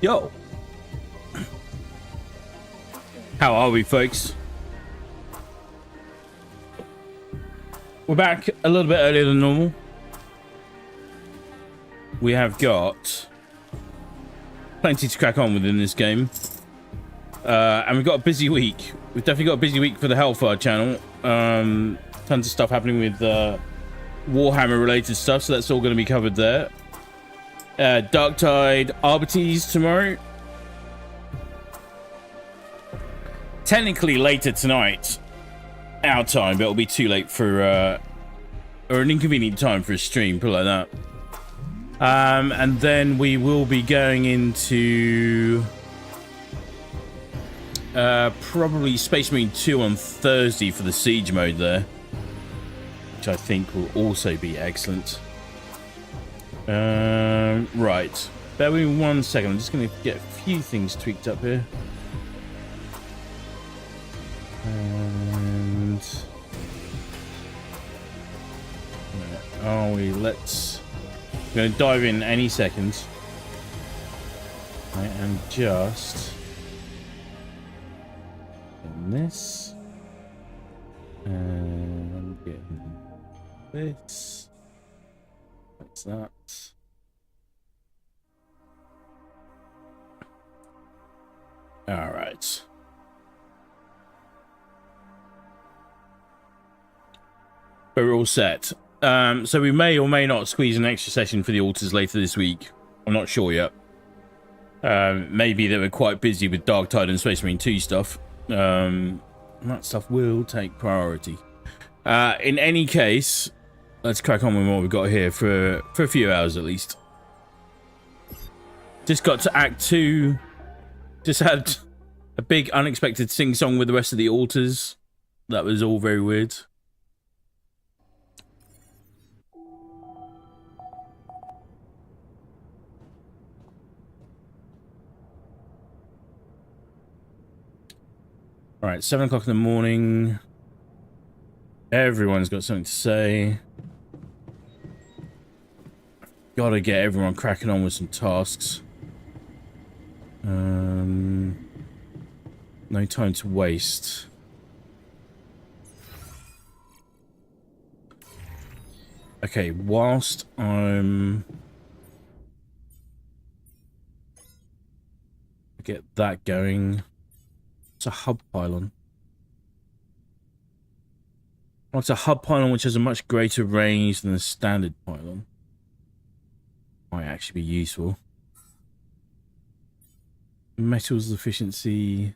Yo, how are we, folks? We're back a little bit earlier than normal. We have got plenty to crack on within this game, and we've got a busy week. We've definitely got a busy week for the Hellfire channel. Tons of stuff happening with Warhammer related stuff, so that's all going to be covered there. Darktide Arbites tomorrow. Technically later tonight, our time, but it'll be too late for or an inconvenient time for a stream, put it like that. And then we will be going into probably Space Marine 2 on Thursday for the siege mode there, which I think will also be excellent. Right, bear with me 1 second. I'm just going to get a few things tweaked up here. And where are we? Let's. I'm going to dive in any second. I am just getting this and getting this. What's that? All right. But we're all set. So we may or may not squeeze an extra session for the altars later this week. I'm not sure yet. Maybe they were quite busy with Darktide and Space Marine 2 stuff. That stuff will take priority. In any case, let's crack on with what we've got here for a few hours at least. Just got to Act 2. Just had a big unexpected sing-song with the rest of the altars. That was all very weird. All right, 7 o'clock in the morning. Everyone's got something to say. Gotta get everyone cracking on with some tasks. No time to waste. Okay, whilst I'm... get that going... It's a hub pylon. Oh, it's a hub pylon which has a much greater range than the standard pylon. Might actually be useful. Metals efficiency.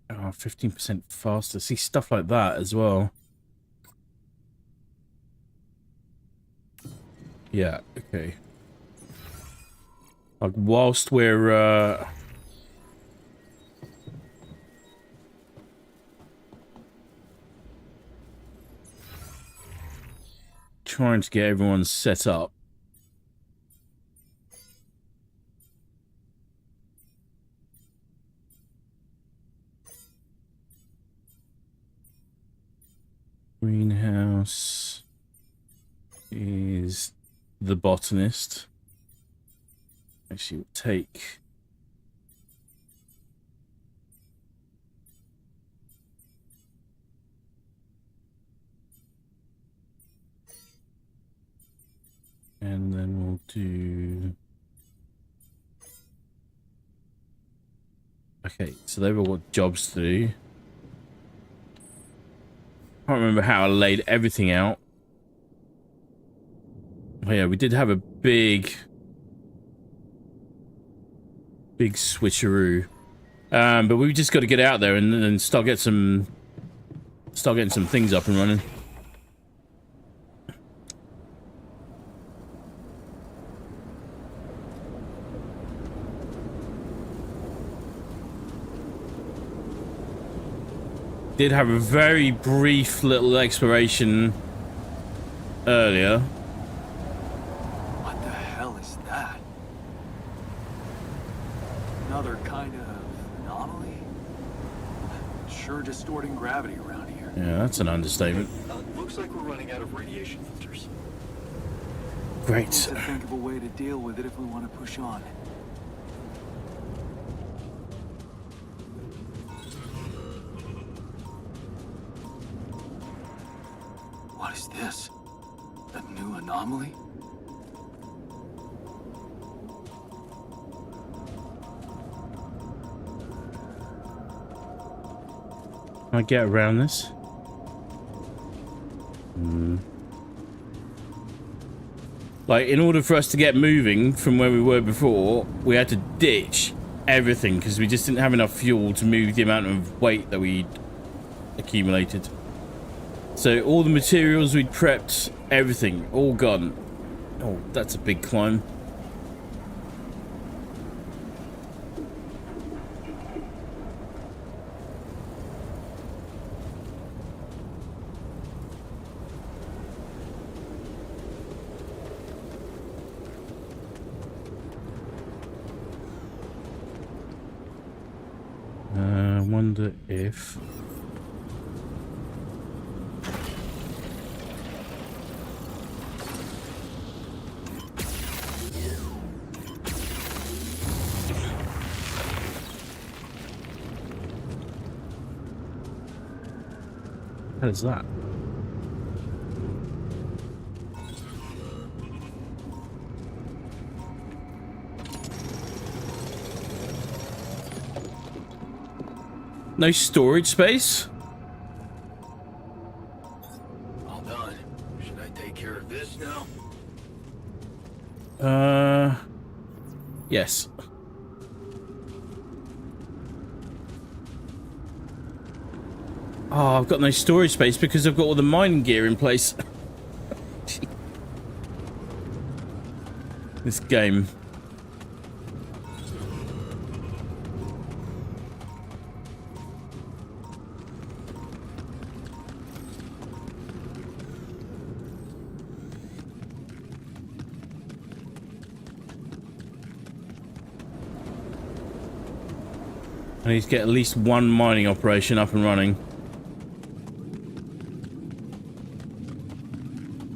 Oh, 15% faster. See, stuff like that as well. Yeah, okay. Like, whilst we're, trying to get everyone set up. Greenhouse is the botanist. Actually, we'll take and then we'll do. Okay, so they've all got jobs to do. I can't remember how I laid everything out. Oh yeah, we did have a big switcheroo, but we've just got to get out there and start getting some things up and running. Did have a very brief little exploration earlier. What the hell is that? Another kind of Yeah, that's an understatement. Looks like we're running out of radiation filters. Great. Need to think of a way to deal with it if we want to push on. What is this? A new anomaly? Can I get around this? Like, in order for us to get moving from where we were before, we had to ditch everything because we just didn't have enough fuel to move the amount of weight that we'd accumulated. So all the materials we'd prepped, everything, all gone. Oh, that's a big climb. Wonder if... What is that? No storage space? All done. Should I take care of this now? Yes. Oh, I've got no storage space because I've got all the mining gear in place. This game. I need to get at least one mining operation up and running.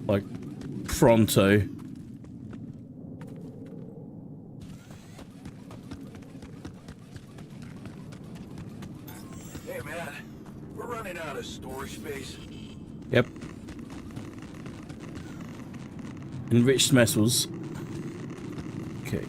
Like, pronto. Hey man, we're running out of storage space. Yep. Enriched metals. Okay.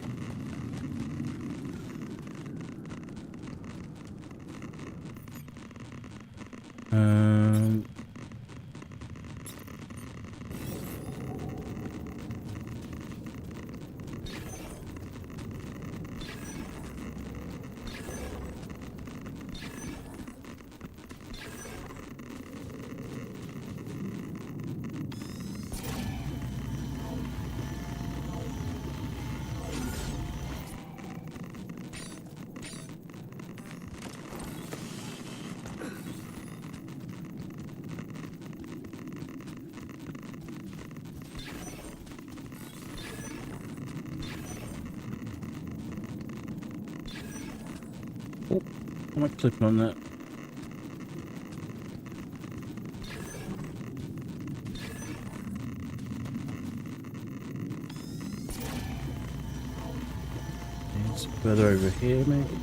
Oh, am I clipping on that? It's further over here, maybe.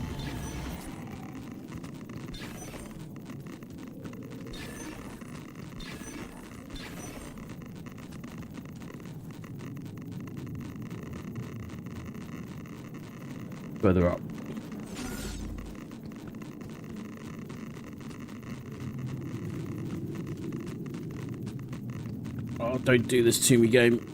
Further up. Oh, don't do this to me, game.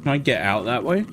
Can I get out that way?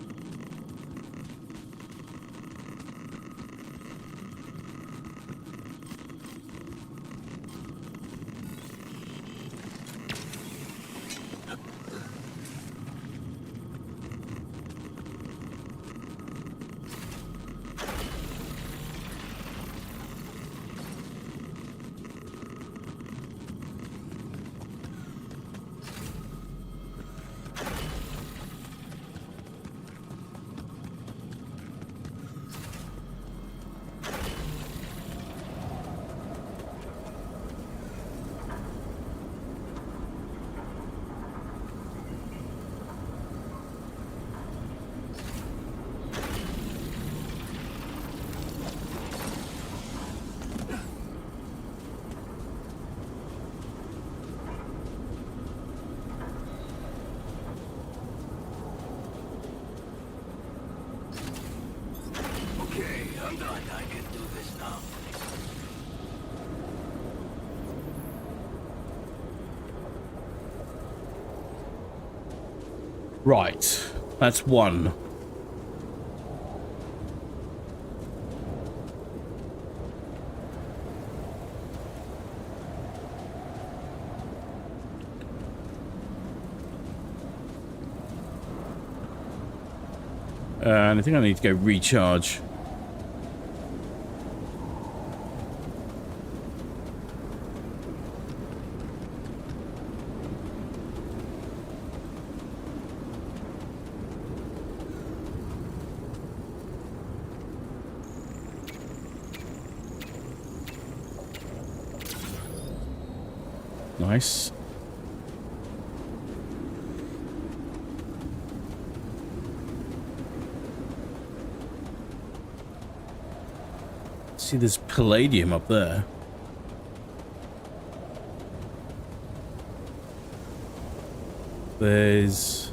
Okay, I'm done. I can do this now. Right. That's one. And I think I need to go recharge. Nice. See, there's palladium up there. There's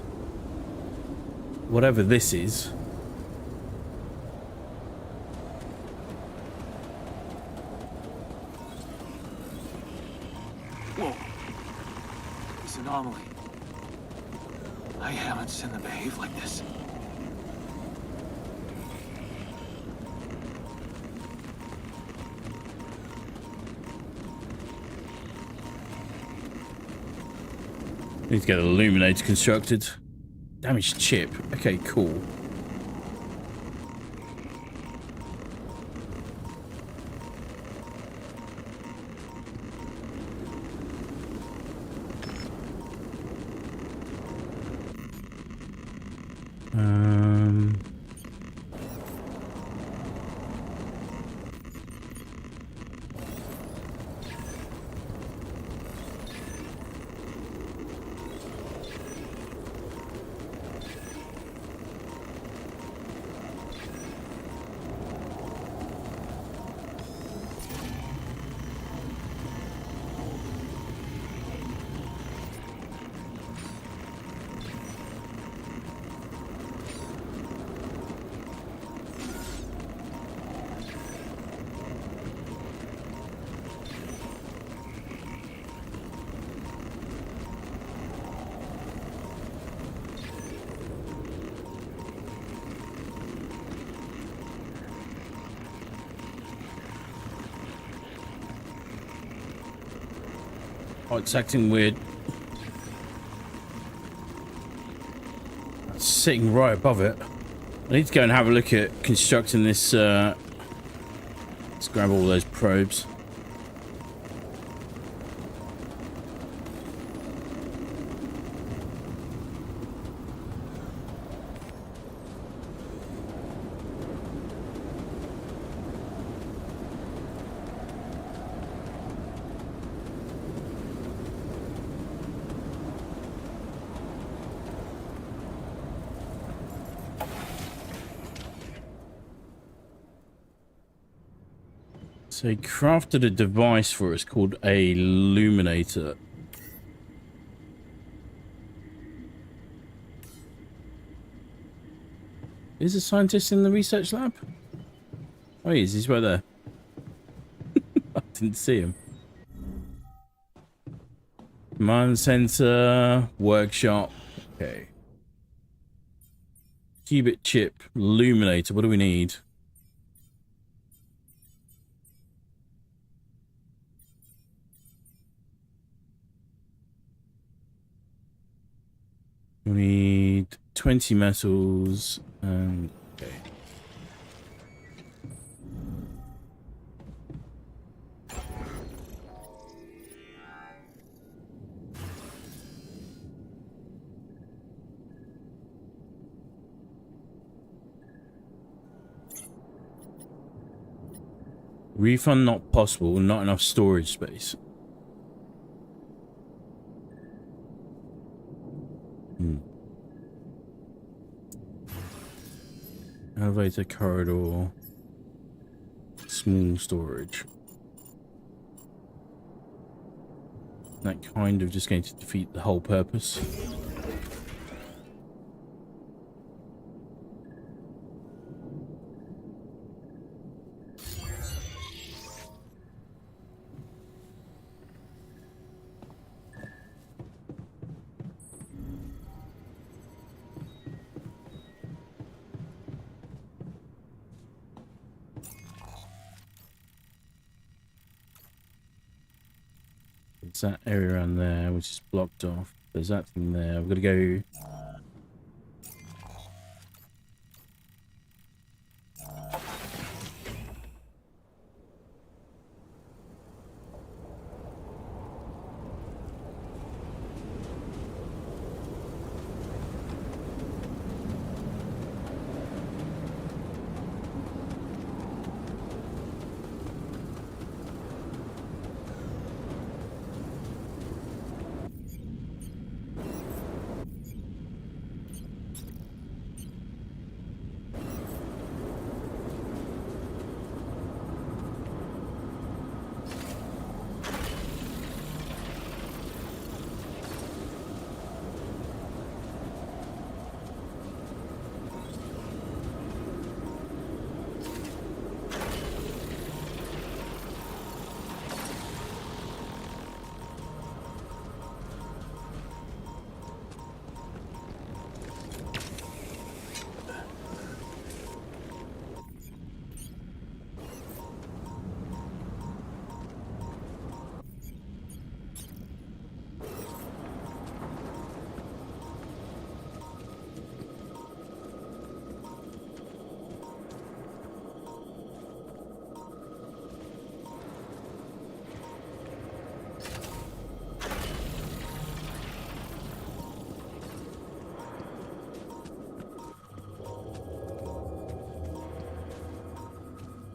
whatever this is. Whoa. This anomaly. I haven't seen them behave like this. Need to get an illuminator constructed. Damaged chip. Okay, cool. Oh, it's acting weird. It's sitting right above it. I need to go and have a look at constructing this. Let's grab all those probes. So he crafted a device for us called a illuminator. Is a scientist in the research lab? Oh, he is. He's right there. I didn't see him. Command center, workshop. Okay. Qubit chip, illuminator. What do we need? We need 20 metals and okay. Refund not possible, not enough storage space. Elevator corridor. Small storage. That kind of just going to defeat the whole purpose. It's that area around there which is blocked off. There's that thing there. We've got to go.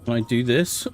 Can I do this?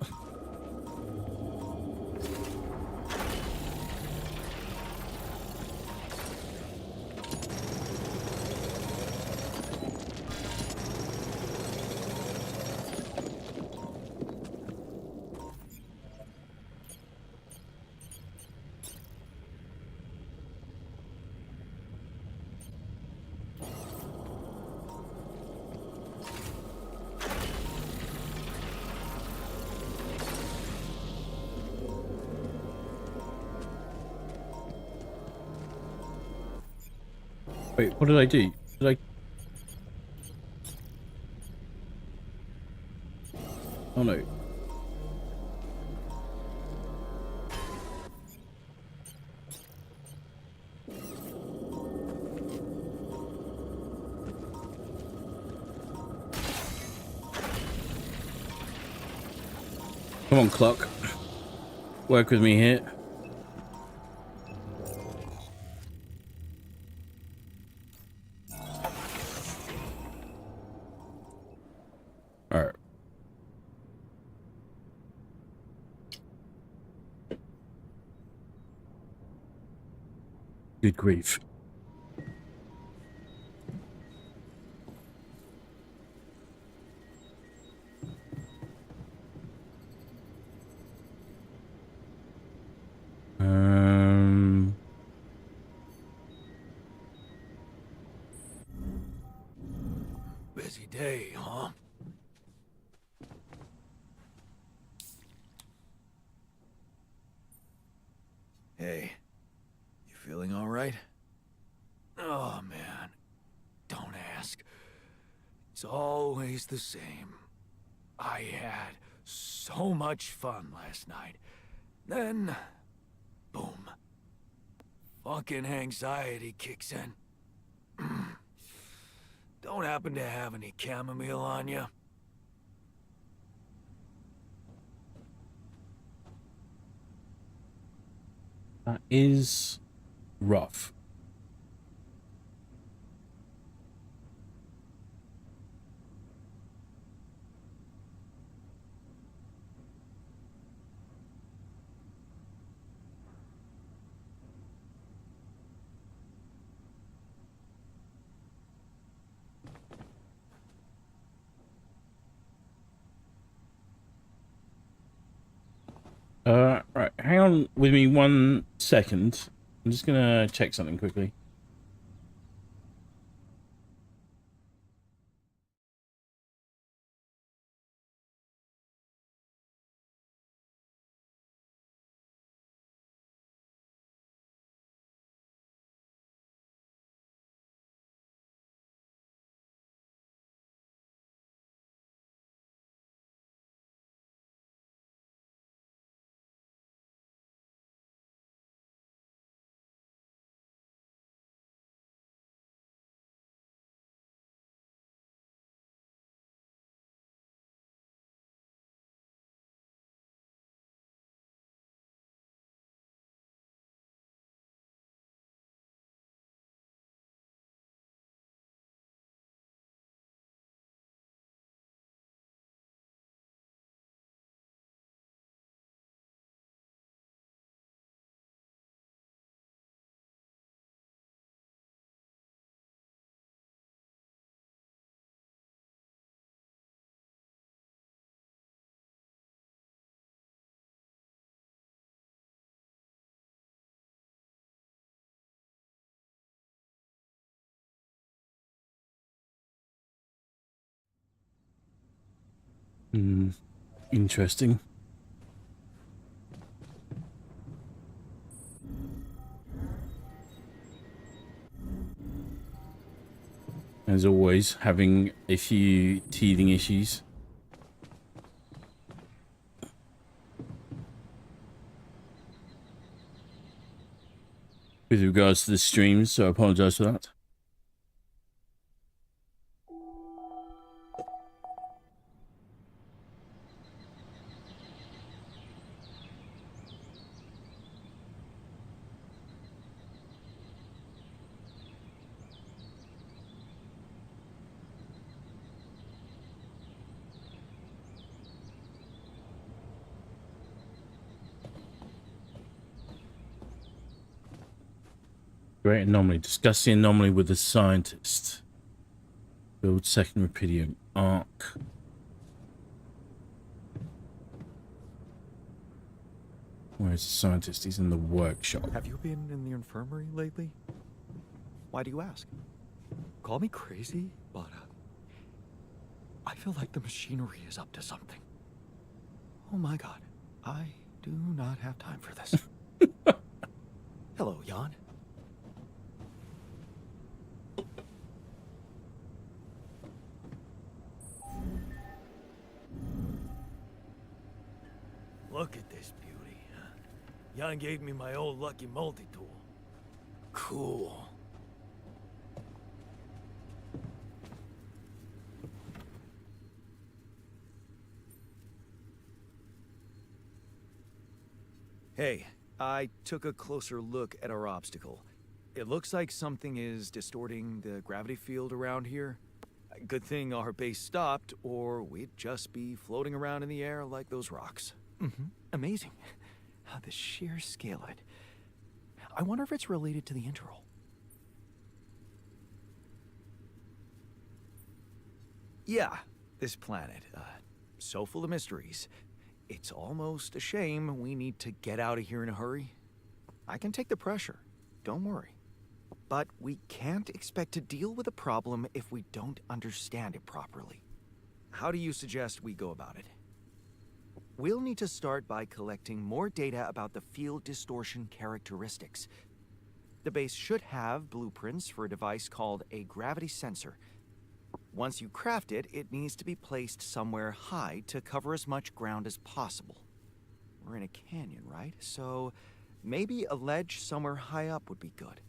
Wait, what did I do? Did I... Oh no. Come on, clock. Work with me here. Alright. Good grief. Busy day, huh? Hey, you feeling all right? Oh, man. Don't ask. It's always the same. I had so much fun last night. Then, boom. Fucking anxiety kicks in. Don't happen to have any chamomile on you? That is rough. Right, hang on with me 1 second. I'm just gonna check something quickly. Interesting. As always, having a few teething issues. With regards to the streams, so I apologize for that. Great anomaly. Discuss the anomaly with the scientist. Build second Rapidium arc. Where's the scientist? He's in the workshop. Have you been in the infirmary lately? Why do you ask? Call me crazy, but I feel like the machinery is up to something. Oh my god, I do not have time for this. Hello, Jan. Look at this beauty. Jan gave me my old lucky multi-tool. Cool. Hey, I took a closer look at our obstacle. It looks like something is distorting the gravity field around here. Good thing our base stopped, or we'd just be floating around in the air like those rocks. Amazing. The sheer scale of it. I wonder if it's related to the interval. Yeah, this planet, so full of mysteries. It's almost a shame we need to get out of here in a hurry. I can take the pressure, don't worry. But we can't expect to deal with a problem if we don't understand it properly. How do you suggest we go about it? We'll need to start by collecting more data about the field distortion characteristics. The base should have blueprints for a device called a gravity sensor. Once you craft it, it needs to be placed somewhere high to cover as much ground as possible. We're in a canyon, right? So maybe a ledge somewhere high up would be good.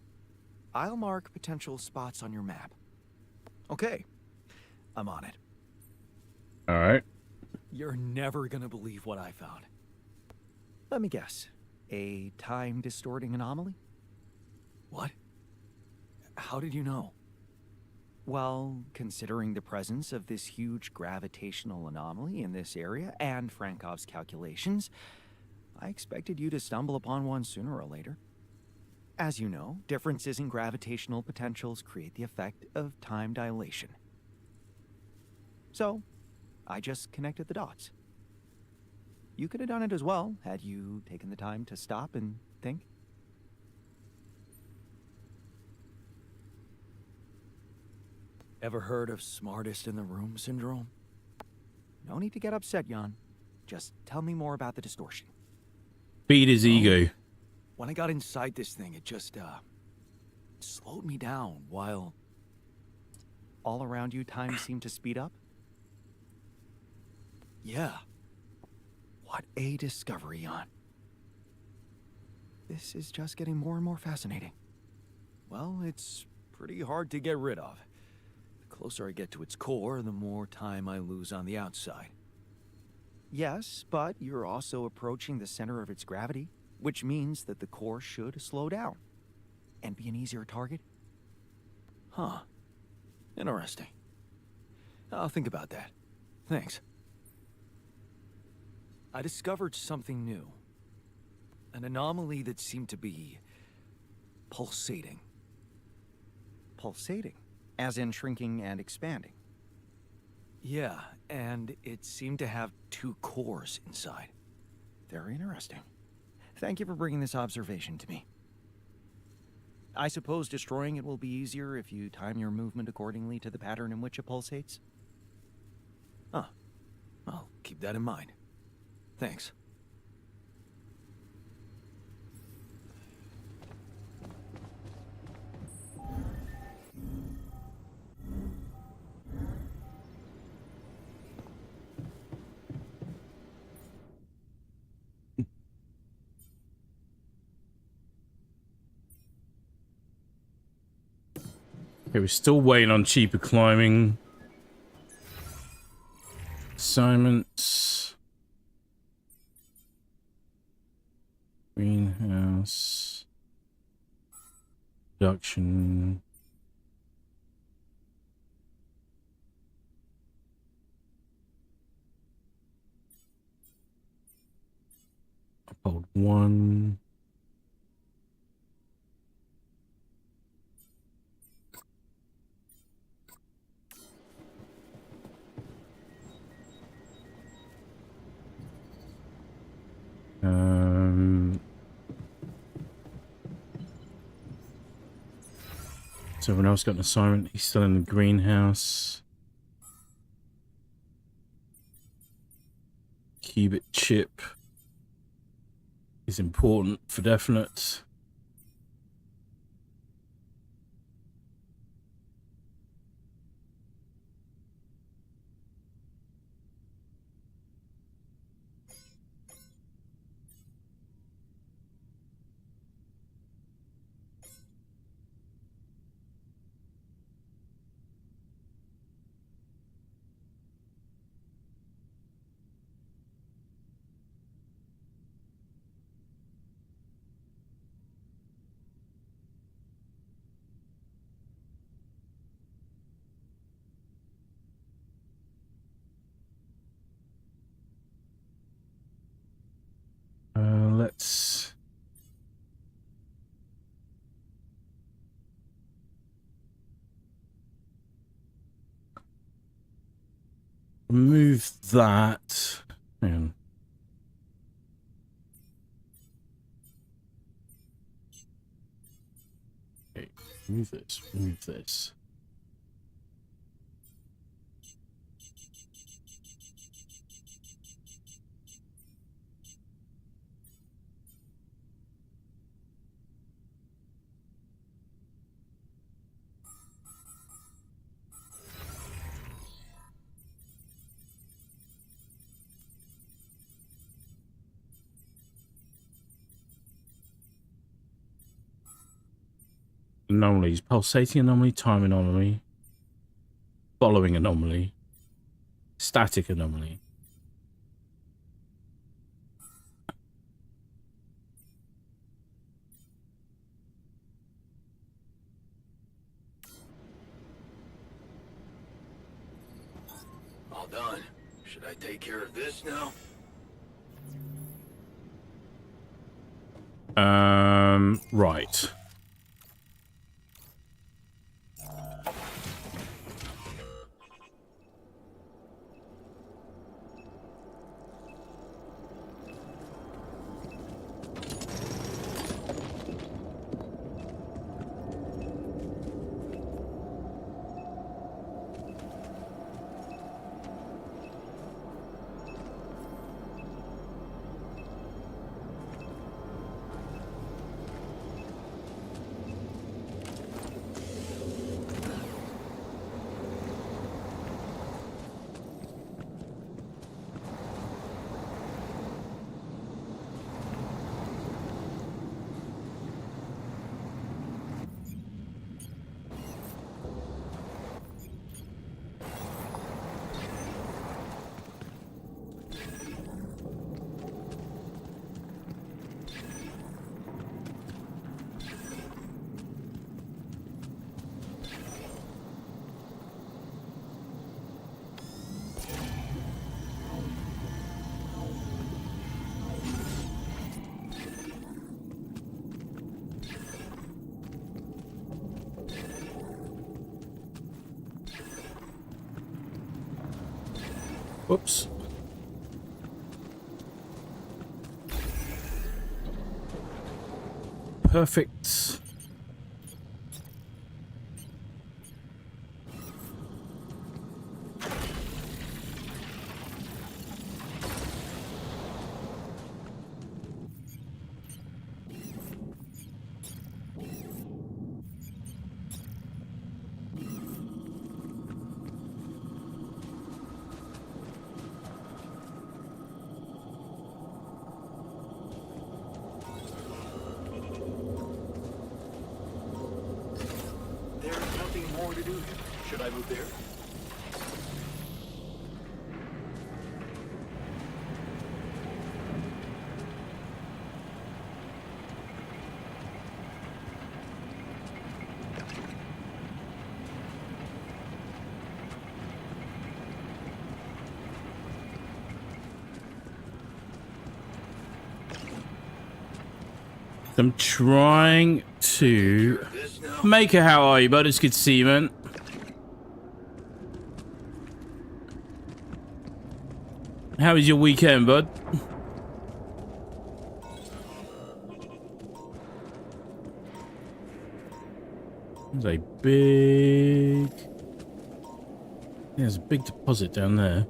I'll mark potential spots on your map. Okay, I'm on it. All right. You're never gonna believe what I found. Let me guess. A time-distorting anomaly? What? How did you know? Well, considering the presence of this huge gravitational anomaly in this area and Frankov's calculations, I expected you to stumble upon one sooner or later. As you know, differences in gravitational potentials create the effect of time dilation. So, I just connected the dots. You could have done it as well, had you taken the time to stop and think. Ever heard of smartest in the room syndrome? No need to get upset, Jan. Just tell me more about the distortion. Feed his ego. When I got inside this thing, it just, slowed me down while all around you time seemed to speed up. Yeah. What a discovery, Jan. This is just getting more and more fascinating. Well, it's pretty hard to get rid of. The closer I get to its core, the more time I lose on the outside. Yes, but you're also approaching the center of its gravity, which means that the core should slow down and be an easier target. Huh. Interesting. I'll think about that. Thanks. I discovered something new. An anomaly that seemed to be pulsating. Pulsating? As in shrinking and expanding? Yeah, and it seemed to have two cores inside. Very interesting. Thank you for bringing this observation to me. I suppose destroying it will be easier if you time your movement accordingly to the pattern in which it pulsates? Huh. I'll keep that in mind. Thanks. Okay, we're still waiting on cheaper climbing assignments. Greenhouse. Production. Uphold 1. So everyone else got an assignment. He's still in the greenhouse. Qubit chip is important for definite. Let's remove that. Hang on. Okay, remove this, remove this. Anomalies. Pulsating anomaly, time anomaly, following anomaly, static anomaly. All done. Should I take care of this now? Right. Whoops. Perfect. There's nothing more to do here. Should I move there? I'm trying to This now? Maker, how are you, bud? It's good to see you, man. How was your weekend, bud? There's a big... There's a big deposit down there.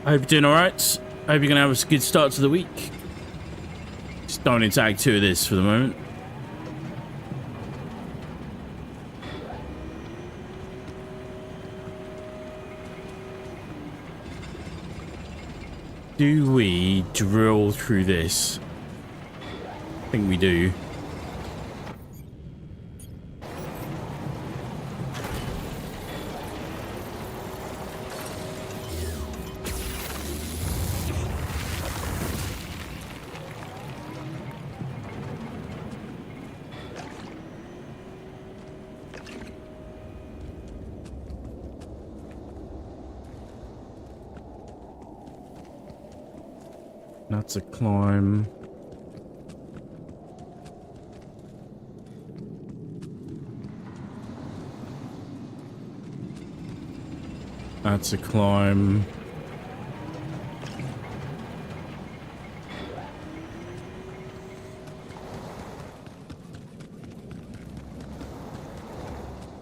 I hope you're doing alright. I hope you're going to have a good start to the week. Just don't into Act 2 of this for the moment. Do we drill through this? I think we do. That's a climb. That's a climb.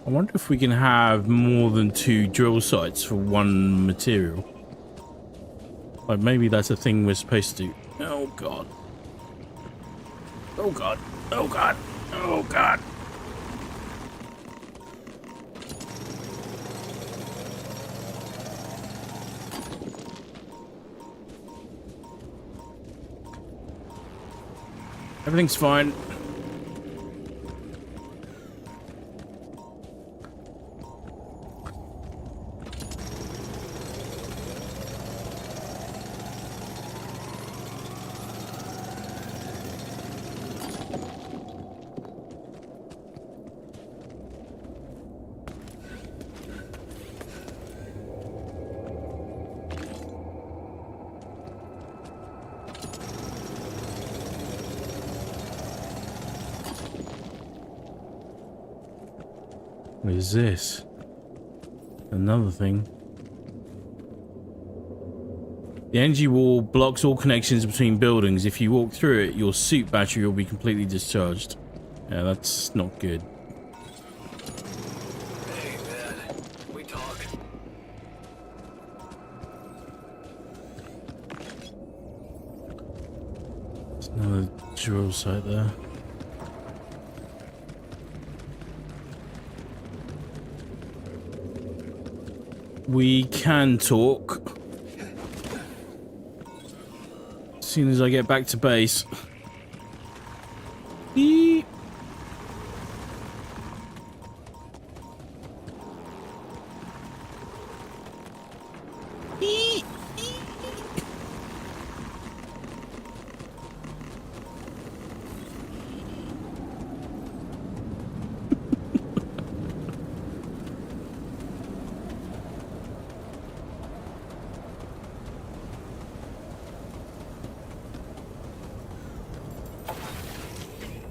I wonder if we can have more than 2 drill sites for one material. Like, maybe that's a thing we're supposed to do. Oh, God. Oh, God. Oh, God. Oh, God. Everything's fine. What is this? Another thing. The energy wall blocks all connections between buildings. If you walk through it, your suit battery will be completely discharged. Yeah, that's not good. Hey, man. We talk. There's another drill site there. We can talk as soon as I get back to base. Eee. Eee.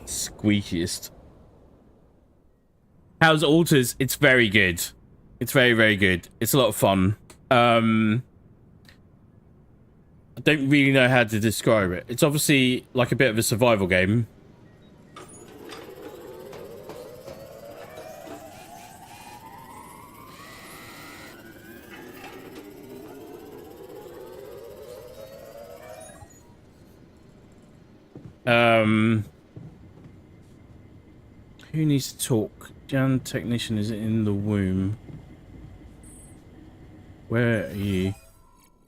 Squeakiest. How's Alters? It's very good. It's very, very good. It's a lot of fun. I don't really know how to describe it. It's obviously like a bit of a survival game. Who needs to talk? Jan technician is in the womb. Where are you?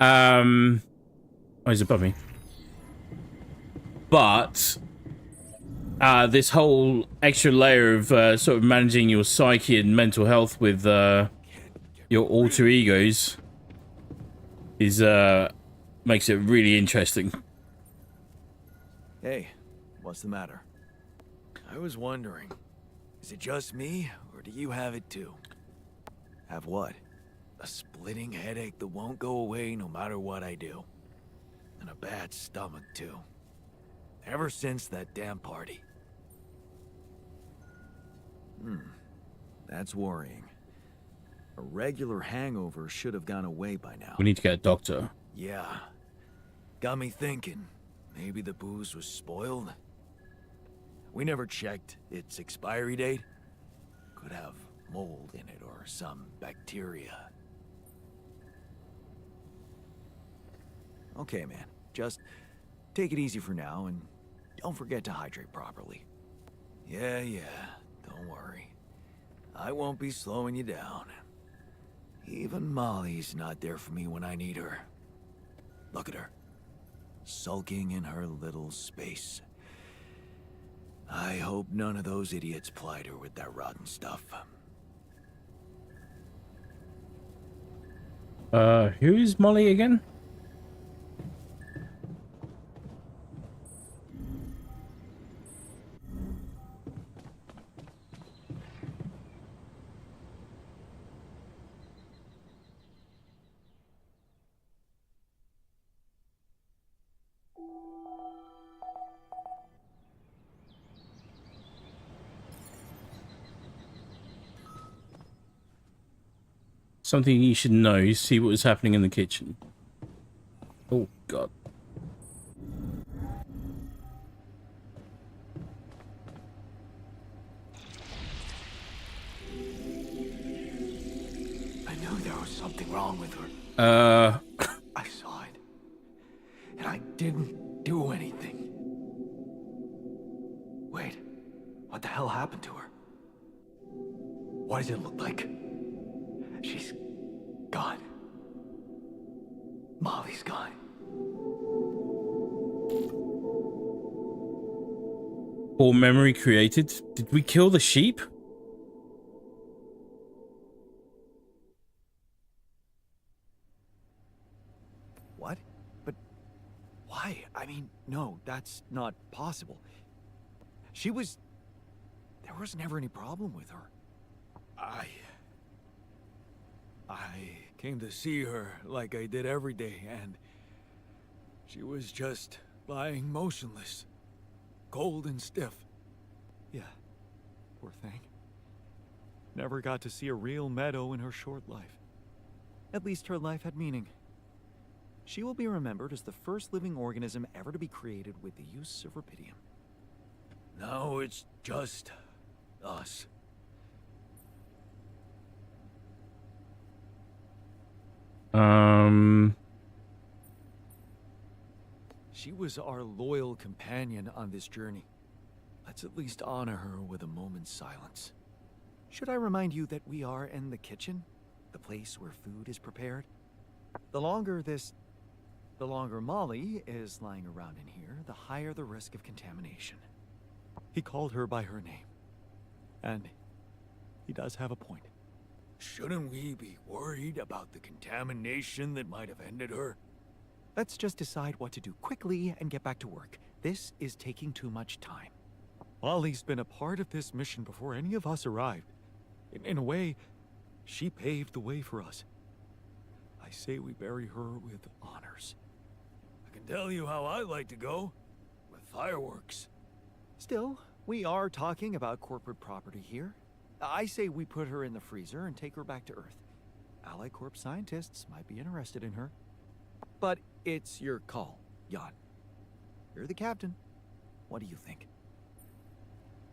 Oh, he's above me. But this whole extra layer of sort of managing your psyche and mental health with your alter egos is makes it really interesting. Hey, what's the matter? I was wondering, is it just me, or do you have it too? Have what? A splitting headache that won't go away no matter what I do. And a bad stomach, too. Ever since that damn party. That's worrying. A regular hangover should have gone away by now. We need to get a doctor. Yeah. Got me thinking. Maybe the booze was spoiled? We never checked its expiry date. Could have mold in it or some bacteria. Okay, man. Just take it easy for now and don't forget to hydrate properly. Yeah, don't worry. I won't be slowing you down. Even Molly's not there for me when I need her. Look at her. Sulking in her little space. I hope none of those idiots plied her with that rotten stuff. Who is Molly again? Something you should know, see what was happening in the kitchen. Oh, God. I knew there was something wrong with her. I saw it. And I didn't do anything. Wait. What the hell happened to her? What does it look like? She's gone. Molly's gone. Core memory created. Did we kill the sheep? What? But why? I mean, no, that's not possible. There was never any problem with her. I came to see her like I did every day, and she was just lying motionless, cold and stiff. Yeah, poor thing. Never got to see a real meadow in her short life. At least her life had meaning. She will be remembered as the first living organism ever to be created with the use of rubidium. Now it's just us. She was our loyal companion on this journey. Let's at least honor her with a moment's silence. Should I remind you that we are in the kitchen? The place where food is prepared? The longer Molly is lying around in here, the higher the risk of contamination. He called her by her name. And he does have a point. Shouldn't we be worried about the contamination that might have ended her? Let's just decide what to do quickly and get back to work. This is taking too much time. Molly's been a part of this mission before any of us arrived. In a way, she paved the way for us. I say we bury her with honors. I can tell you how I like to go. With fireworks. Still, we are talking about corporate property here. I say we put her in the freezer and take her back to Earth. Ally Corp scientists might be interested in her. But it's your call, Jan. You're the captain. What do you think?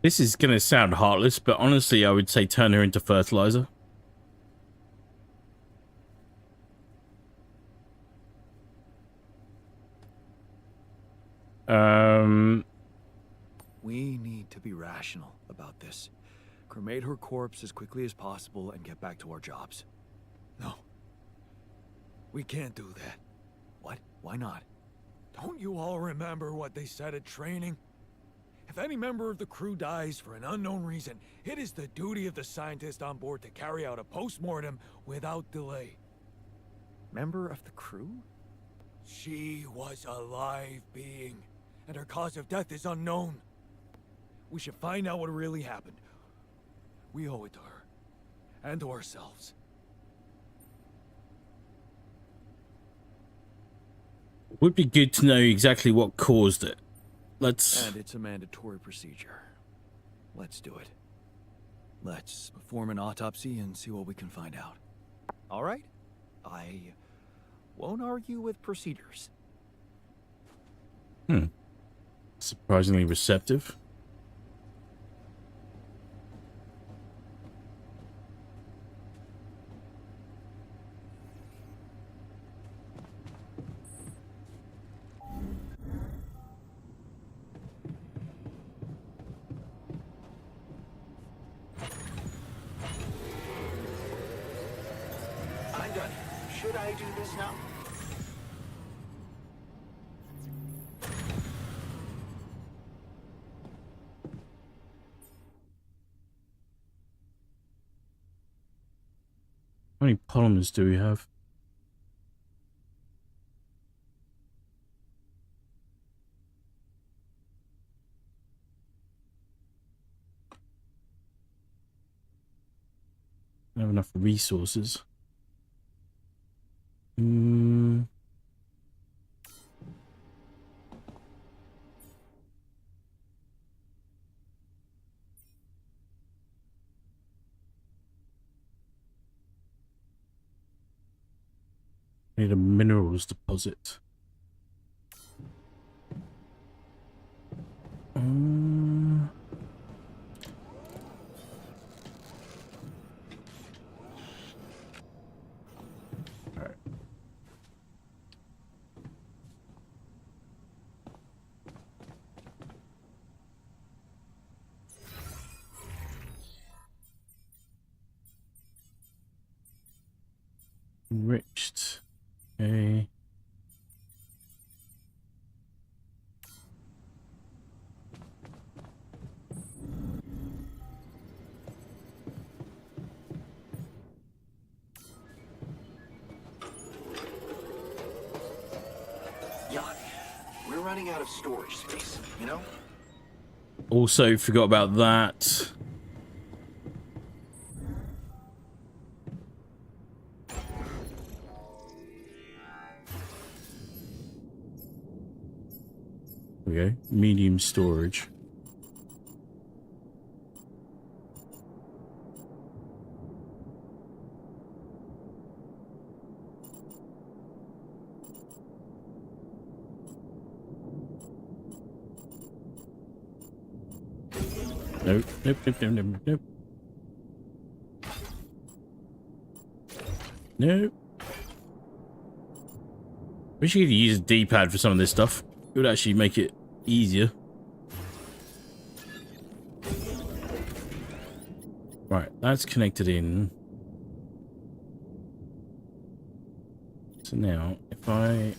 This is going to sound heartless, but honestly, I would say turn her into fertilizer. We need to be rational about this. Cremate her corpse as quickly as possible and get back to our jobs. No. We can't do that. What? Why not? Don't you all remember what they said at training? If any member of the crew dies for an unknown reason, it is the duty of the scientist on board to carry out a post-mortem without delay. Member of the crew? She was a live being, and her cause of death is unknown. We should find out what really happened. We owe it to her, and to ourselves. Would be good to know exactly what caused it. And it's a mandatory procedure. Let's do it. Let's perform an autopsy and see what we can find out. All right? I won't argue with procedures. Surprisingly receptive. I'm done. Should I do this now? How many polymers do we have? I don't have enough resources. Need a minerals deposit. Alright. Enriched. Okay. running out of storage space, you know? Also forgot about that. There we go. Medium storage. Nope, nope, nope, nope, nope, nope. Nope. Wish you could use a D-pad for some of this stuff. It would actually make it easier. Right, that's connected in. So now, if I...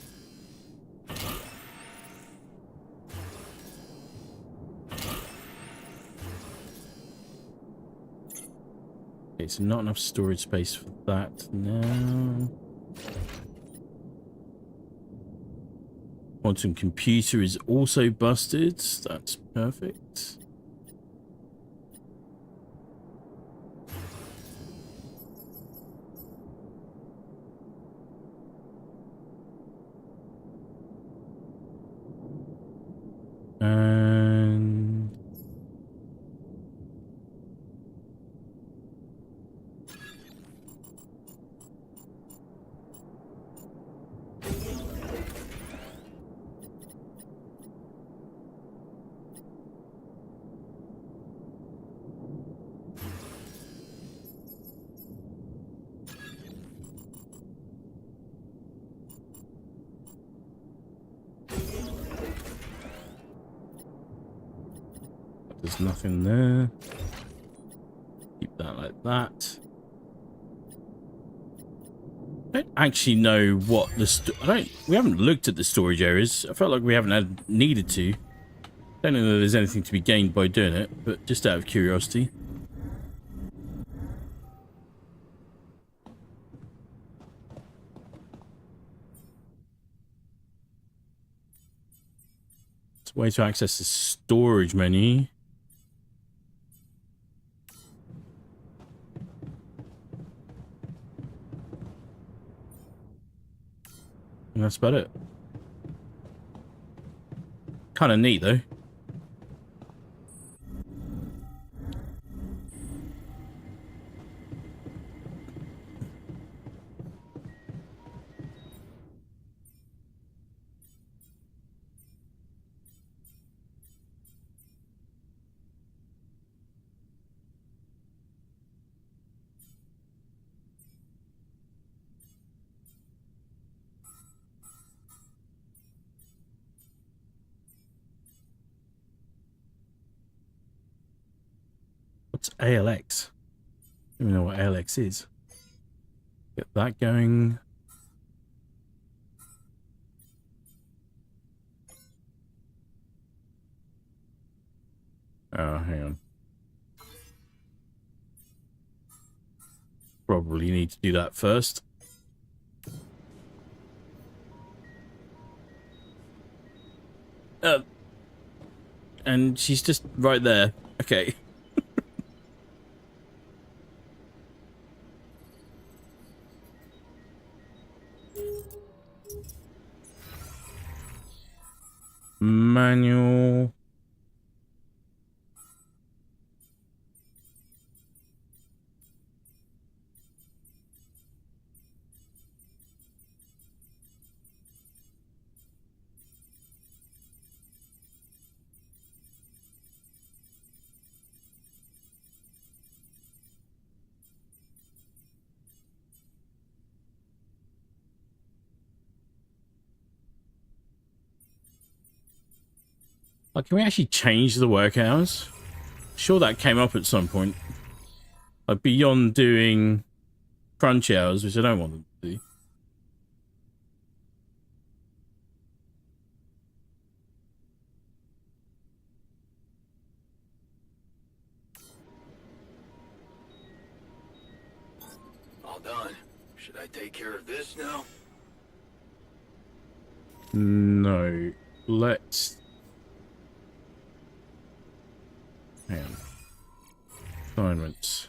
Okay, so not enough storage space for that now. Quantum computer is also busted. That's perfect. And there's nothing there. Keep that like that. I don't actually know what the we haven't looked at the storage areas. I felt like we haven't needed to. Don't know that there's anything to be gained by doing it, but just out of curiosity. It's a way to access the storage menu. And that's about it. Kind of neat though. What's ALX? I don't even know what ALX is. Get that going. Oh, hang on. Probably need to do that first. And she's just right there. Okay. Manual. Like, can we actually change the work hours? Sure, that came up at some point. Like, beyond doing crunch hours, which I don't want them to do. All done. Should I take care of this now? No. let's... Hang on. Assignments.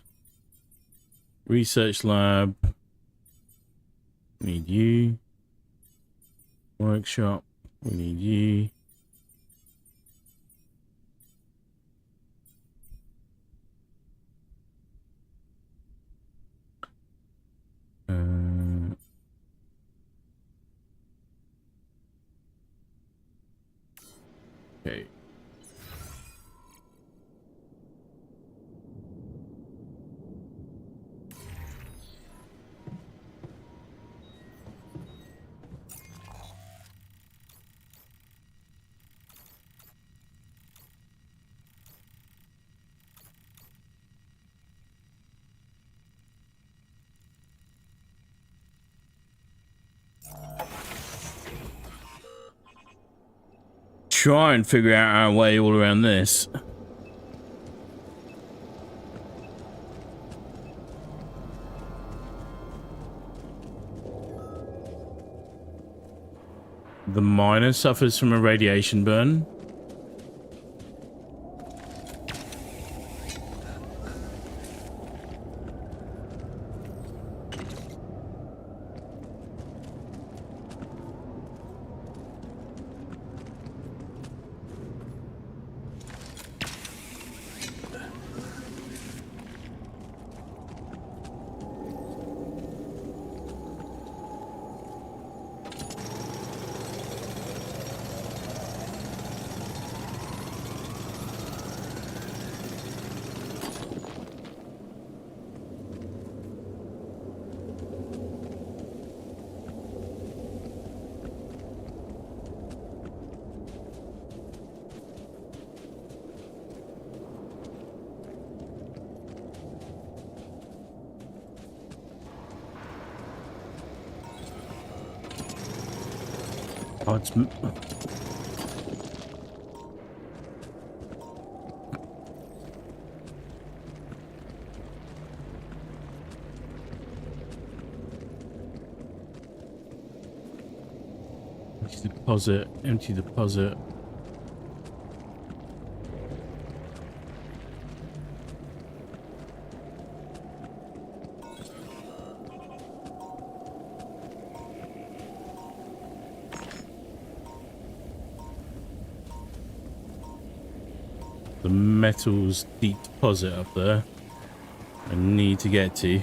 Research lab. We need you. Workshop. We need you. Okay. Try and figure out our way all around this. The miner suffers from a radiation burn. Oh, it's... Empty deposit, empty deposit. The metals deep deposit up there I need to get to.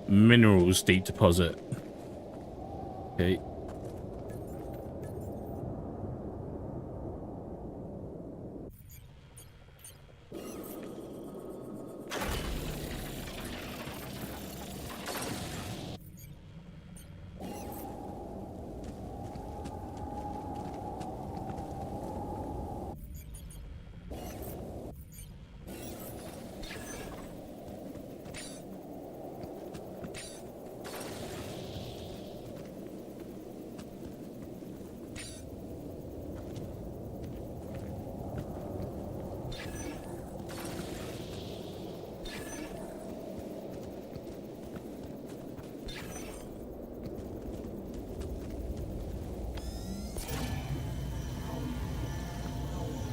Minerals deep deposit. Okay.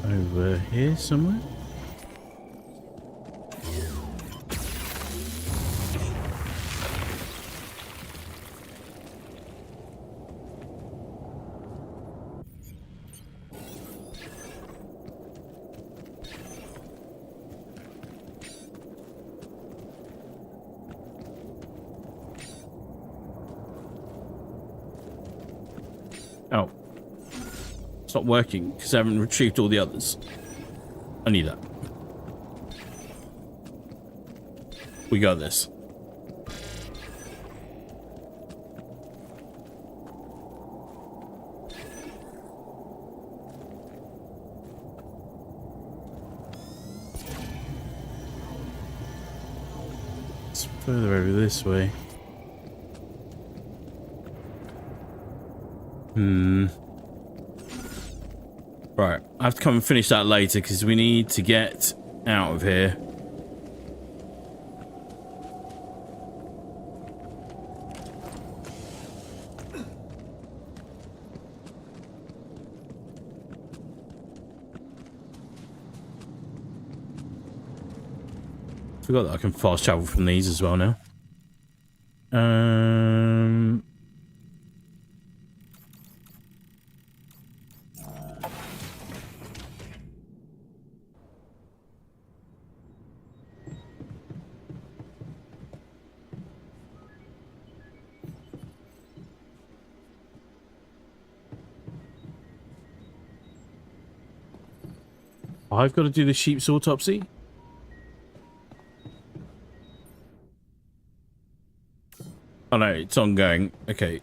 Over here somewhere? Oh. It's not working because I haven't retrieved all the others. I need that. We got this. It's further over this way. I have to come and finish that later because we need to get out of here. Forgot that I can fast travel from these as well now. I've got to do the sheep's autopsy. Oh no, it's ongoing. Okay.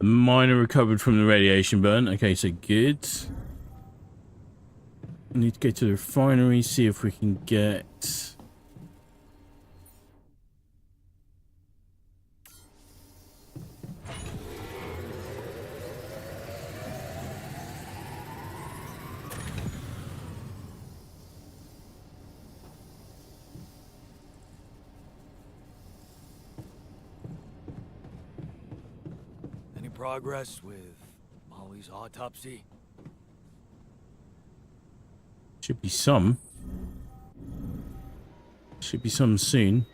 Miner recovered from the radiation burn. Okay, so good. We need to go to the refinery, see if we can get... Any progress with Molly's autopsy? Should be some. Should be some soon.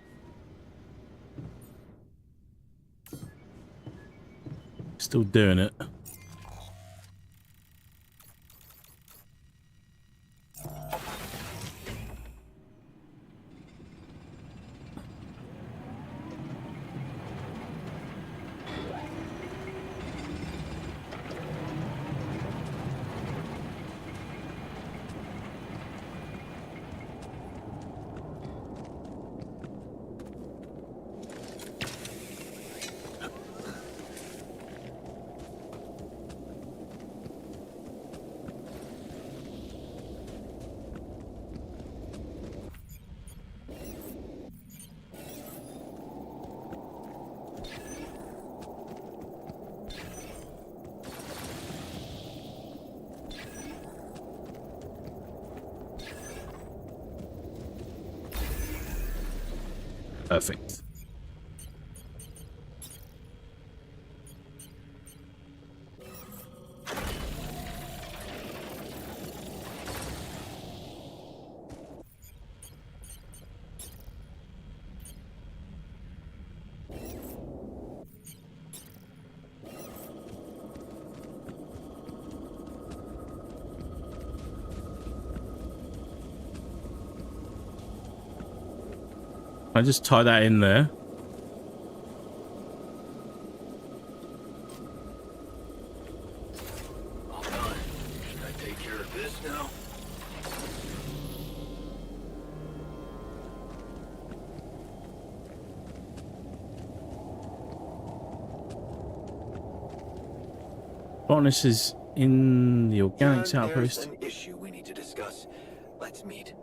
Still doing it. Perfect. I just tie that in there. All done. Should I take care of this now? Botanist is in the organics John, outpost. there's an issue we need to discuss. Let's meet.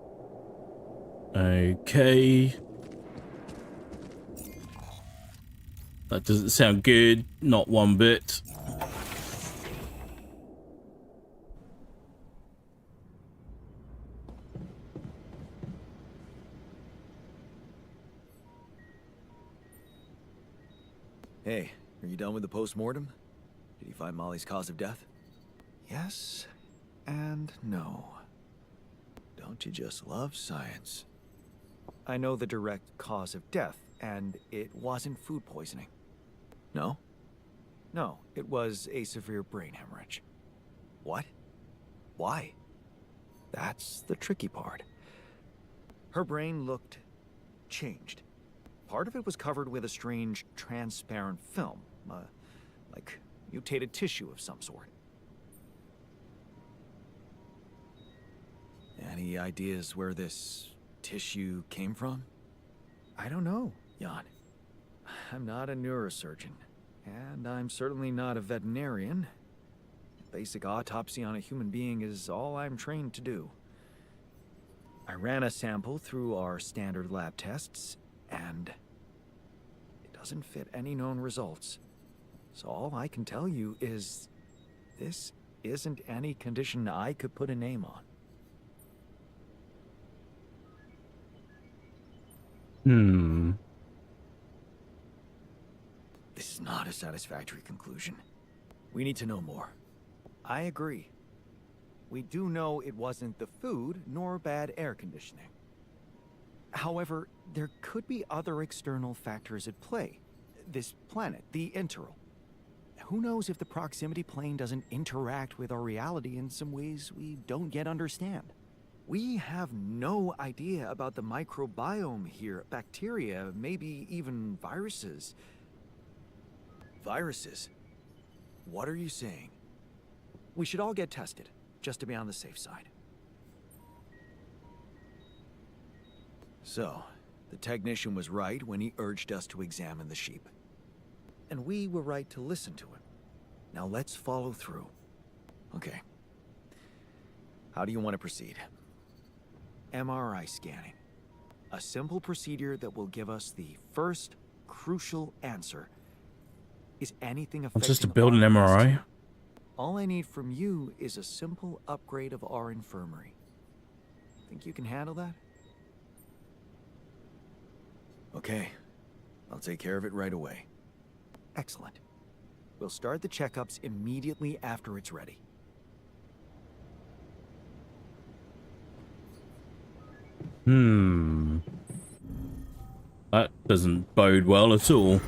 Okay. That doesn't sound good. Not one bit. Hey, are you done with the post-mortem? Did you find Molly's cause of death? Yes and no. Don't you just love science? I know the direct cause of death, and it wasn't food poisoning. No? No, it was a severe brain hemorrhage. What? Why? That's the tricky part. Her brain looked changed. Part of it was covered with a strange, transparent film, like mutated tissue of some sort. Any ideas where this tissue came from? I don't know, Jan. I'm not a neurosurgeon, and I'm certainly not a veterinarian. Basic autopsy on a human being is all I'm trained to do. I ran a sample through our standard lab tests, and it doesn't fit any known results. So all I can tell you is this isn't any condition I could put a name on. This is not a satisfactory conclusion. We need to know more. I agree. We do know it wasn't the food nor bad air conditioning. However, there could be other external factors at play. This planet, the Interral. Who knows if the proximity plane doesn't interact with our reality in some ways we don't yet understand? We have no idea about the microbiome here. Bacteria, maybe even viruses. Viruses? What are you saying? We should all get tested, just to be on the safe side. So, the technician was right when he urged us to examine the sheep. And we were right to listen to him. Now let's follow through. Okay. How do you want to proceed? MRI scanning. A simple procedure that will give us the first crucial answer. Is anything affecting Just to build an our MRI? system? All I need from you is a simple upgrade of our infirmary. Think you can handle that? Okay. I'll take care of it right away. Excellent. We'll start the checkups immediately after it's ready. That doesn't bode well at all.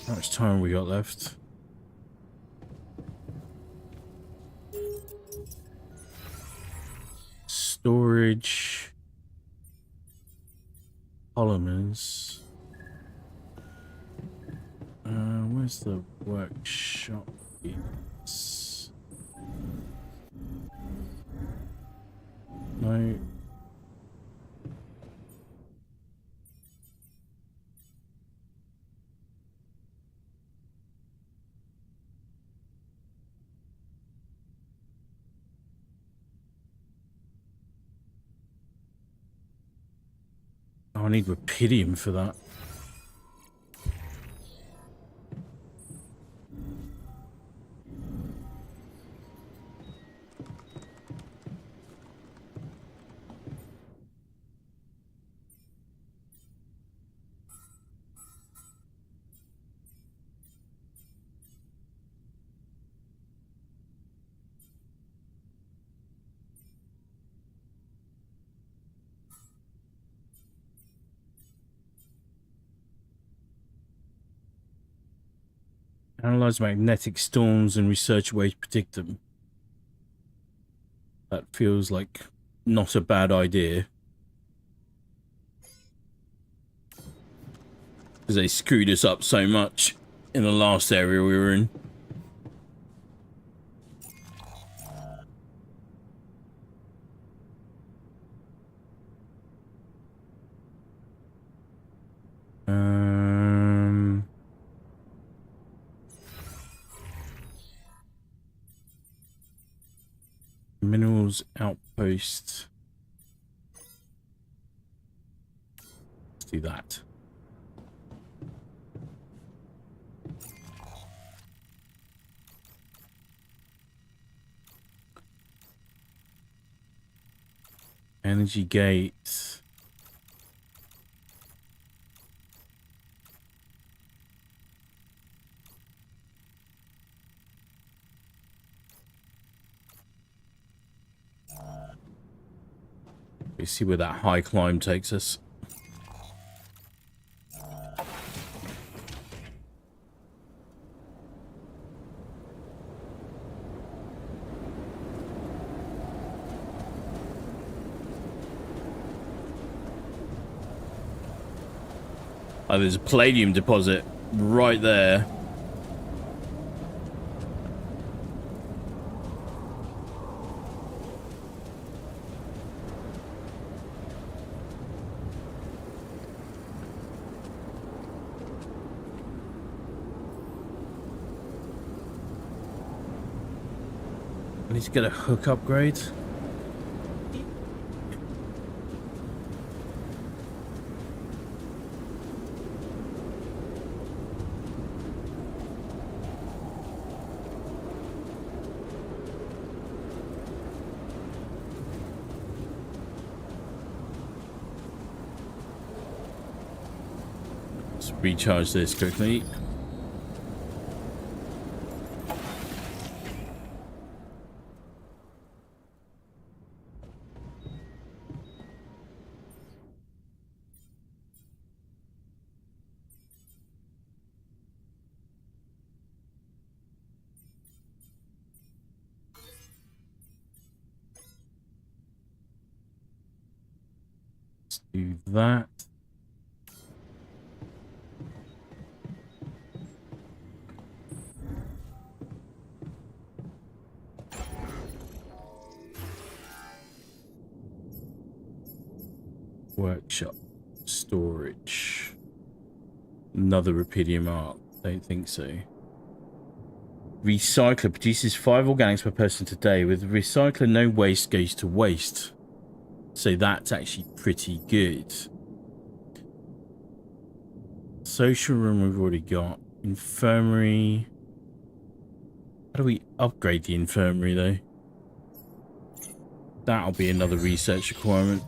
How much time we got left? Storage. Polymers. Where's the workshop? No. Oh, I need Rapidium for that. Analyze magnetic storms and research ways to predict them. That feels like not a bad idea. Because they screwed us up so much in the last area we were in. Minerals outpost. Let's do that. Energy gate. Let's see where that high climb takes us. Oh, there's a palladium deposit right there. I need to get a hook upgrade. Let's recharge this quickly. Do that. Workshop. Storage. Another rupidium arc. Don't think so. Recycler produces 5 organics per person today. With recycler, no waste goes to waste. So that's actually pretty good. Social room we've already got. Infirmary. How do we upgrade the infirmary though? That'll be another research requirement.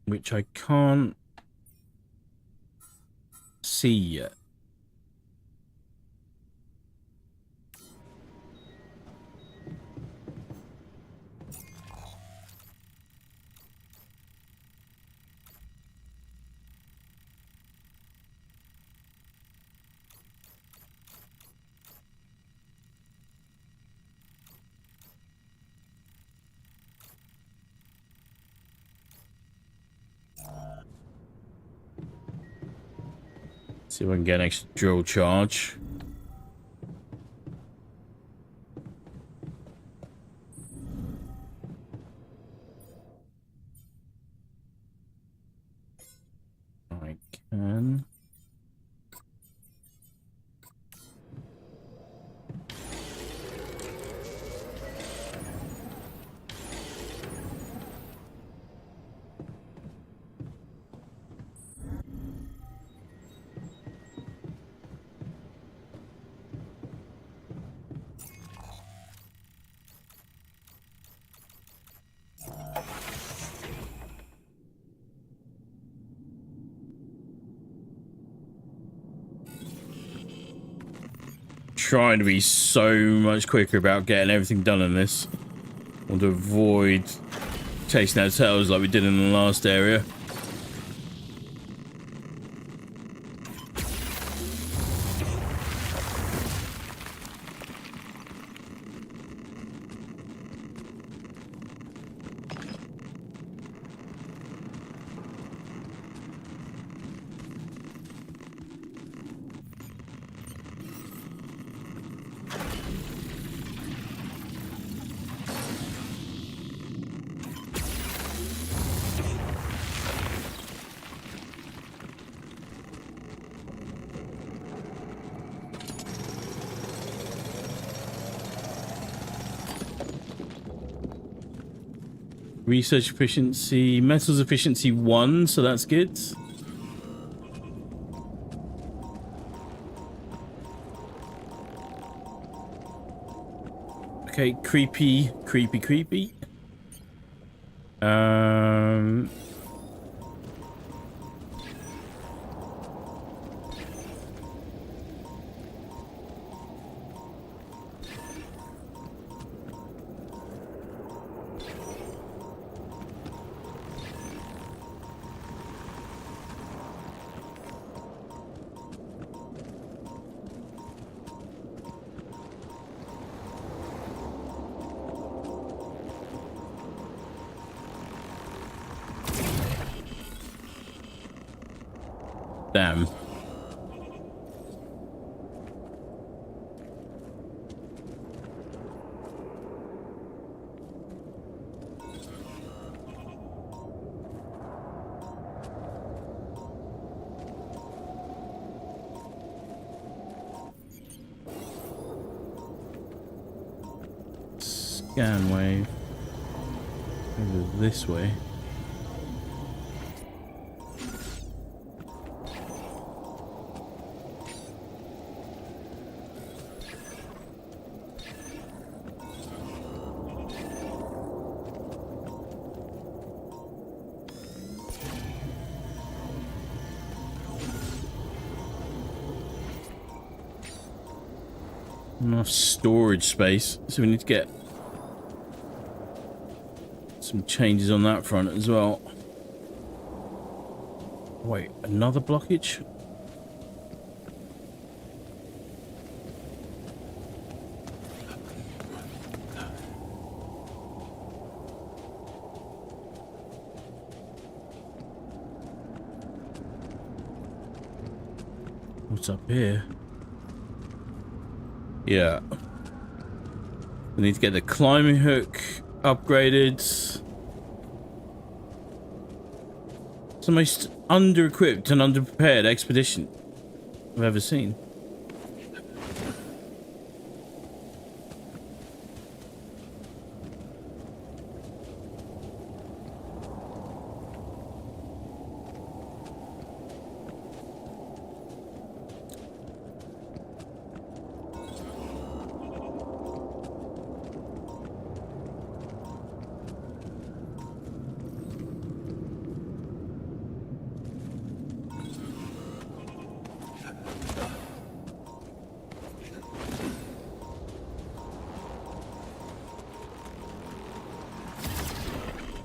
Which I can't see yet. See if I can get an extra drill charge. I can. Trying to be so much quicker about getting everything done in this. I want to avoid chasing our tails like we did in the last area. Research efficiency, metals efficiency 1, so that's good. Okay, creepy, creepy, creepy. Um... Damn. Scan wave. Over this way. Enough storage space, so we need to get some changes on that front as well. Wait, another blockage? What's up here? Yeah. We need to get the climbing hook upgraded. It's the most under-equipped and under-prepared expedition I've ever seen.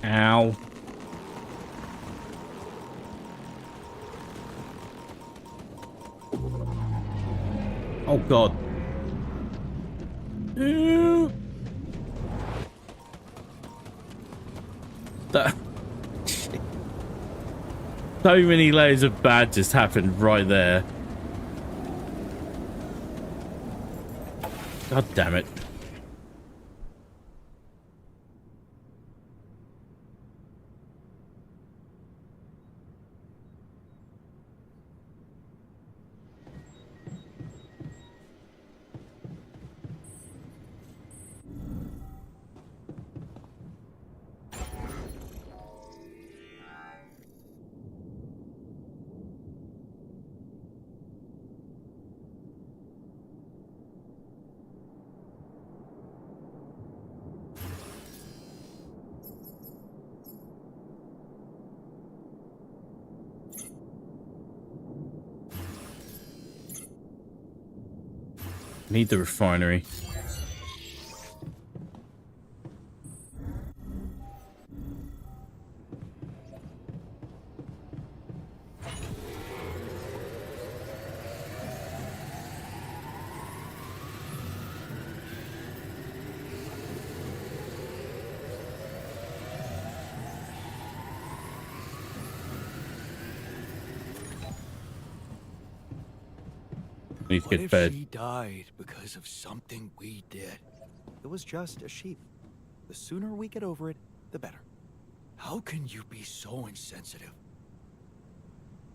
Ow. Oh god. That so many layers of bad just happened right there. God damn it. Need the refinery. Need to What get if fed. she died because of something we did? It was just a sheep. The sooner we get over it, the better. How can you be so insensitive?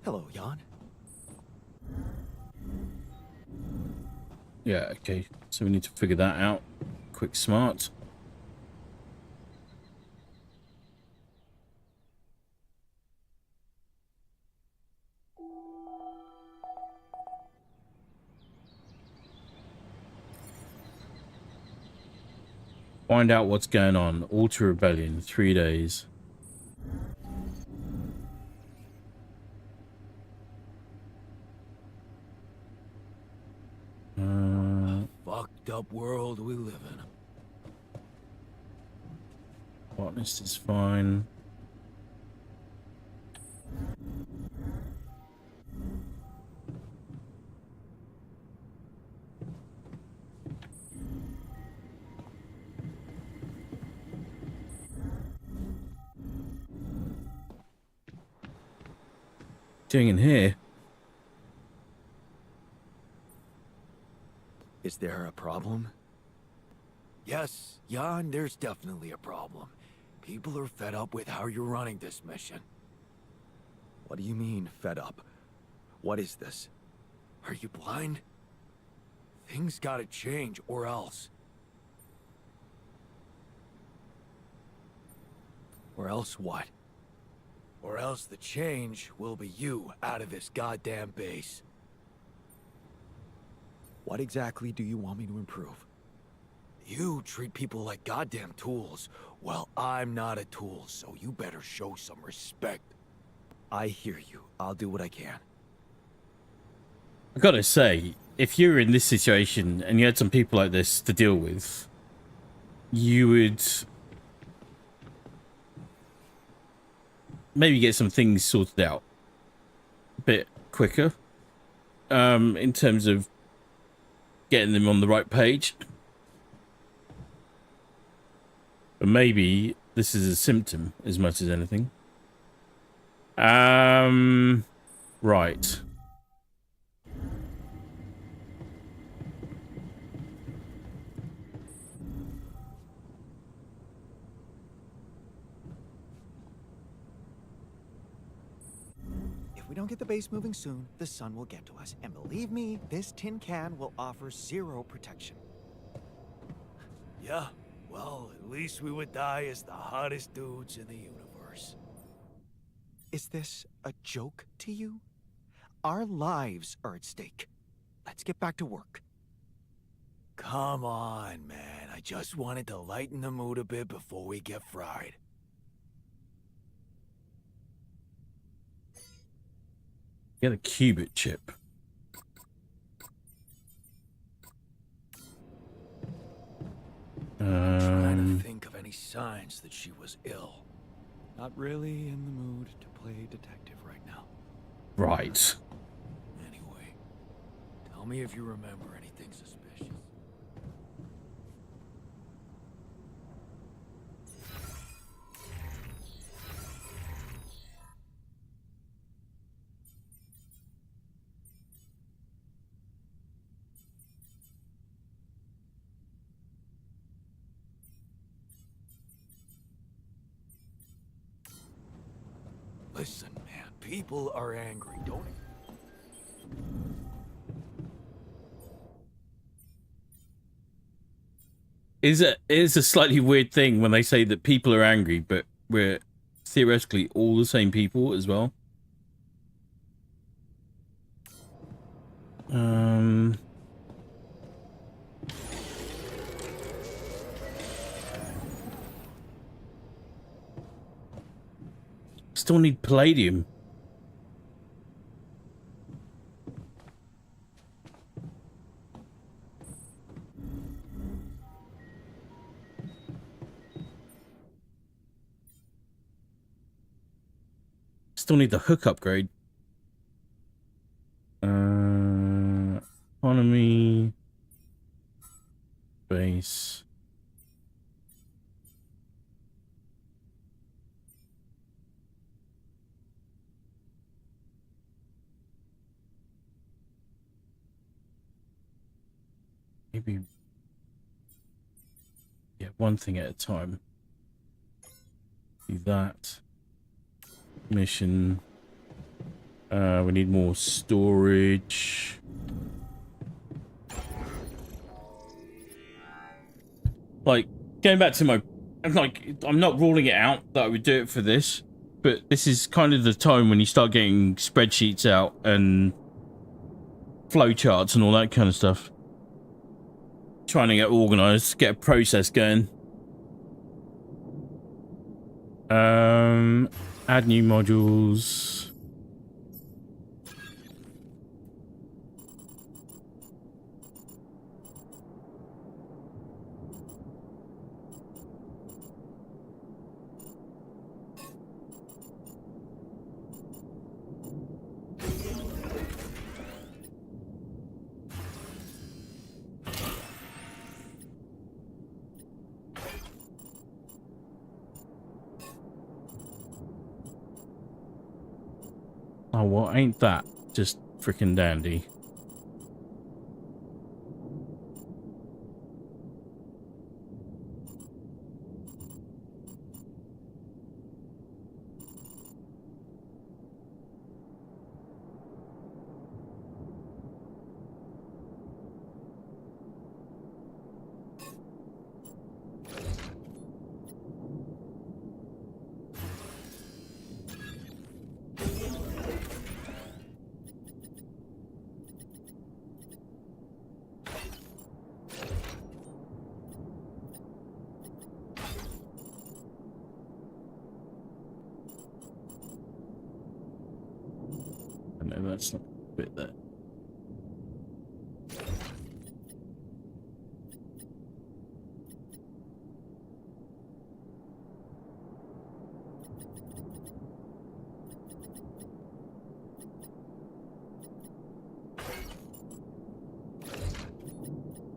Hello, Jan. Yeah, okay. So we need to figure that out. Quick smart. Find out what's going on. Alter rebellion. 3 days. Fucked up world we live in. Botanist is fine. Doing in here? Is there a problem? Yes, Jan, there's definitely a problem. People are fed up with how you're running this mission. What do you mean, fed up? What is this? Are you blind? Things gotta change, or else. Or else what? Or else the change will be you out of this goddamn base. What exactly do you want me to improve? You treat people like goddamn tools. Well, I'm not a tool, so you better show some respect. I hear you. I'll do what I can. I gotta say, if you were in this situation and you had some people like this to deal with, you would maybe get some things sorted out a bit quicker, in terms of getting them on the right page. But maybe this is a symptom as much as anything. Right. If we don't get the base moving soon, the sun will get to us. And believe me, this tin can will offer zero protection. Yeah, well, at least we would die as the hottest dudes in the universe. Is this a joke to you? Our lives are at stake. Let's get back to work. Come on, man. I just wanted to lighten the mood a bit before we get fried. Get a qubit chip. Trying to think of any signs that she was ill. Not really in the mood to play detective right now. Right. Anyway, tell me if you remember anything suspicious. Listen, man, people are angry, don't they? It is a slightly weird thing when they say that people are angry, but we're theoretically all the same people as well. Still need palladium. Still need the hook upgrade. Economy. Base. Maybe. Yeah, one thing at a time. Do that. Mission. We need more storage. Like, going back to my... I'm not ruling it out that I would do it for this, but this is kind of the time when you start getting spreadsheets out and flowcharts and all that kind of stuff. Trying to get organized, get a process going. Add new modules. Oh, what ain't that just freaking dandy? No, that's not a bit there.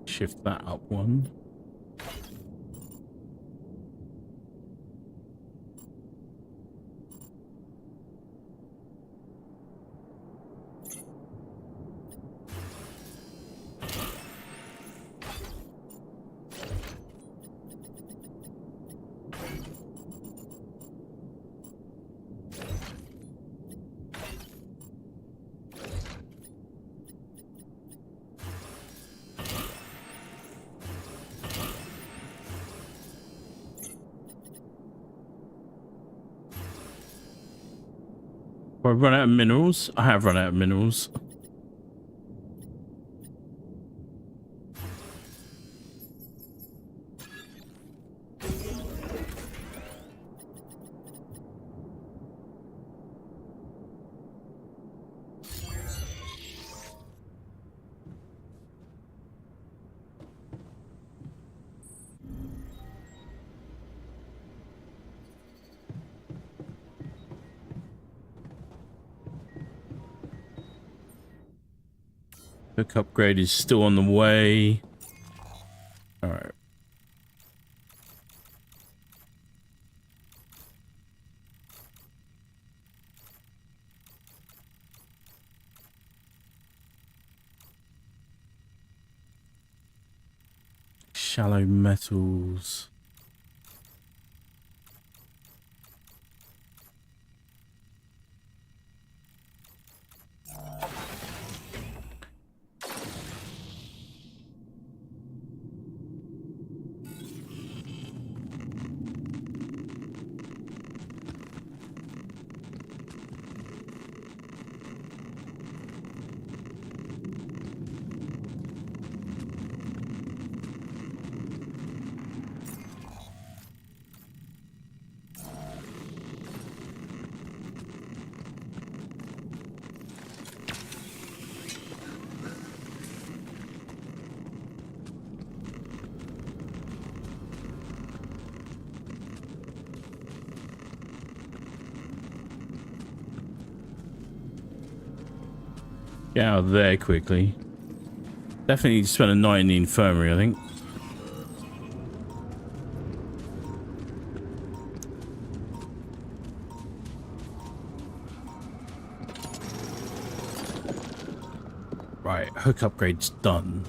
Shift that up one. Have I run out of minerals? I have run out of minerals. Hook upgrade is still on the way. All right. Shallow metals. Get out of there quickly. Definitely need to spend a night in the infirmary, I think. Right, hook upgrade's done.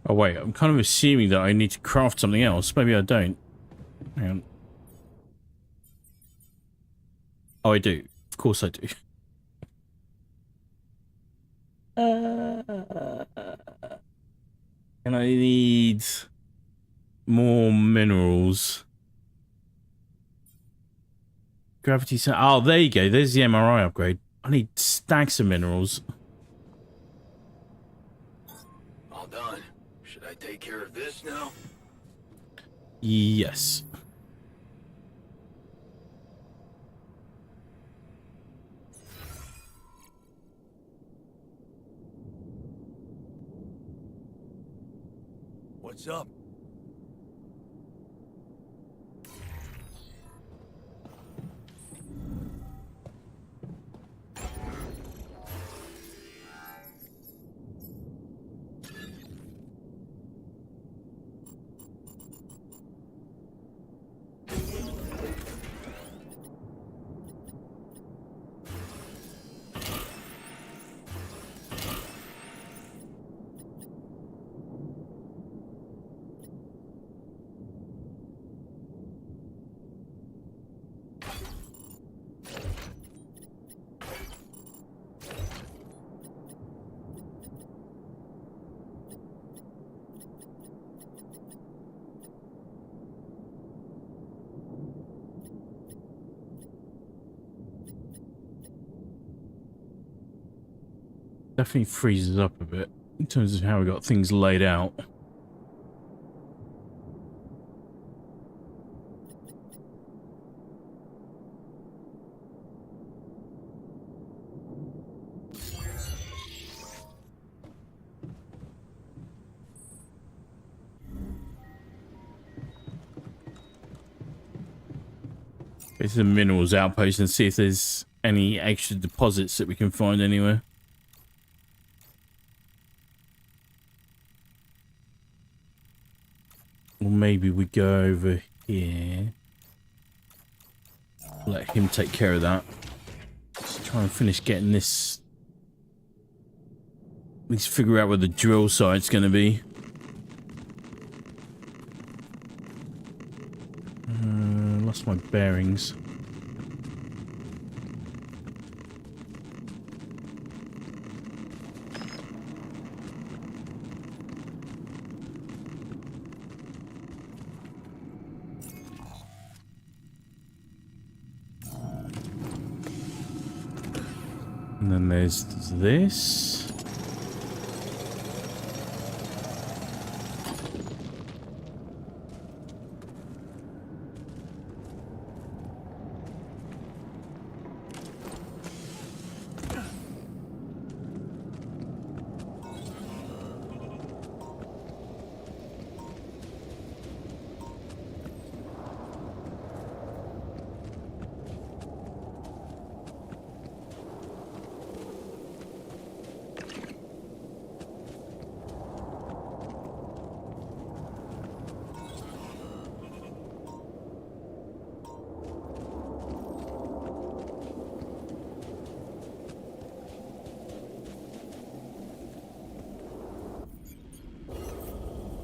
Oh wait, I'm kind of assuming that I need to craft something else. Maybe I don't. Hang on. Oh, I do. Of course I do. And I need more minerals. Gravity center. Oh, there you go. There's the MRI upgrade. I need stacks of minerals. All done. Should I take care of this now? Yes. What's up? Definitely freezes up a bit in terms of how we got things laid out. Go to the minerals outpost and see if there's any extra deposits that we can find anywhere. Or maybe we go over here. Let him take care of that. Let's try and finish getting this. At least figure out where the drill site's going to be. Lost my bearings. And then there's this.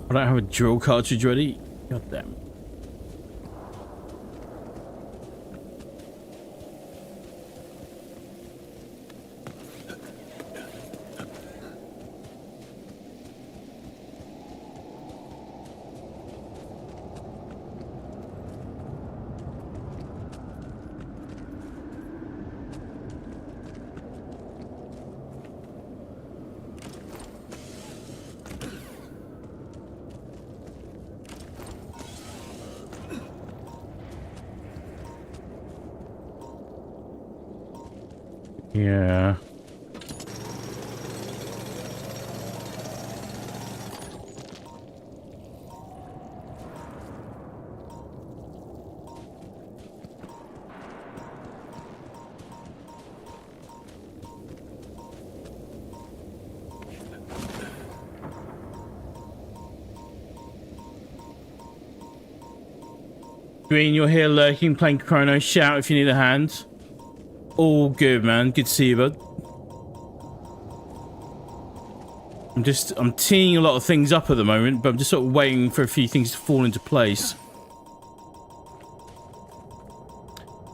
I don't have a drill cartridge ready. God damn. Yeah. Green, you're here lurking, playing Chrono. Shout if you need a hand. All good, man. Good to see you, bud. I'm teeing a lot of things up at the moment, but I'm just sort of waiting for a few things to fall into place.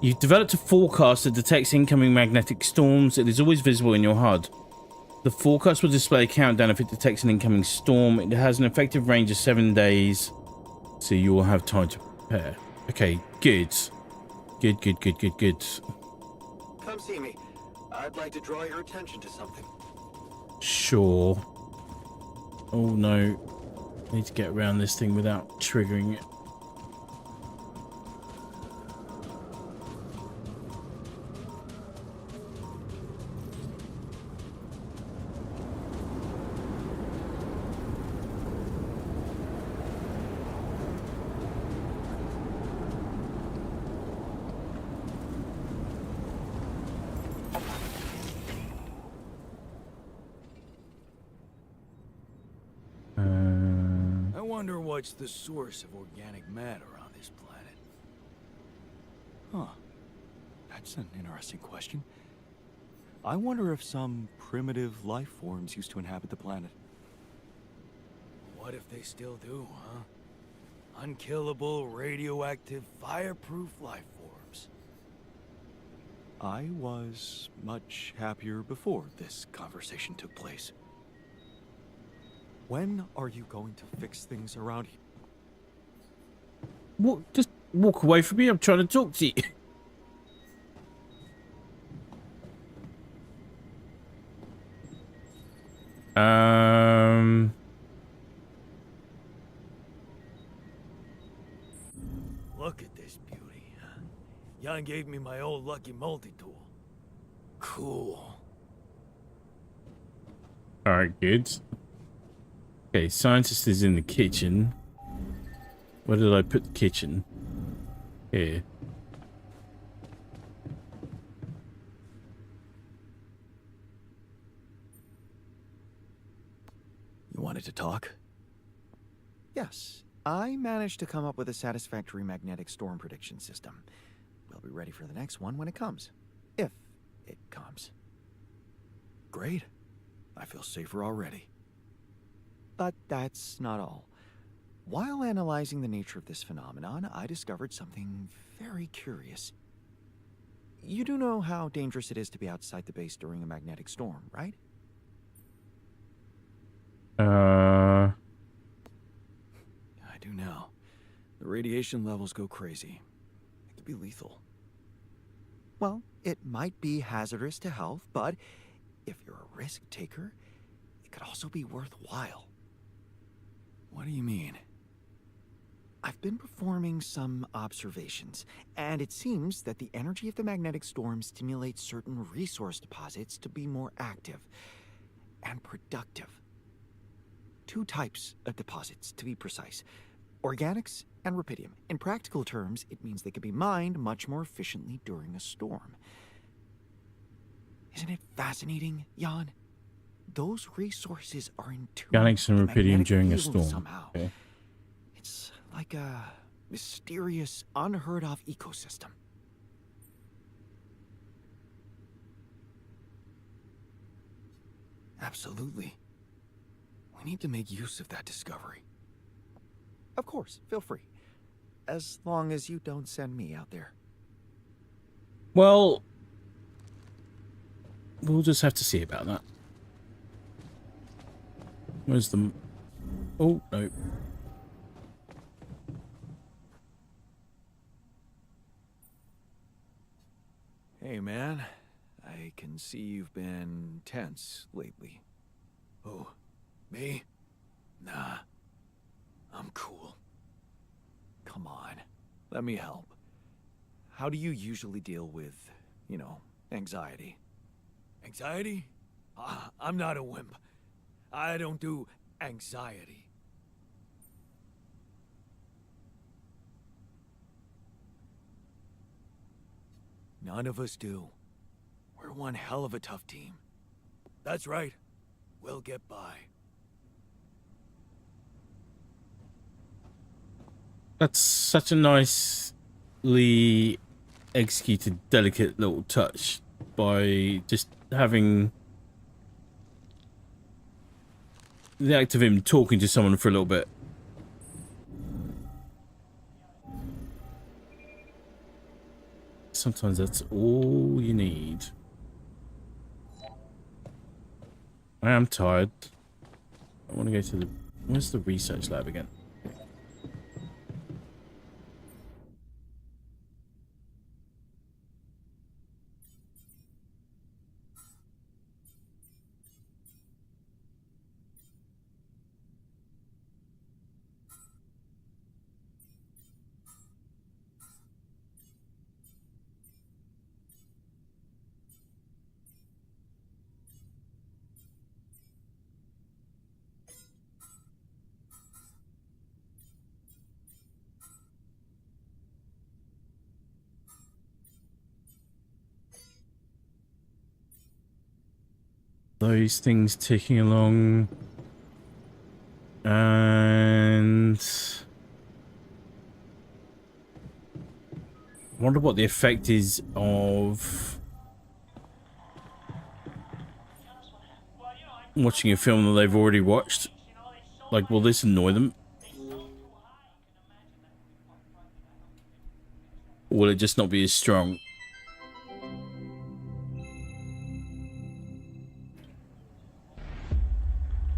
You've developed a forecast that detects incoming magnetic storms. It is always visible in your HUD. The forecast will display a countdown if it detects an incoming storm. It has an effective range of 7 days, so you will have time to prepare. Okay, good. Good. Come see me. I'd like to draw your attention to something. Sure. Oh no. I need to get around this thing without triggering it. I wonder what's the source of organic matter on this planet. Huh. That's an interesting question. I wonder if some primitive life forms used to inhabit the planet. What if they still do, huh? Unkillable, radioactive, fireproof life forms. I was much happier before this conversation took place. When are you going to fix things around here? What? Just walk away from me. I'm trying to talk to you. Look at this beauty. Jan gave me my old lucky multi-tool. Cool. All right, good. Okay, scientist is in the kitchen. Where did I put the kitchen? Here. You wanted to talk? Yes. I managed to come up with a satisfactory magnetic storm prediction system. We'll be ready for the next one when it comes. If it comes. Great. I feel safer already. But that's not all. While analyzing the nature of this phenomenon, I discovered something very curious. You do know how dangerous it is to be outside the base during a magnetic storm, right? I do now. The radiation levels go crazy. It could be lethal. Well, it might be hazardous to health, but if you're a risk taker, it could also be worthwhile. What do you mean? I've been performing some observations, and it seems that the energy of the magnetic storm stimulates certain resource deposits to be more active and productive. 2 types of deposits, to be precise. Organics and rubidium. In practical terms, it means they can be mined much more efficiently during a storm. Isn't it fascinating, Jan? Those resources are in tune Organics and with the rubidium magnetic during a field storm. somehow. Okay. It's like a mysterious, unheard-of ecosystem. Absolutely. We need to make use of that discovery. Of course, feel free. As long as you don't send me out there. Well, we'll just have to see about that. Where's the... Oh, no. Hey, man. I can see you've been tense lately. Oh, me? Nah. I'm cool. Come on, let me help. How do you usually deal with, anxiety? Anxiety? I'm not a wimp. I don't do anxiety. None of us do. We're one hell of a tough team. That's right. We'll get by. That's such a nicely executed, delicate little touch by just having the act of him talking to someone for a little bit. Sometimes that's all you need. I am tired. I want to go to the... Where's the research lab again? Those things ticking along. And... I wonder what the effect is of... watching a film that they've already watched. Like, will this annoy them? Or will it just not be as strong?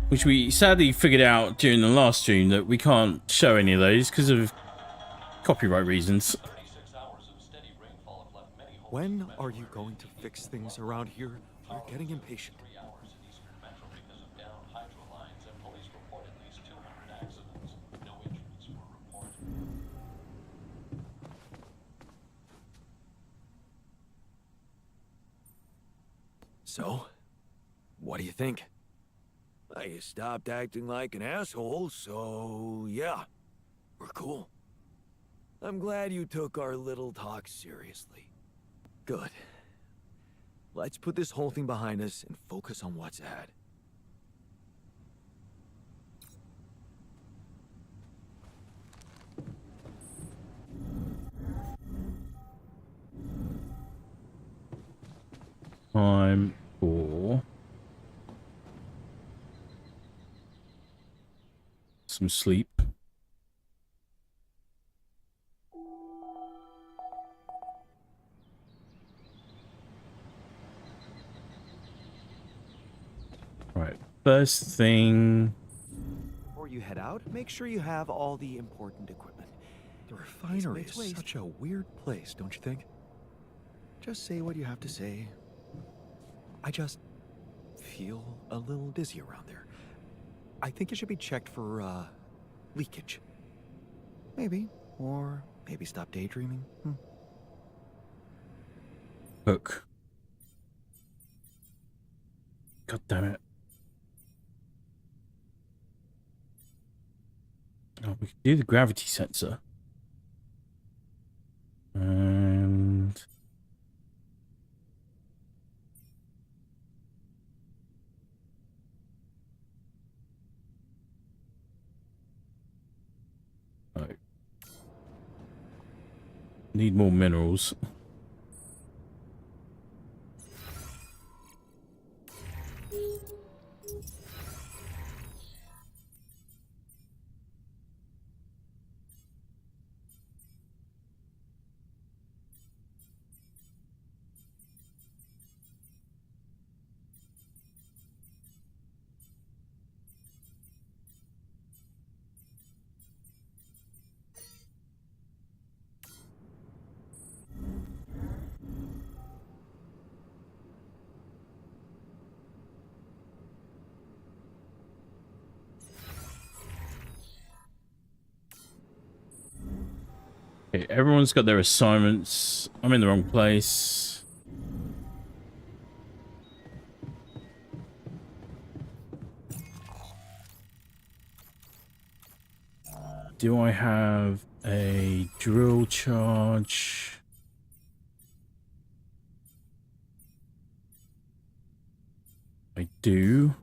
Which we sadly figured out during the last stream that we can't show any of those because of copyright reasons. When are you going to fix things around here? We're getting impatient. So, what do you think? I stopped acting like an asshole, so yeah, we're cool. I'm glad you took our little talk seriously. Good. Let's put this whole thing behind us and focus on what's ahead. Time for some sleep. Right, first thing. Before you head out, make sure you have all the important equipment. The refinery is such a weird place, don't you think? Just say what you have to say. I just feel a little dizzy around there. I think it should be checked for, leakage. Maybe. Or maybe stop daydreaming. Hook. God damn it. Oh, we can do the gravity sensor. And... oh. Need more minerals. Okay, everyone's got their assignments. I'm in the wrong place. Do I have a drill charge? I do.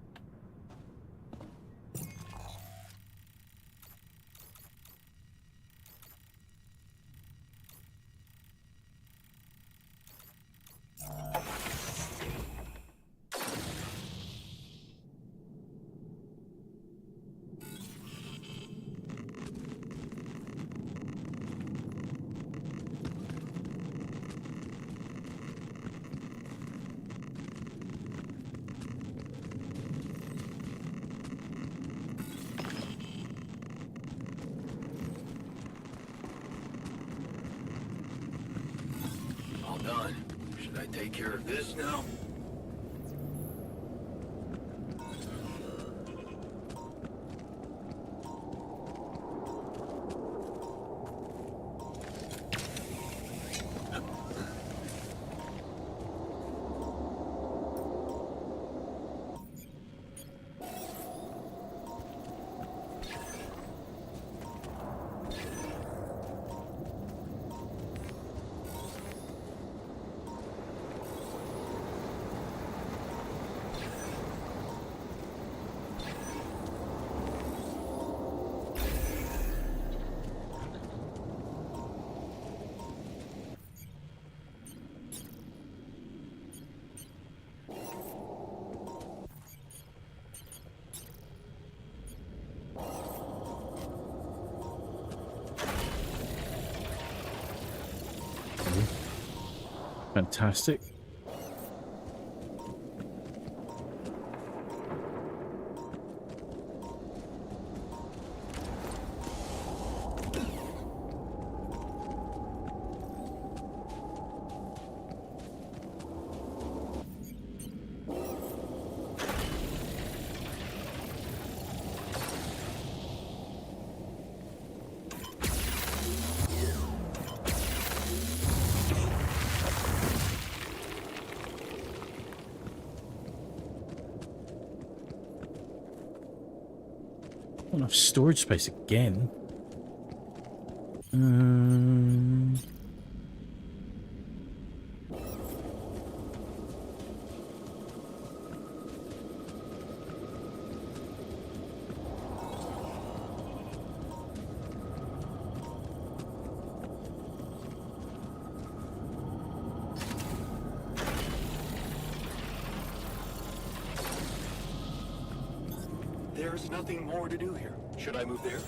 done. Should I take care of this now? Fantastic. Enough storage space again. There's nothing more to do here. Should I move there?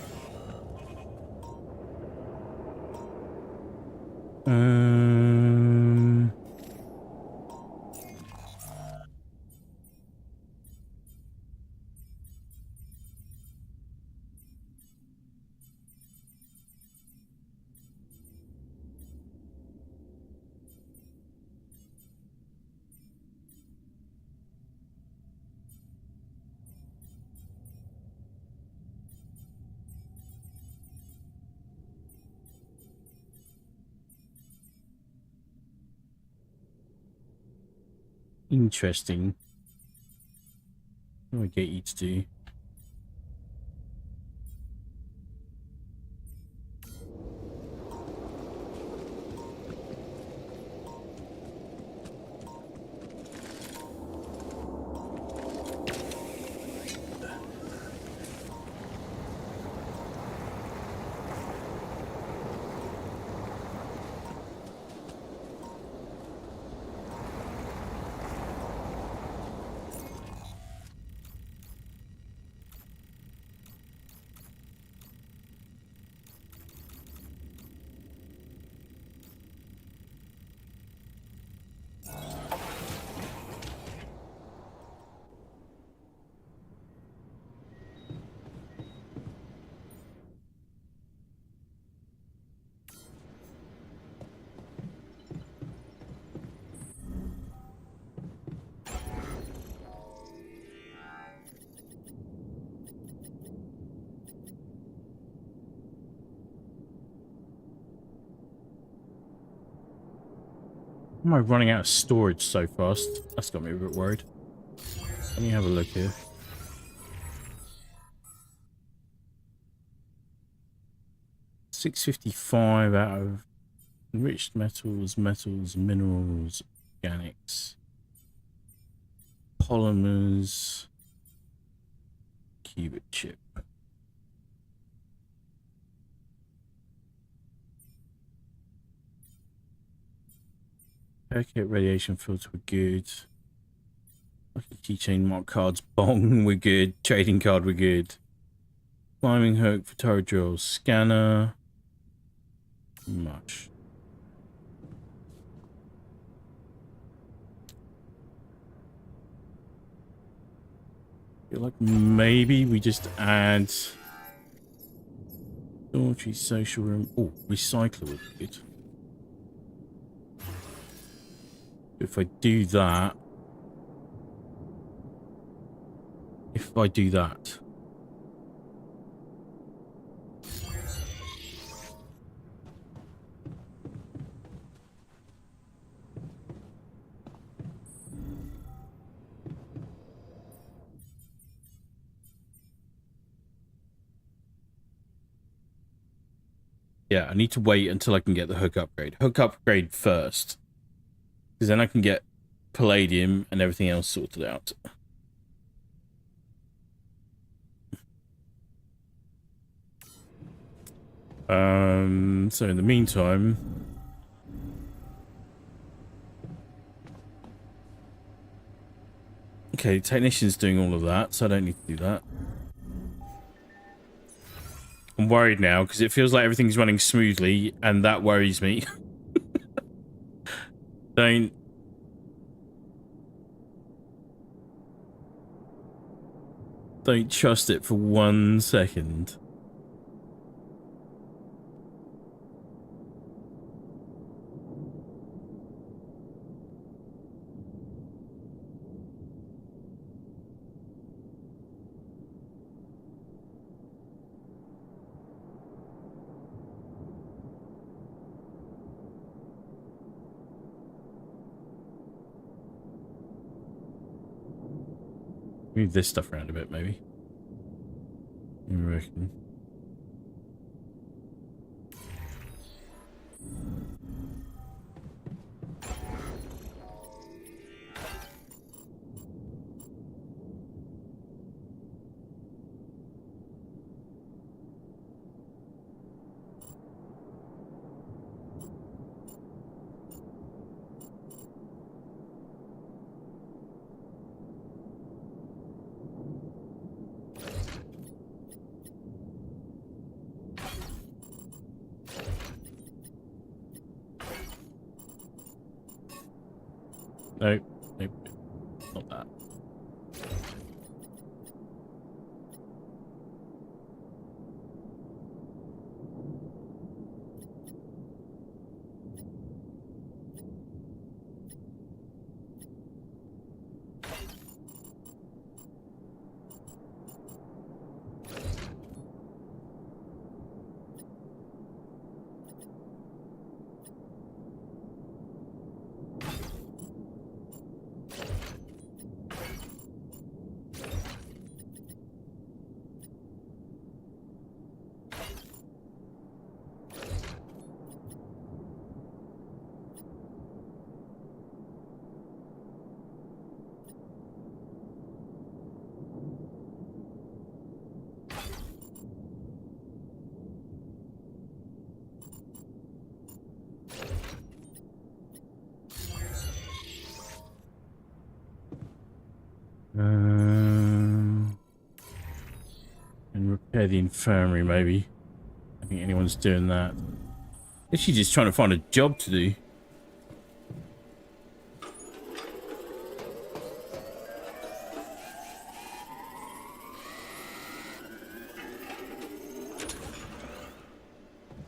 Interesting. What do I get you to do? Am I running out of storage so fast? That's got me a bit worried. Let me have a look here. $655 out of enriched metals, minerals, organics, polymers, qubit chip. Okay, radiation filter, we're good. Lucky keychain, mark cards, bong, we're good. Trading card, we're good. Climbing hook, Vitara drill, scanner. Much. Feel like maybe we just add dormitory, social room. Oh, recycler would be good. If I do that... If I do that... Yeah, I need to wait until I can get the hook upgrade. Hook upgrade first. Because then I can get palladium and everything else sorted out. So in the meantime... Okay, technician's doing all of that, so I don't need to do that. I'm worried now, because it feels like everything's running smoothly, and that worries me. Don't trust it for 1 second. Move this stuff around a bit, maybe. I reckon. Nope, nope, not that. And repair the infirmary, maybe. I think anyone's doing that. Is she just trying to find a job to do?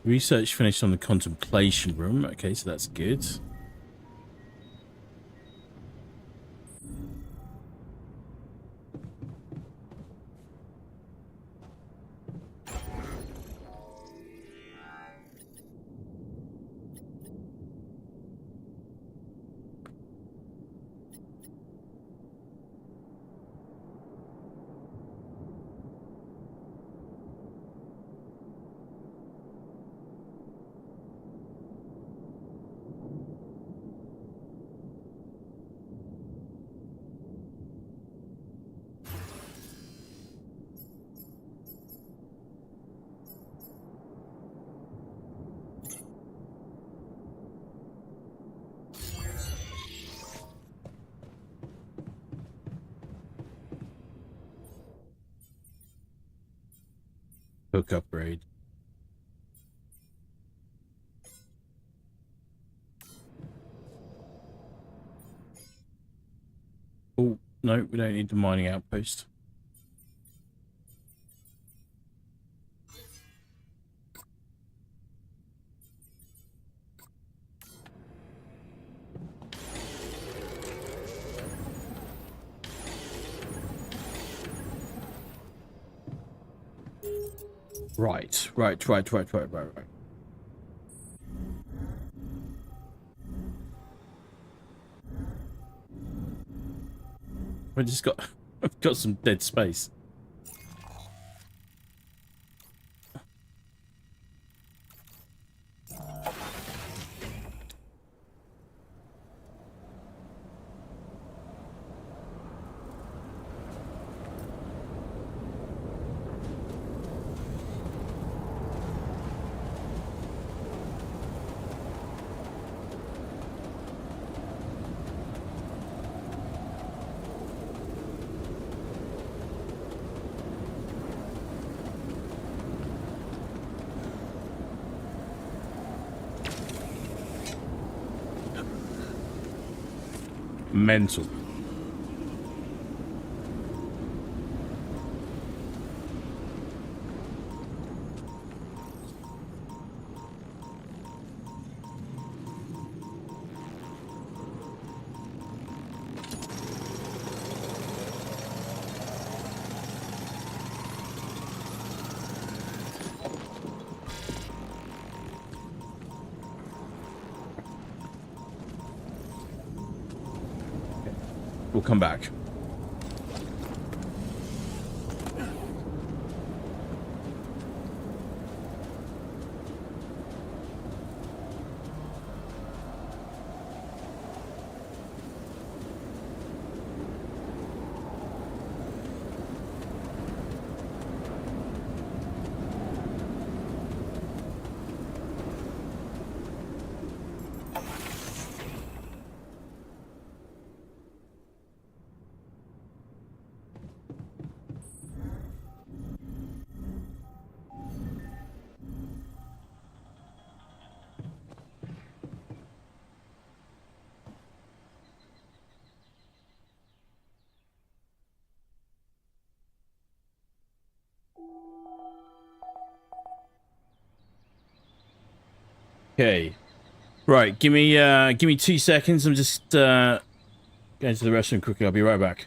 Research finished on the contemplation room. Okay, so that's good. Hook upgrade. Oh, no, we don't need the mining outpost. Right. We just got I've got some dead space. Mental. We'll come back. Okay. Right, give me 2 seconds. I'm just going to the restroom quickly. I'll be right back.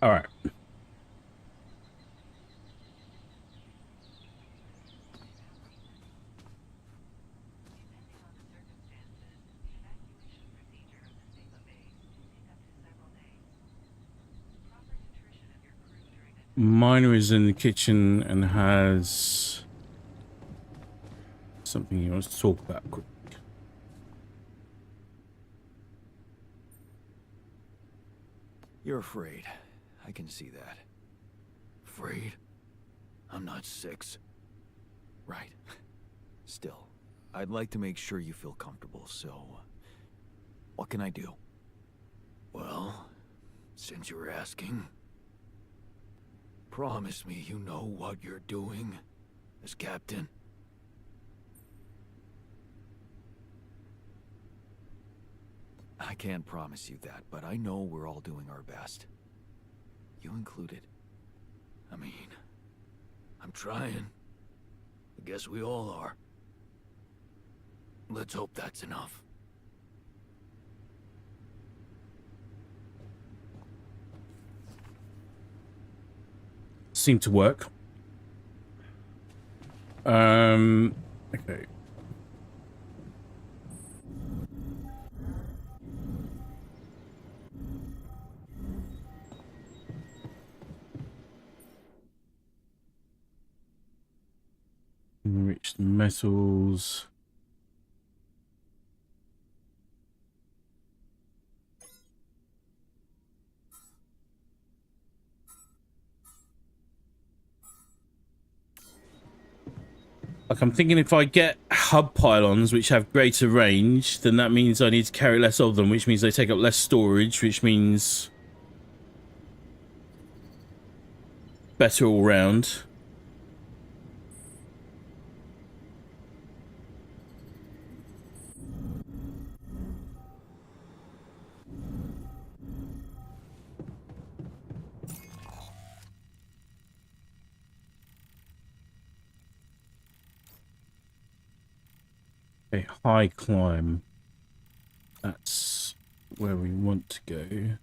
All right. Miner is in the kitchen and has something he wants to talk about quick. You're afraid. I can see that. Afraid? I'm not 6. Right. Still, I'd like to make sure you feel comfortable, so... what can I do? Well, since you're asking... promise me you know what you're doing as captain. I can't promise you that, but I know we're all doing our best. You included. I mean, I'm trying. I guess we all are. Let's hope that's enough. Seemed to work. Okay. Enriched metals. Like, I'm thinking if I get hub pylons which have greater range, then that means I need to carry less of them, which means they take up less storage, which means better all round. A high climb. That's where we want to go.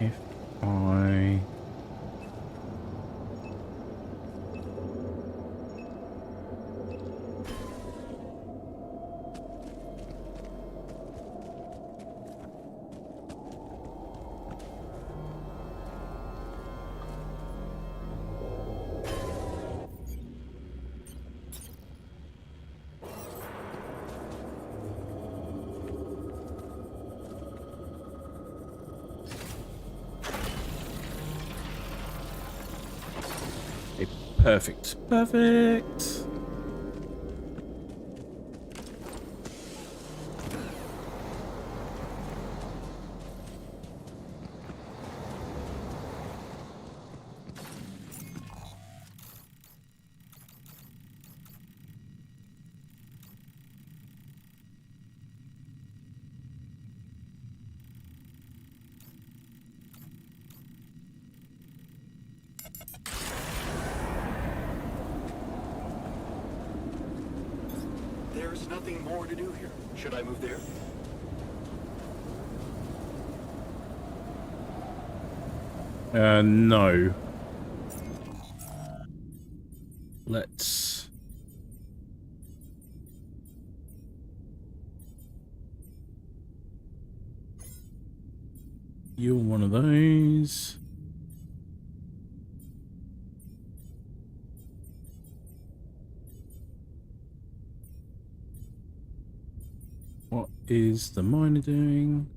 If I... Perfect. Perfect. There's nothing more to do here. Should I move there? No. Let's... You're one of those. What is the miner doing?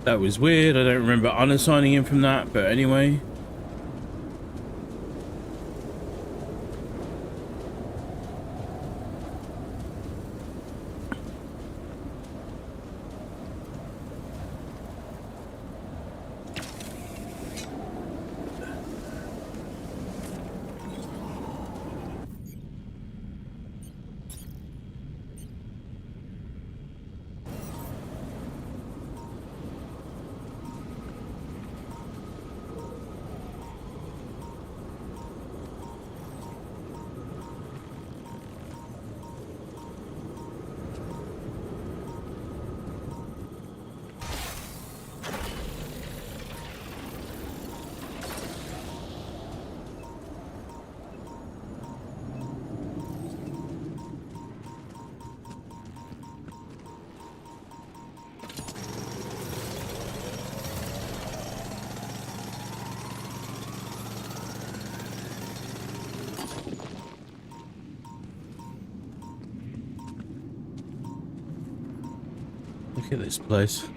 That was weird. I don't remember unassigning him from that, but anyway. Look at this place.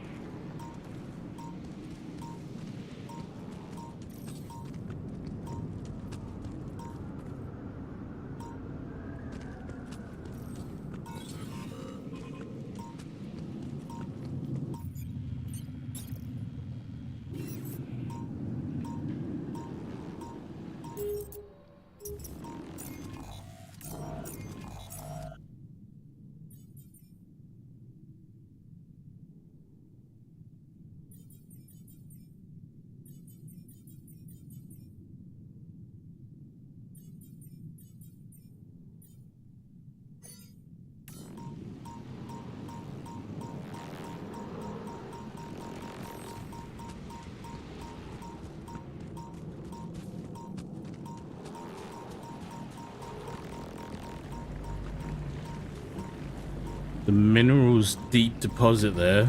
The minerals deep deposit there.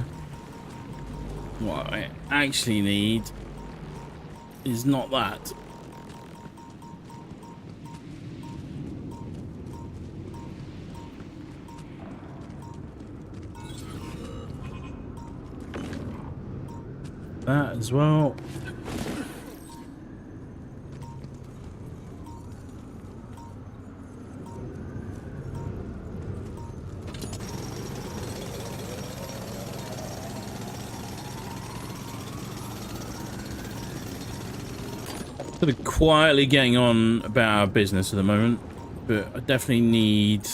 What I actually need is not that. That as well. Sort of quietly getting on about our business at the moment, but I definitely need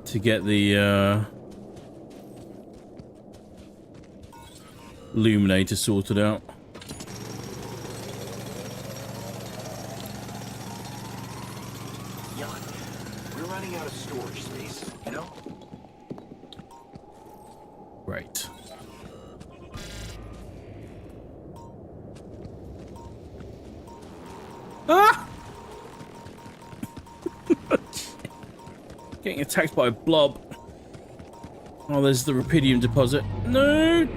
to get the illuminator sorted out. Jan, we're running out of storage space, you know? Right. Ah! Getting attacked by a blob. Oh, there's the rupidium deposit. No!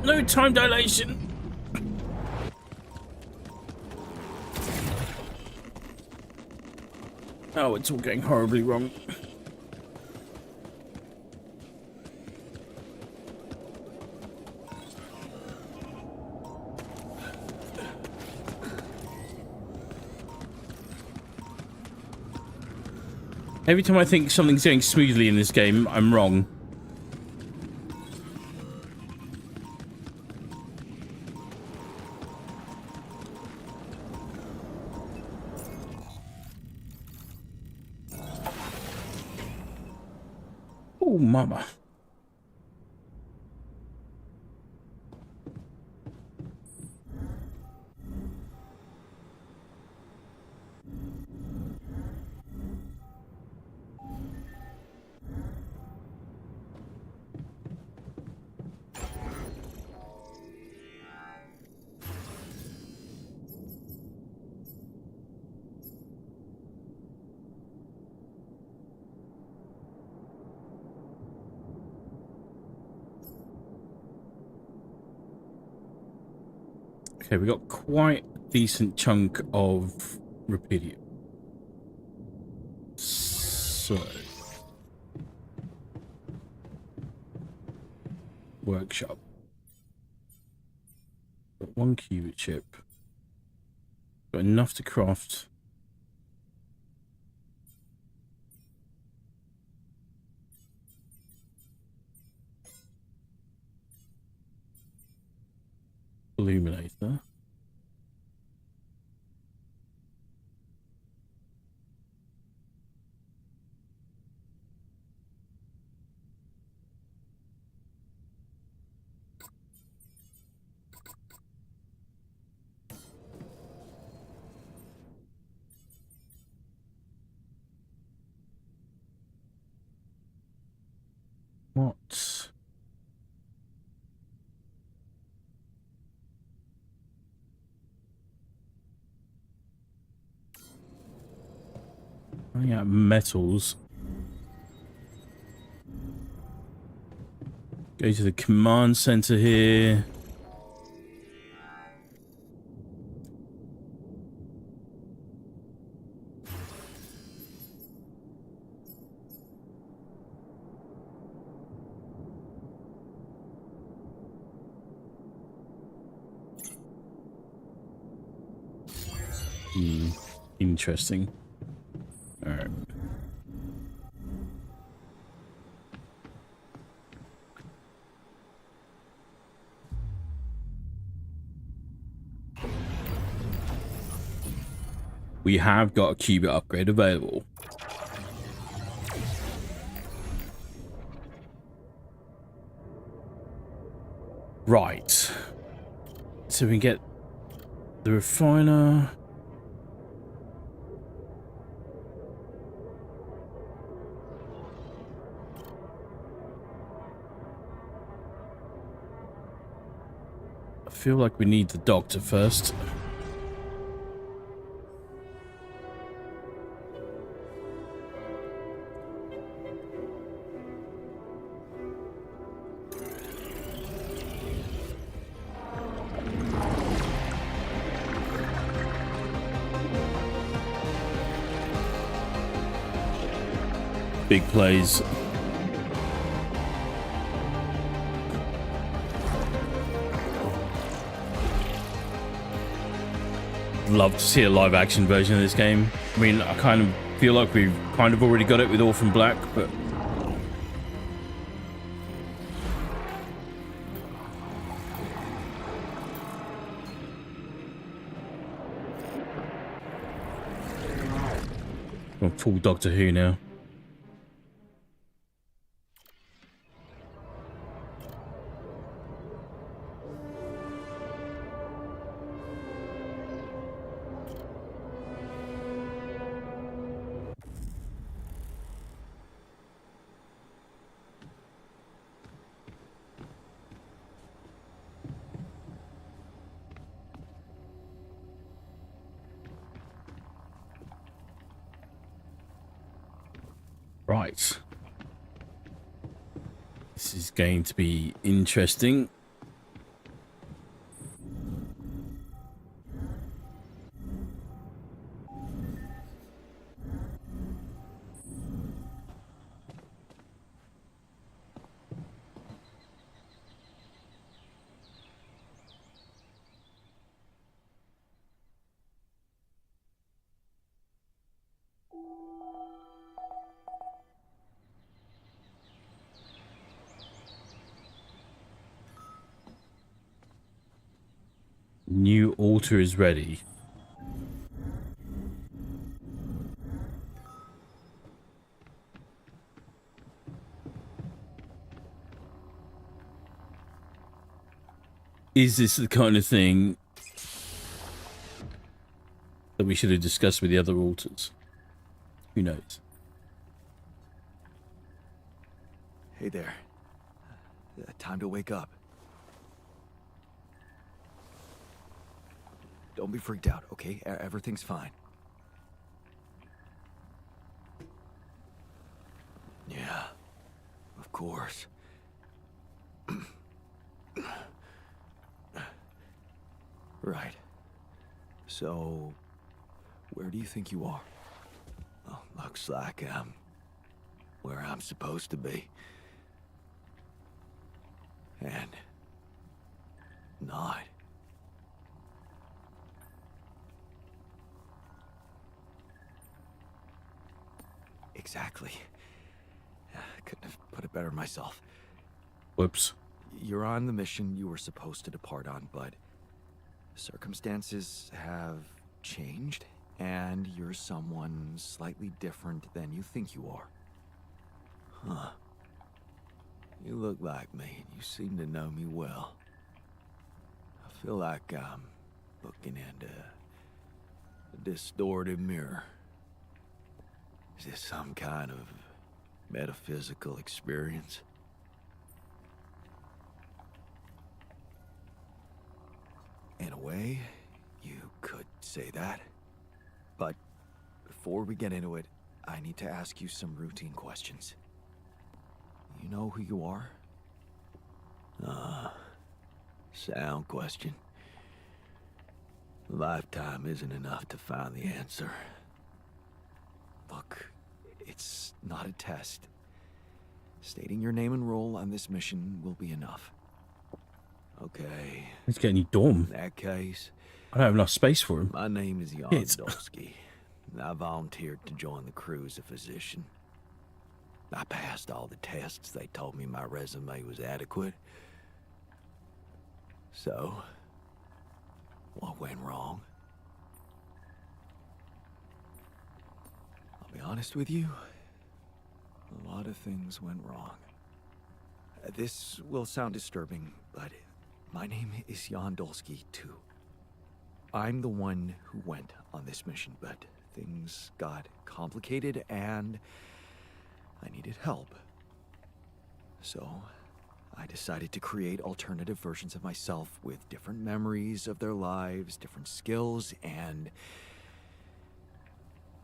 No time dilation! Oh, it's all going horribly wrong. Every time I think something's going smoothly in this game, I'm wrong. Oh, mama. Okay, we got quite a decent chunk of rupidium. So, workshop. Got one qubit chip. Got enough to craft. Illuminator. What? Running out of metals. Go to the command center here. Interesting. All right. We have got a qubit upgrade available. Right. So we get the refiner. I feel like we need the doctor first. Big plays. Love to see a live action version of this game. I mean, I kind of feel like we've kind of already got it with Orphan Black, but I'm full Doctor Who now. Right. This is going to be interesting. New altar is ready. Is this the kind of thing that we should have discussed with the other altars? Who knows? Hey there. Time to wake up. Don't be freaked out, okay? Everything's fine. Yeah, of course. Right. So, where do you think you are? Well, looks like I'm where I'm supposed to be. And not. Exactly. I couldn't have put it better myself. Whoops. You're on the mission you were supposed to depart on, but circumstances have changed, and you're someone slightly different than you think you are. Huh. You look like me, and you seem to know me well. I feel like I'm looking into a distorted mirror. Is this some kind of metaphysical experience? In a way, you could say that. But before we get into it, I need to ask you some routine questions. You know who you are? Sound question. Lifetime isn't enough to find the answer. Look, it's not a test. Stating your name and role on this mission will be enough. Okay. It's getting dumb. In that case, I don't have enough space for him. My name is Jan It's- Dolsky, and I volunteered to join the crew as a physician. I passed all the tests. They told me my resume was adequate. So, what went wrong? I'll be honest with you, a lot of things went wrong. This will sound disturbing, but my name is Jan Dolsky, too. I'm the one who went on this mission, but things got complicated and I needed help. So, I decided to create alternative versions of myself with different memories of their lives, different skills, and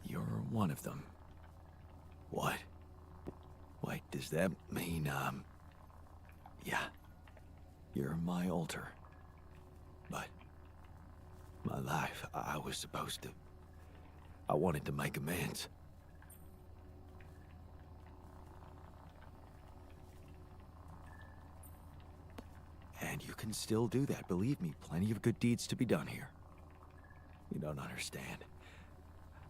you're one of them. What? Wait, does that mean, yeah, you're my alter. But my life, I was supposed to, I wanted to make amends. And you can still do that, believe me, plenty of good deeds to be done here. You don't understand.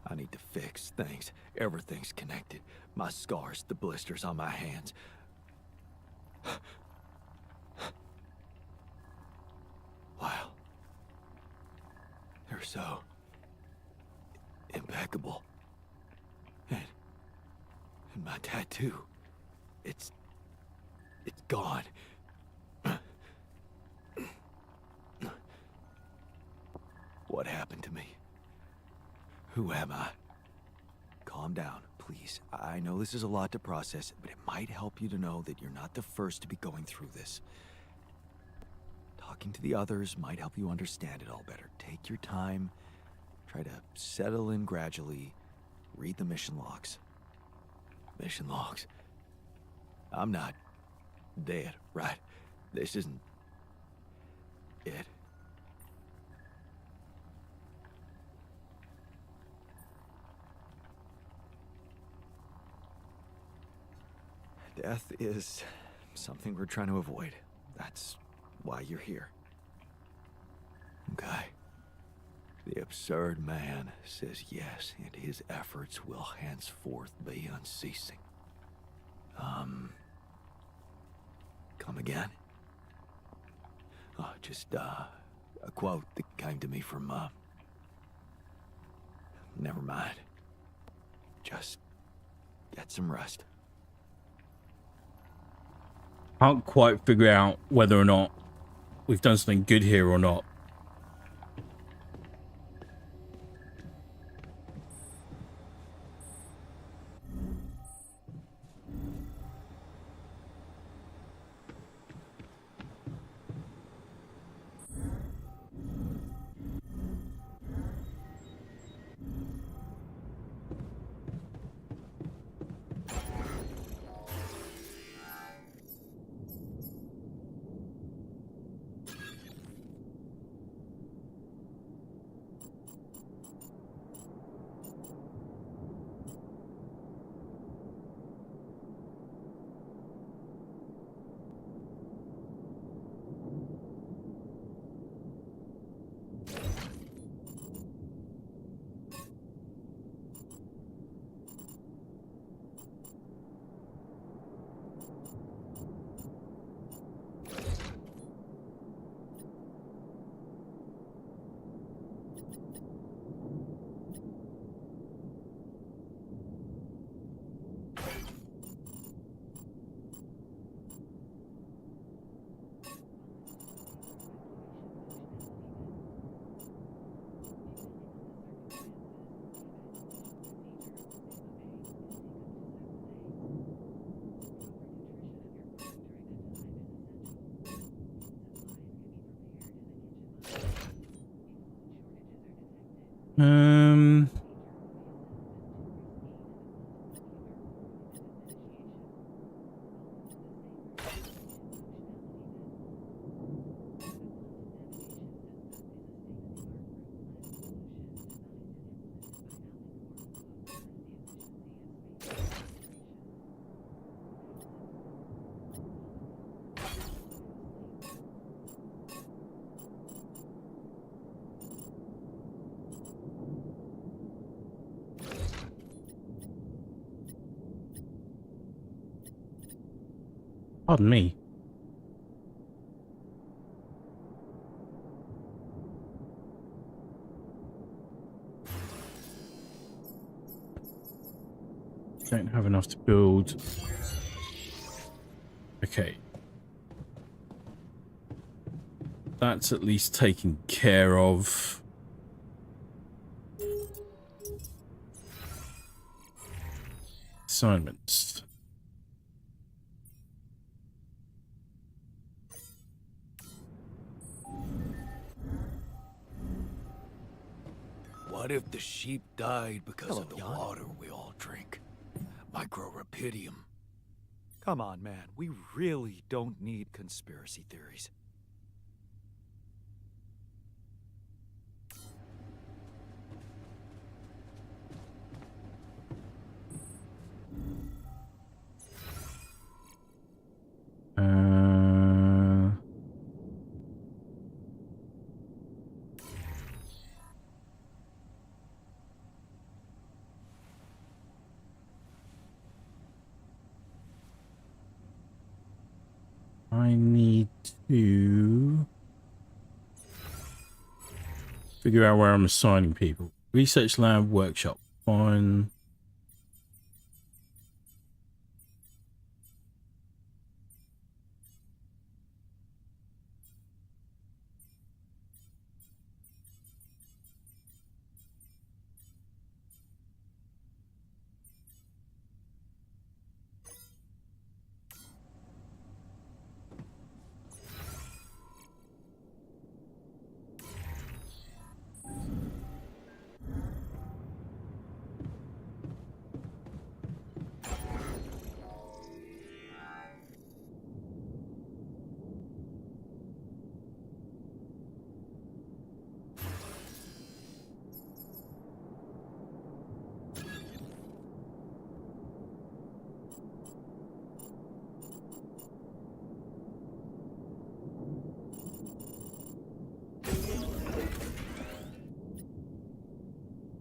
I need to fix things. Everything's connected. My scars, the blisters on my hands. Wow. They're so impeccable. And my tattoo, it's gone. What happened to me? Who am I? Calm down, please. I know this is a lot to process, but it might help you to know that you're not the first to be going through this. Talking to the others might help you understand it all better. Take your time. Try to settle in gradually. Read the mission logs. Mission logs. I'm not dead, right? This isn't it. Death is something we're trying to avoid. That's why you're here. Okay. The absurd man says yes, and his efforts will henceforth be unceasing. Come again? Oh, just, a quote that came to me from, never mind. Just get some rest. Can't quite figure out whether or not we've done something good here or not. Um, Pardon me. Don't have enough to build. Okay. That's at least taken care of. Assignments. What if the sheep died because Hello, of the Jan. water we all drink? Microrapidium. Come on, man. We really don't need conspiracy theories. I need to figure out where I'm assigning people. Research lab, workshop. Fine.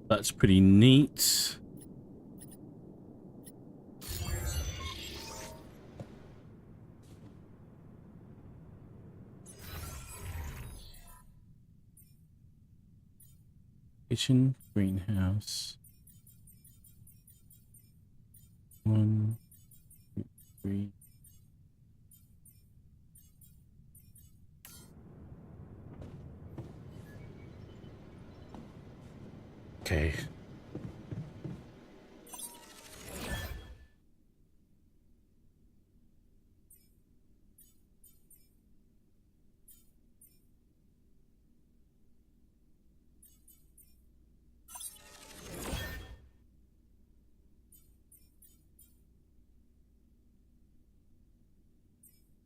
That's pretty neat. Kitchen, greenhouse. 1, 2, 3. Okay.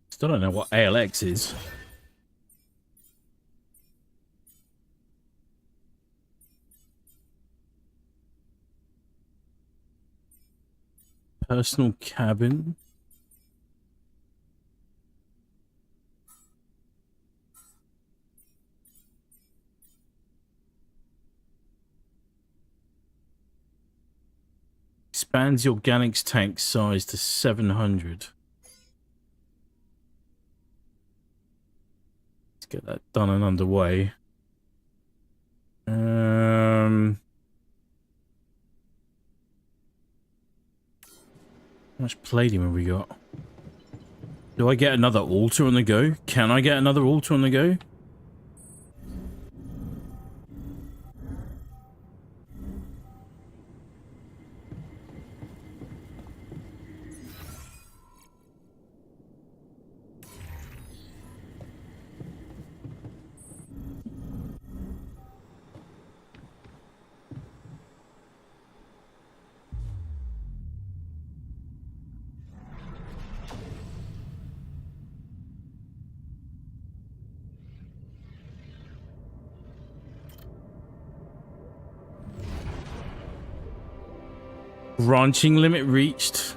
Still don't know what ALX is. Personal cabin. Expands the organics tank size to 700. Let's get that done and underway. How much palladium have we got? Do I get another altar on the go? Can I get another altar on the go? Branching limit reached.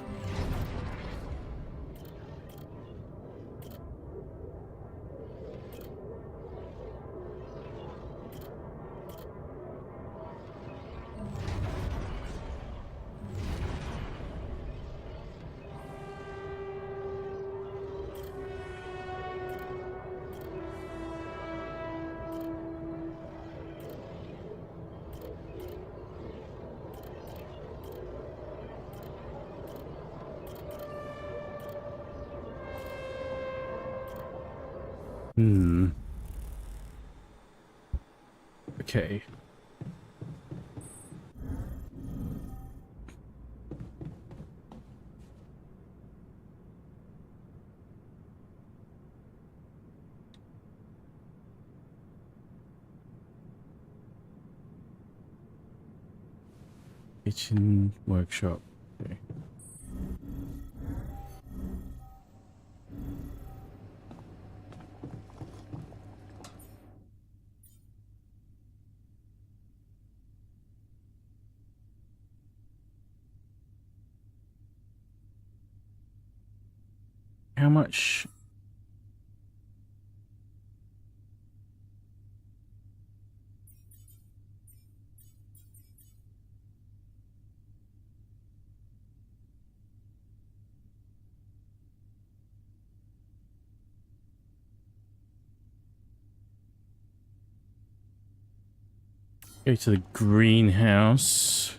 Okay. Kitchen workshop. Okay. How much? Go to the greenhouse.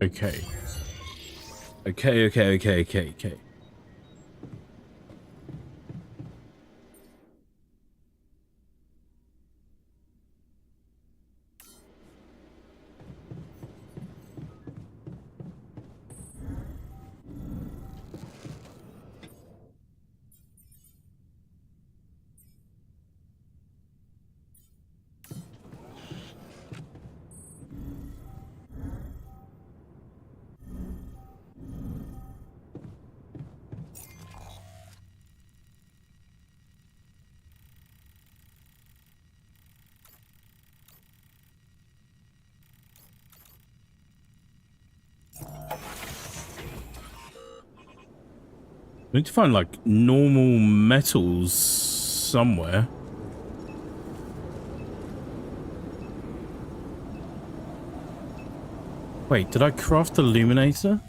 Okay. Okay. I need to find like normal metals somewhere. Wait, did I craft the illuminator?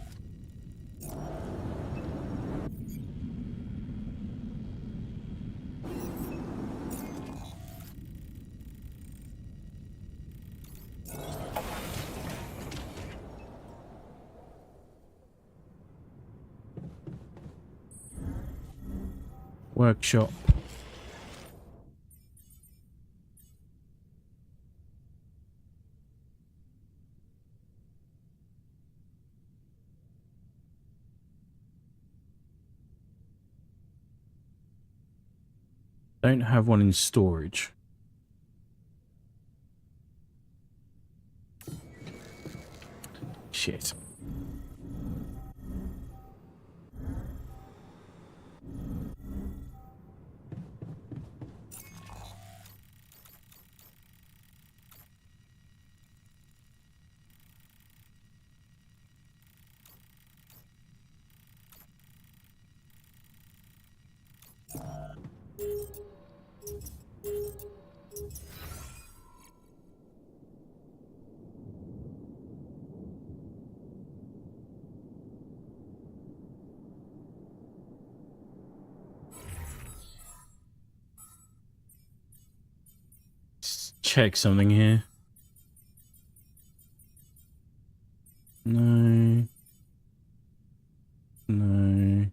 Workshop. Don't have one in storage. Shit. check something here. No. No.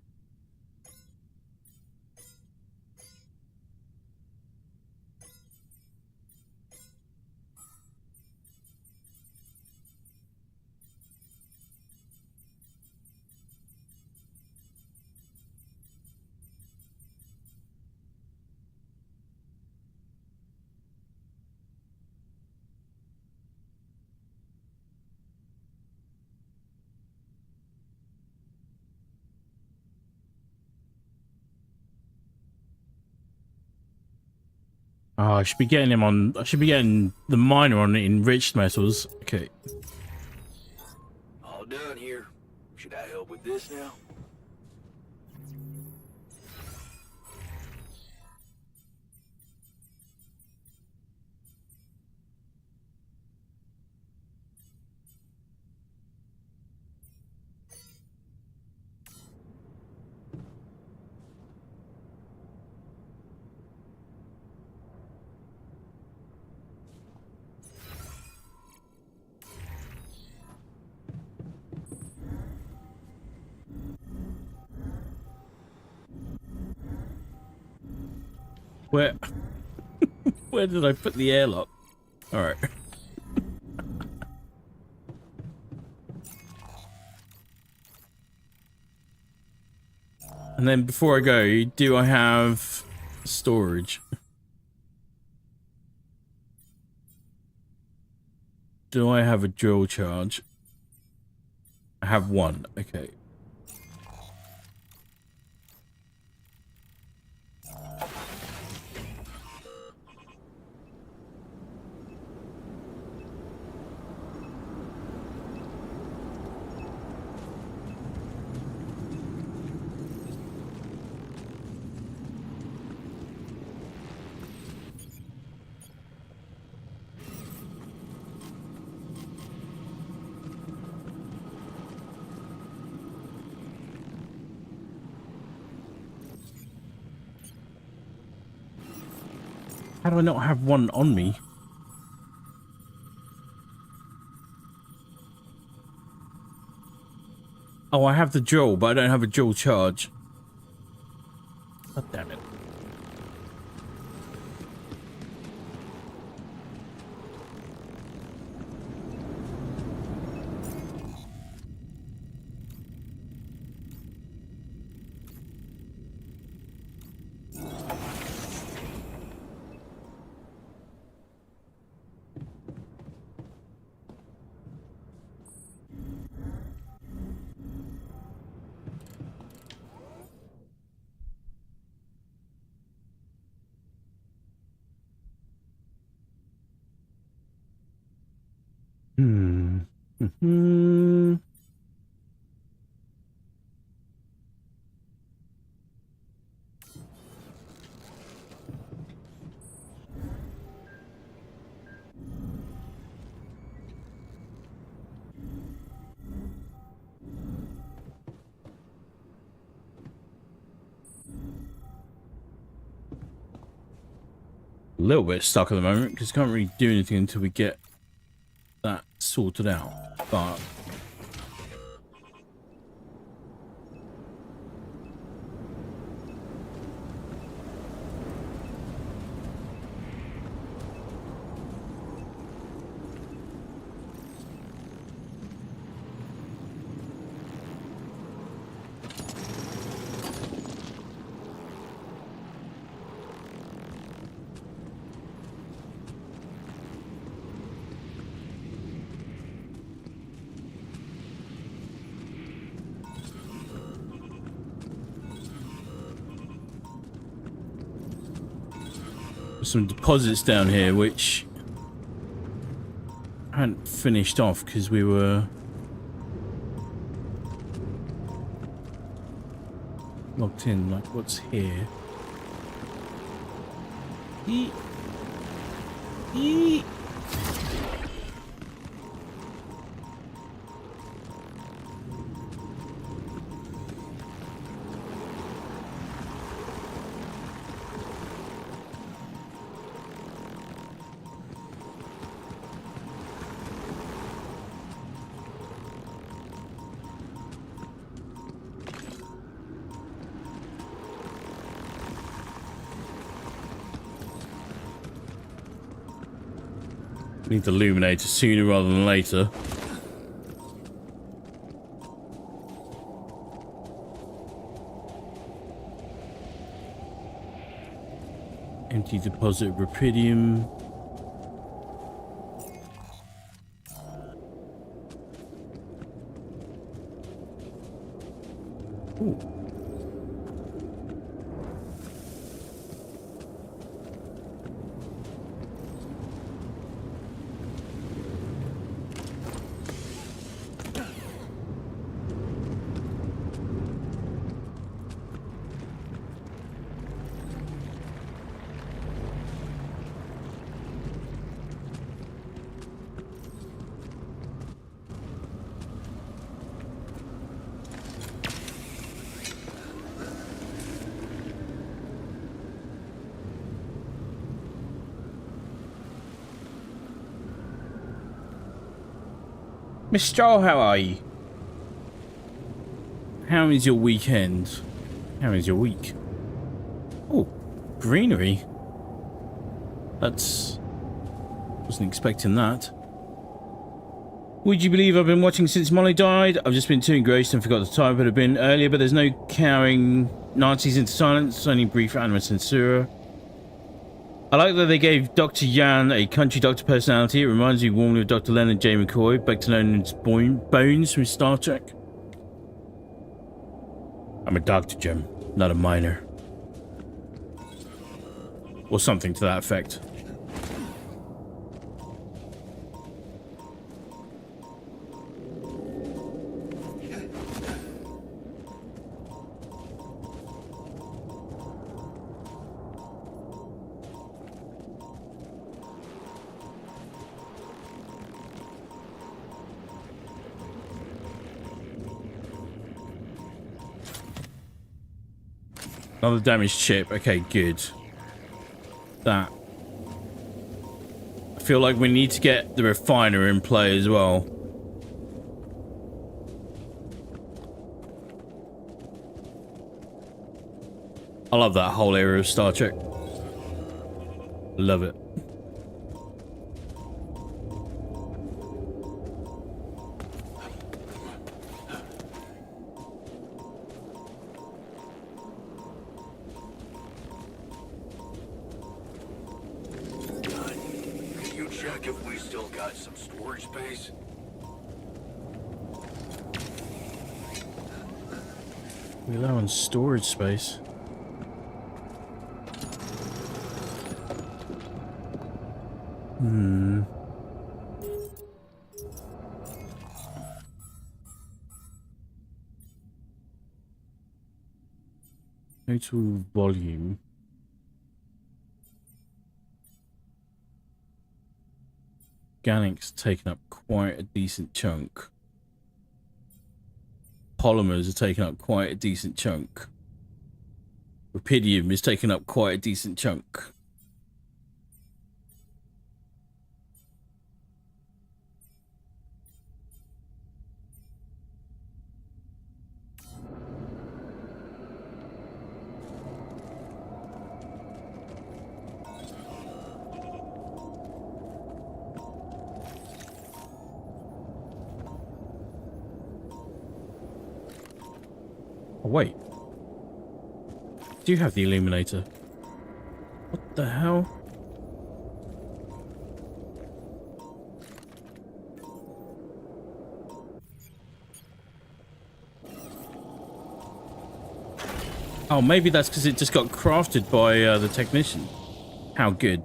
Oh, I should be getting him on. I should be getting the miner on enriched metals. Okay. All done here. Should I help with this now? Where? Where did I put the airlock? All right. And then before I go, do I have storage? Do I have a drill charge? I have one. Okay. How do I not have one on me? Oh, I have the drill, but I don't have a drill charge. God damn it. Hmm. A little bit stuck at the moment because can't really do anything until we get that sorted out. But some deposits down here which I hadn't finished off because we were logged in. Like, what's here? Eee. Eee. Need the illuminator sooner rather than later. Empty deposit of rupidium. Ooh. Miss Stroll, how are you? How is your weekend? How is your week? Oh, greenery. That's... wasn't expecting that. Would you believe I've been watching since Molly died? I've just been too engrossed and forgot the time would have been earlier, but there's no cowering Nazis into silence, only brief anima censura. I like that they gave Dr. Jan a country doctor personality. It reminds me warmly of Dr. Leonard J. McCoy, better known as Bones from Star Trek. I'm a doctor, Jim, not a miner. Or something to that effect. Another damaged chip. Okay, good. That. I feel like we need to get the refiner in play as well. I love that whole area of Star Trek. Love it. If we still got some storage space. We allow on storage space. Total volume. Organics taking up quite a decent chunk. Polymers are taking up quite a decent chunk. Rupidium is taking up quite a decent chunk. Oh, wait. Do you have the illuminator? What the hell? Oh, maybe that's because it just got crafted by the technician. How good.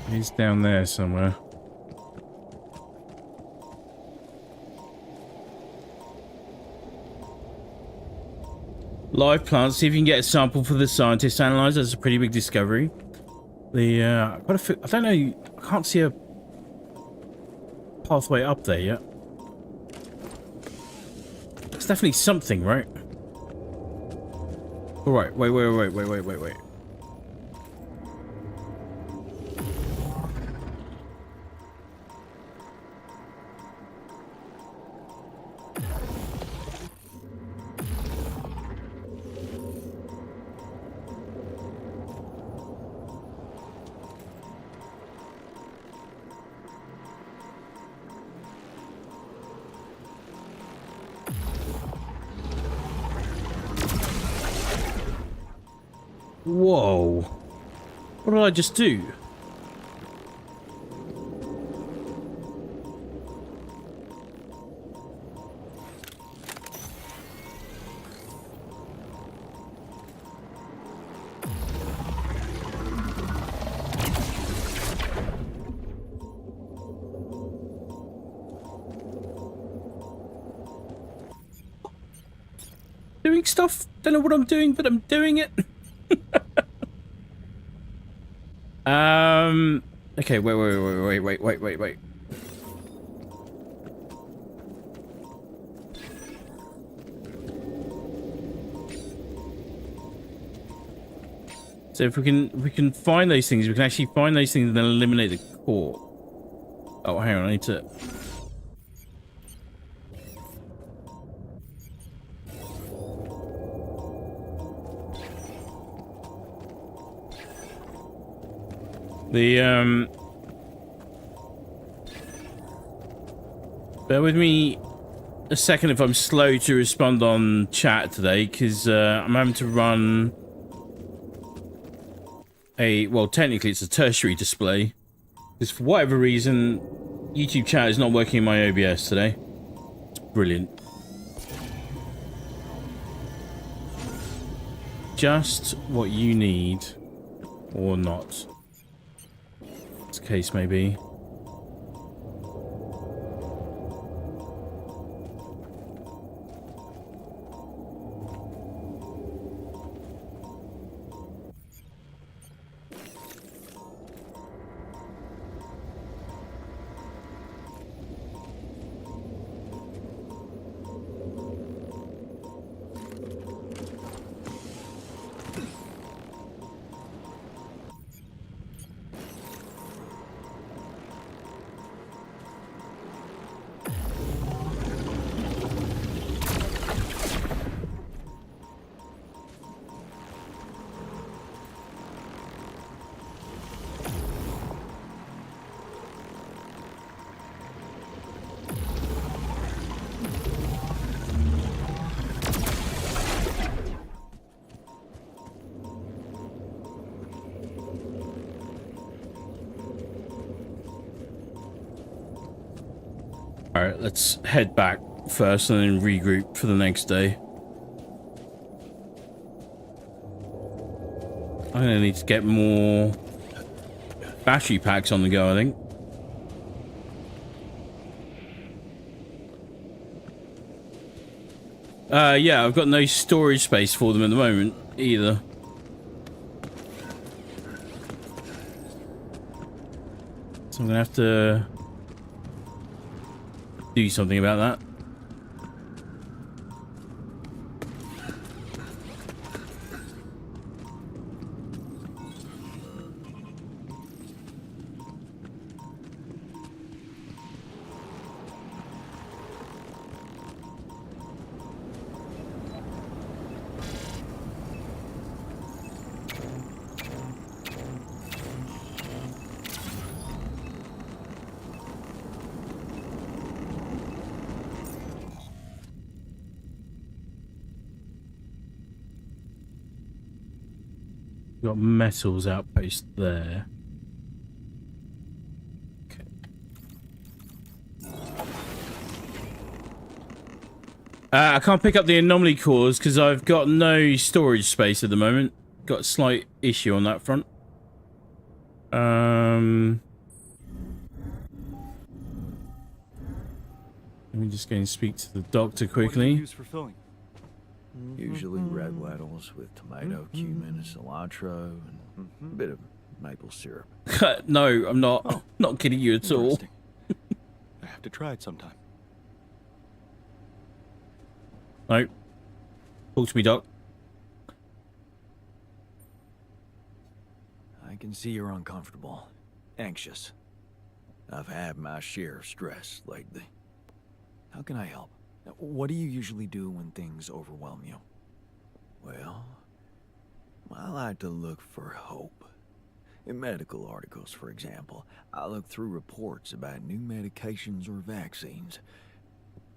He's down there somewhere. Live plants. See if you can get a sample for the scientists to analyze. That's a pretty big discovery. The I've got to. I don't know. I can't see a pathway up there yet. It's definitely something, right? All right. Wait. Whoa. What did I just do? Doing stuff? Don't know what I'm doing, but I'm doing it. Okay, wait. So if we can find those things, we can actually find those things and then eliminate the core. Oh, hang on, I need to. Bear with me a second if I'm slow to respond on chat today, because I'm having to run well, technically it's a tertiary display, because for whatever reason YouTube chat is not working in my OBS today. It's brilliant. Just what you need, or not, as the case may be. Alright, let's head back first and then regroup for the next day. I'm gonna need to get more battery packs on the go, I think. Yeah, I've got no storage space for them at the moment either. So I'm gonna have to do something about that. Got metals outpost there. Okay. I can't pick up the anomaly cores because I've got no storage space at the moment. Got a slight issue on that front. Let me just go and speak to the doctor quickly. Usually red lentils with tomato, cumin, and cilantro, and a bit of maple syrup. No, I'm not. Oh, Not kidding you at all. Interesting. I have to try it sometime. No. Talk to me, Doc. I can see you're uncomfortable. Anxious. I've had my share of stress lately. How can I help? What do you usually do when things overwhelm you? Well, I like to look for hope. In medical articles, for example, I look through reports about new medications or vaccines.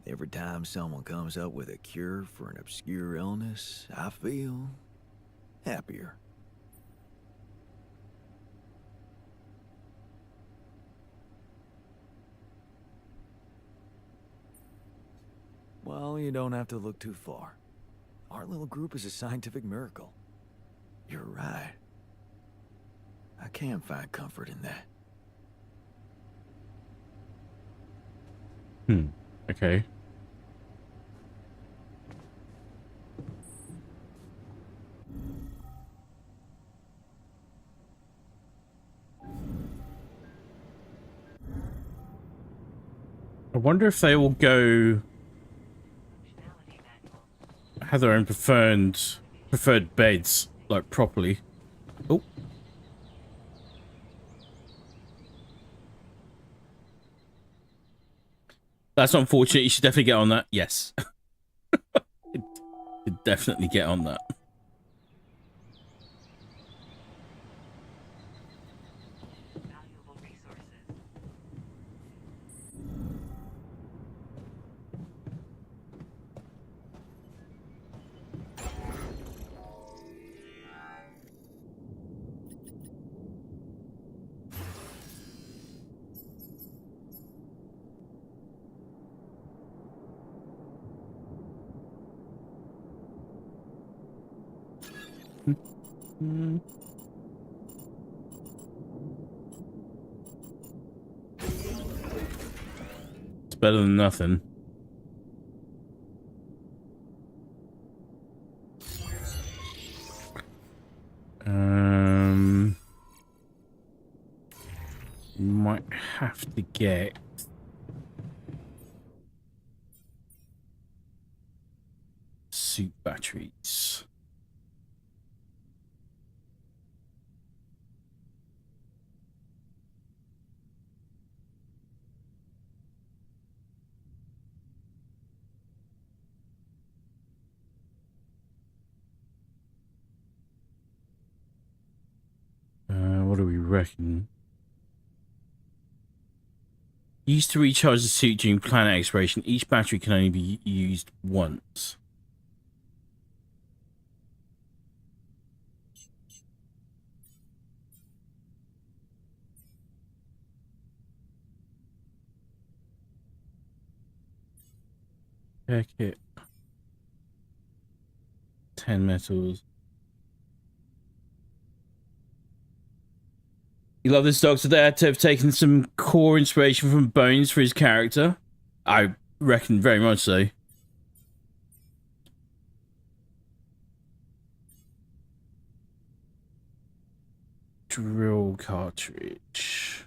Every time someone comes up with a cure for an obscure illness, I feel happier. Well, you don't have to look too far. Our little group is a scientific miracle. You're right. I can find comfort in that. Okay. I wonder if they all go have their own preferred beds, like properly. Oh. That's unfortunate. You should definitely get on that. Yes. You'd definitely get on that. It's better than nothing. Might have to get suit batteries. What do we reckon? Used to recharge the suit during planet exploration. Each battery can only be used once. Check it. 10 metals. You love this Doctor Dad to have taken some core inspiration from Bones for his character? I reckon very much so. Drill cartridge.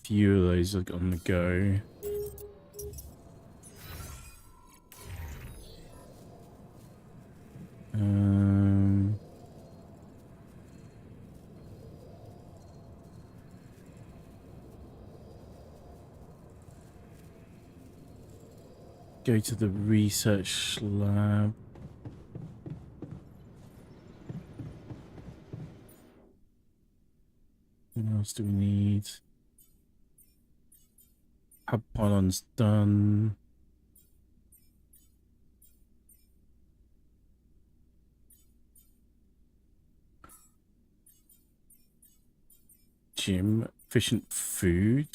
Few of those are on the go. Go to the research lab. What else do we need? Hub pylon's done. Gym, efficient food.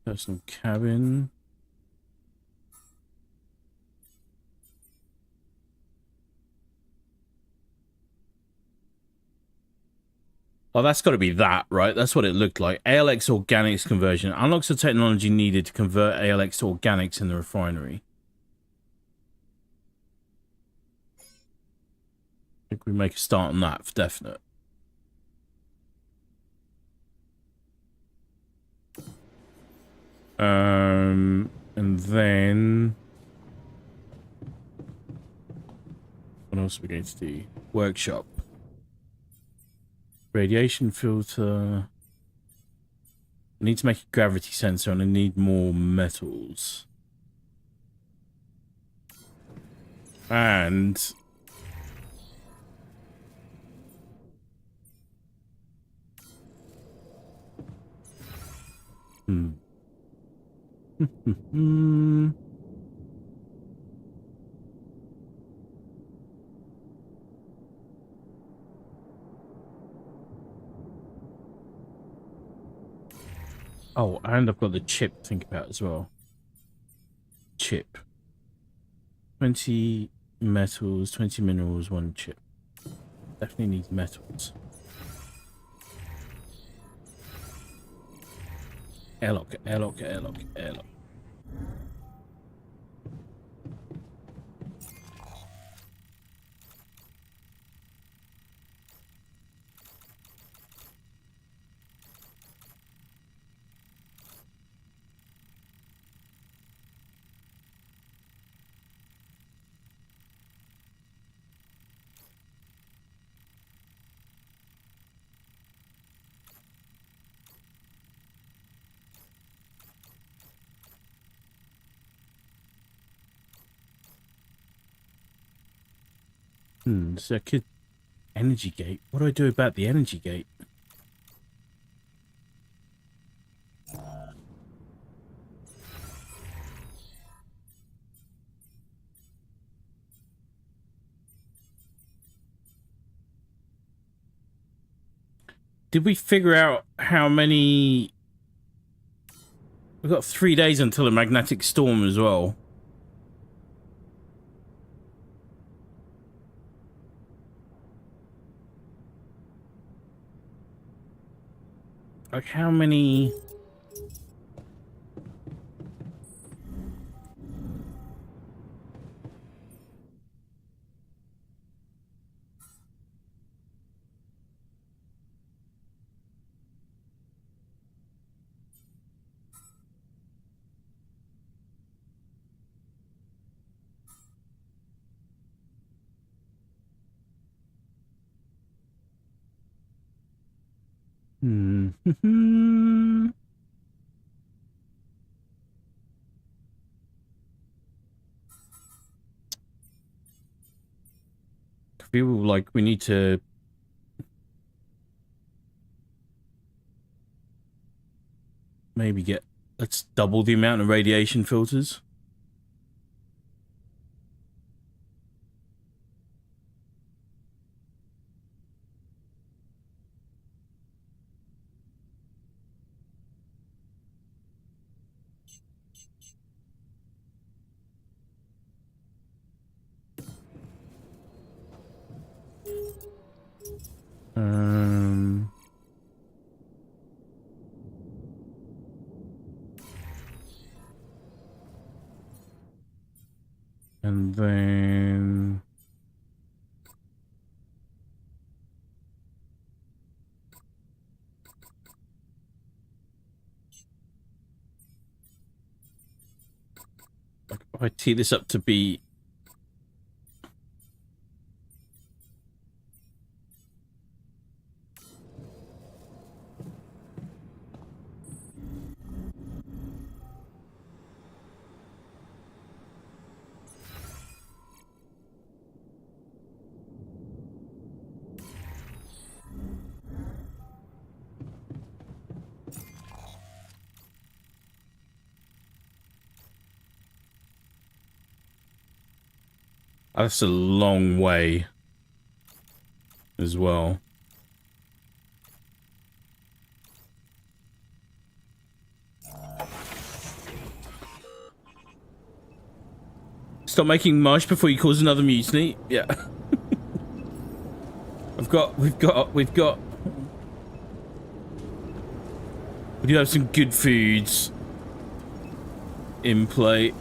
Personal cabin. Oh, that's got to be that, right? That's what it looked like. ALX organics conversion. Unlocks the technology needed to convert ALX to organics in the refinery. I think we make a start on that for definite. And then what else are we going to do? Workshop. Radiation filter. I need to make a gravity sensor and I need more metals. And oh, and I've got the chip to think about as well. Chip. 20 metals, 20 minerals, 1 chip. Definitely need metals. Airlock, airlock, airlock, airlock. So I could energy gate. What do I do about the energy gate? Did we figure out how many? We've got 3 days until a magnetic storm as well. Like how many? Feel like we need to maybe get, let's double the amount of radiation filters. And then if I tee this up to be that's a long way as well. Stop making mush before you cause another mutiny. Yeah. we've got We do have some good foods in play.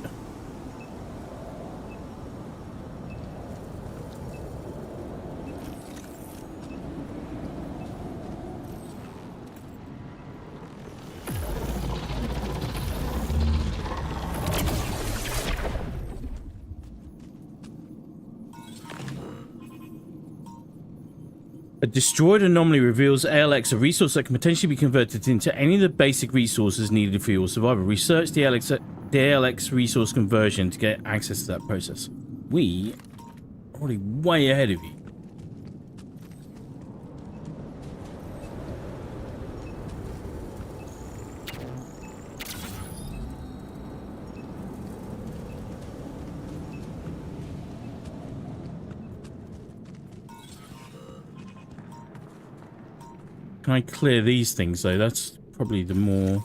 A destroyed anomaly reveals ALX, a resource that can potentially be converted into any of the basic resources needed for your survival. Research the ALX resource conversion to get access to that process. We are already way ahead of you. Can I clear these things though? That's probably the more...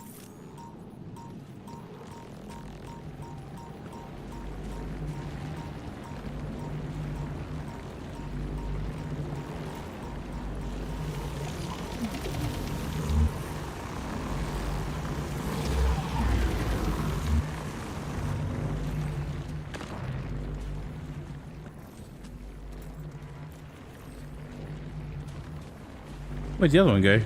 Where'd the other one go?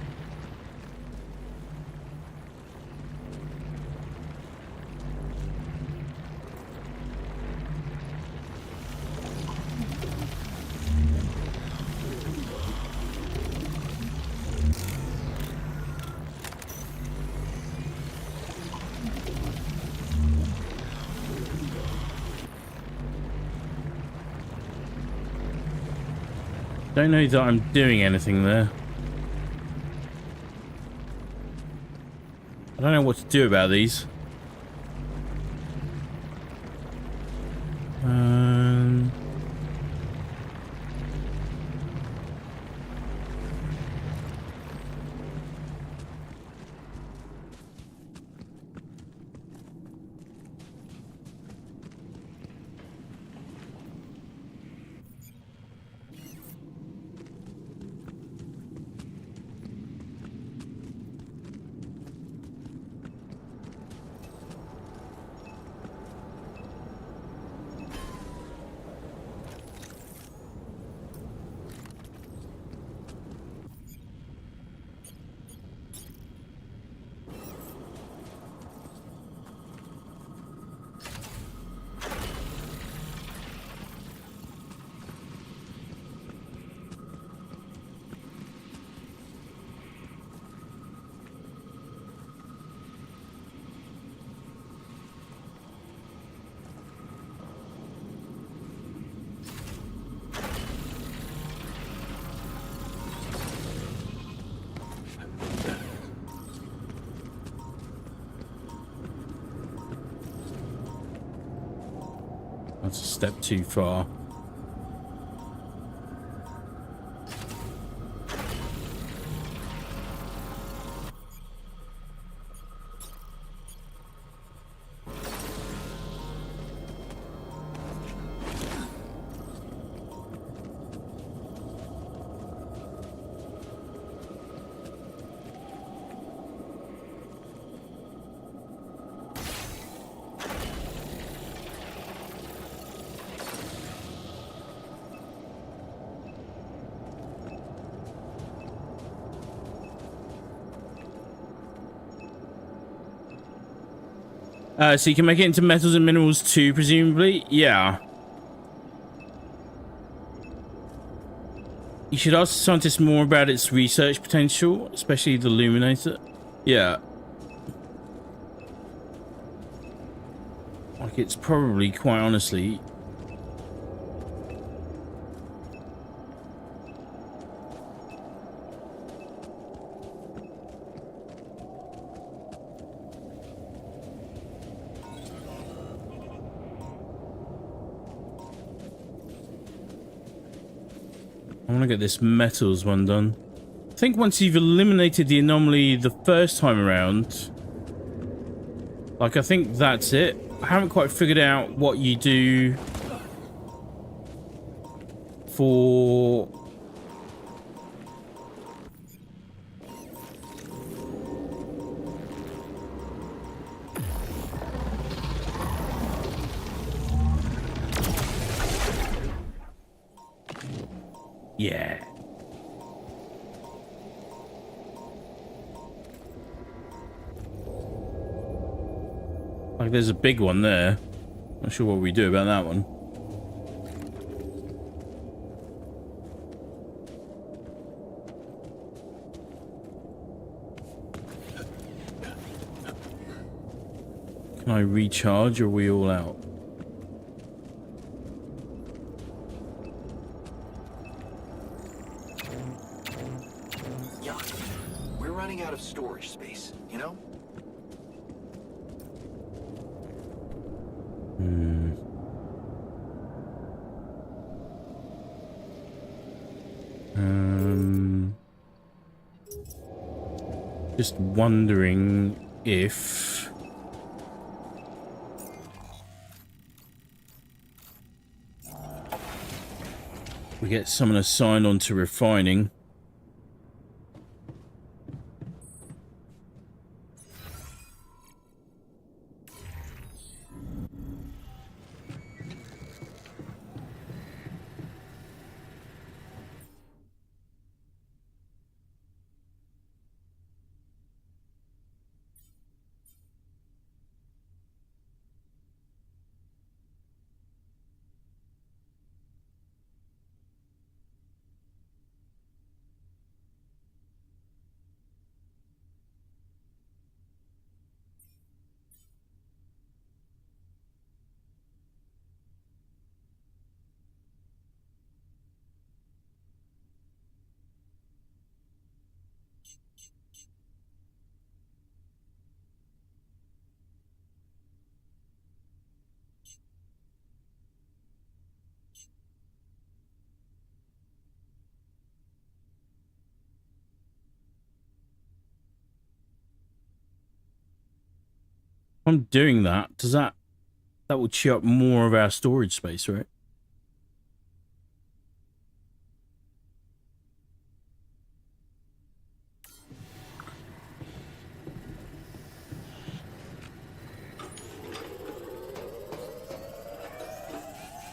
Don't know that I'm doing anything there. I don't know what to do about these. That's a step too far. So you can make it into metals and minerals too, presumably? Yeah. You should ask the scientists more about its research potential, especially the Illuminator. Yeah. Like, it's probably, quite honestly... I want to get this metals one done. I think once you've eliminated the anomaly the first time around, like, I think that's it. I haven't quite figured out what you do for... Yeah. Like there's a big one there. Not sure what we do about that one. Can I recharge or are we all out? Yuck. We're running out of storage space, you know? Just wondering if we get someone assigned onto refining. If I'm doing that, does that will chew up more of our storage space, right?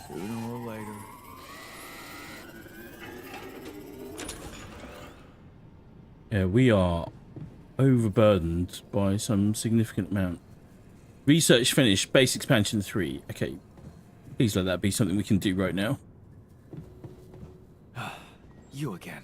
Sooner or later. Yeah, we are overburdened by some significant amount. Research finished. Base expansion 3. Okay. Please let that be something we can do right now. You again.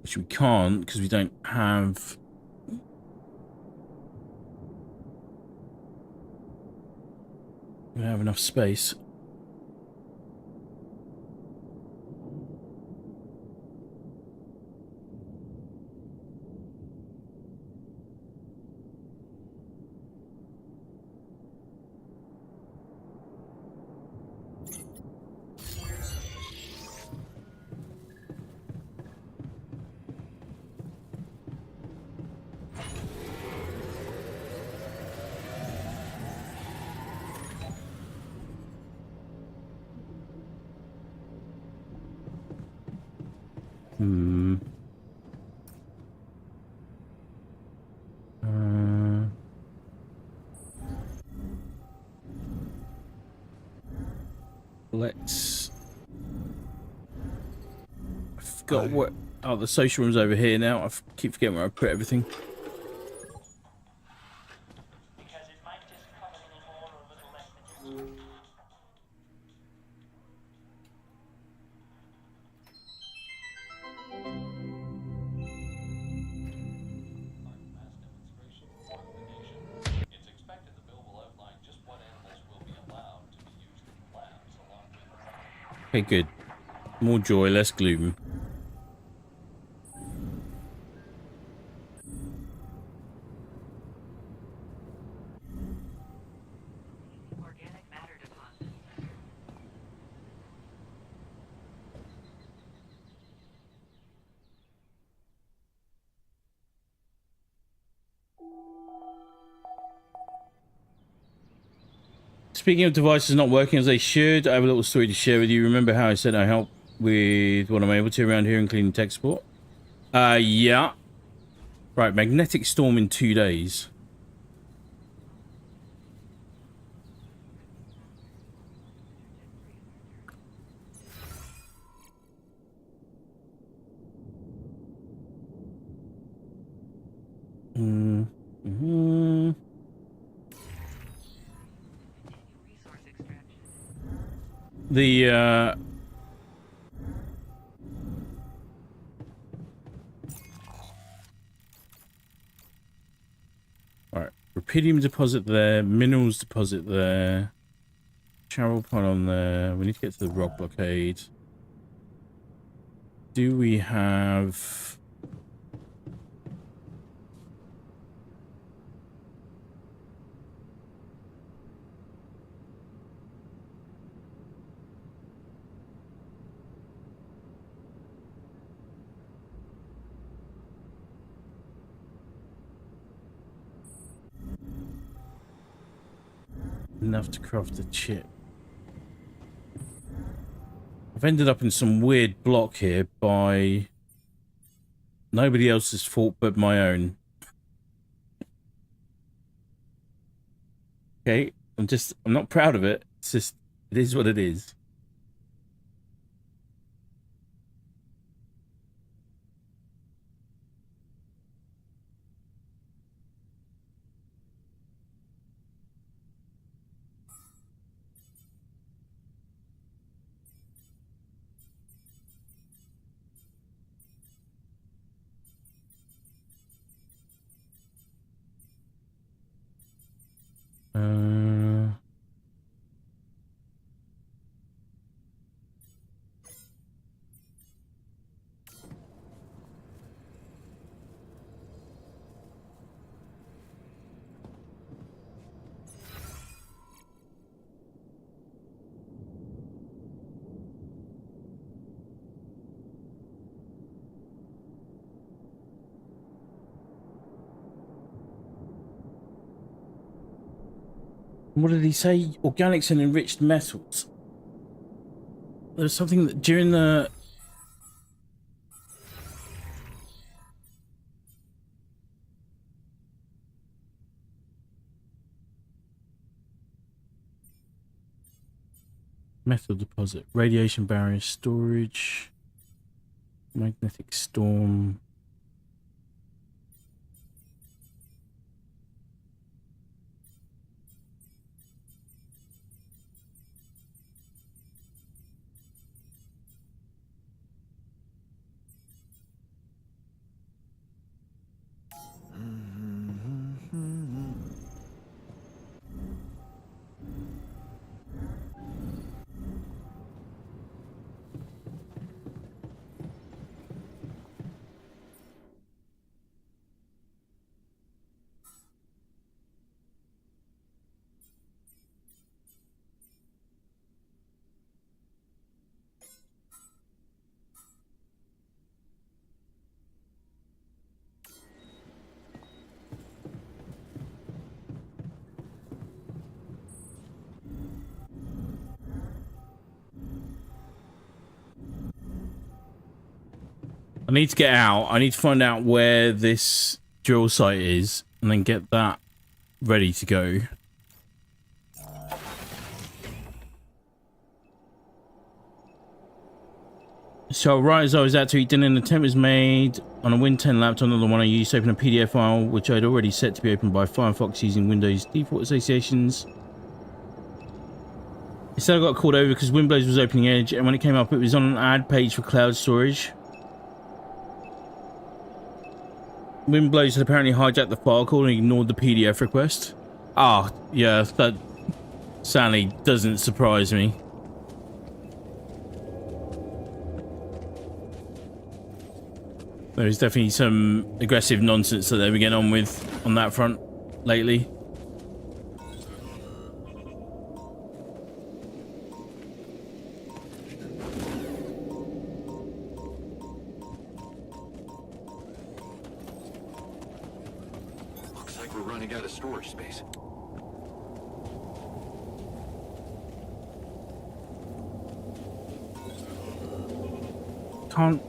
Which we can't because we don't have... We don't have enough space. Let's... I forgot what... Oh, the social room's over here now. I keep forgetting where I put everything. Okay, good. More joy, less gloom. Organic matter deposit. Speaking of devices not working as they should, I have a little story to share with you. Remember how I said I help with what I'm able to around here, including tech support? Yeah. Right, magnetic storm in 2 days. The all right, rupidium deposit there, minerals deposit there, travel pod on there. We need to get to the rock blockade. Do we have enough to craft a chip? I've ended up in some weird block here by nobody else's fault but my own. Okay, I'm not proud of it. It's just, it is what it is. What did he say? Organics and enriched metals. There's something that during the metal deposit, radiation barrier storage, magnetic storm. I need to get out. I need to find out where this drill site is and then get that ready to go. So right as I was out to eat dinner, an attempt was made on a Win 10 laptop, another one I used to open a PDF file, which I'd already set to be opened by Firefox using Windows default associations. Instead I got called over because Winblows was opening Edge, and when it came up it was on an ad page for cloud storage. Winblows had apparently hijacked the file call and ignored the PDF request. Ah, yeah, that sadly doesn't surprise me. There's definitely some aggressive nonsense that they've been getting on with on that front lately. Looks like we're running out of storage space. Can't...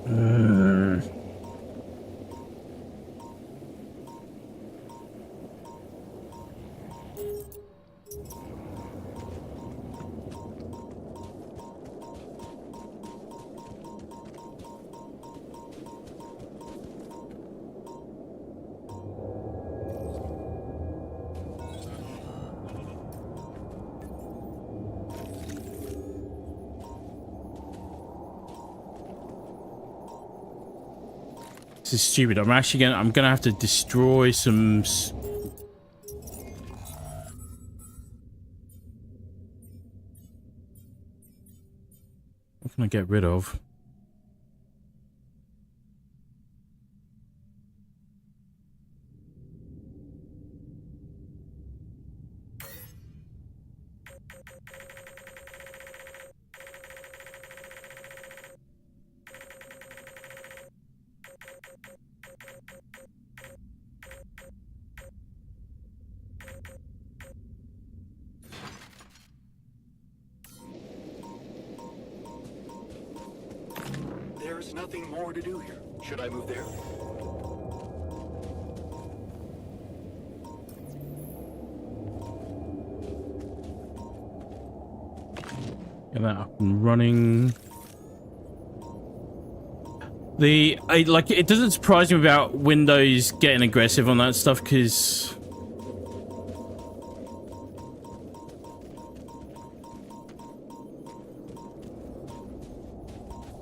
This is stupid. I'm gonna have to destroy some. What can I get rid of? There's nothing more to do here. Should I move there? Get that up and running. It doesn't surprise me about Windows getting aggressive on that stuff, because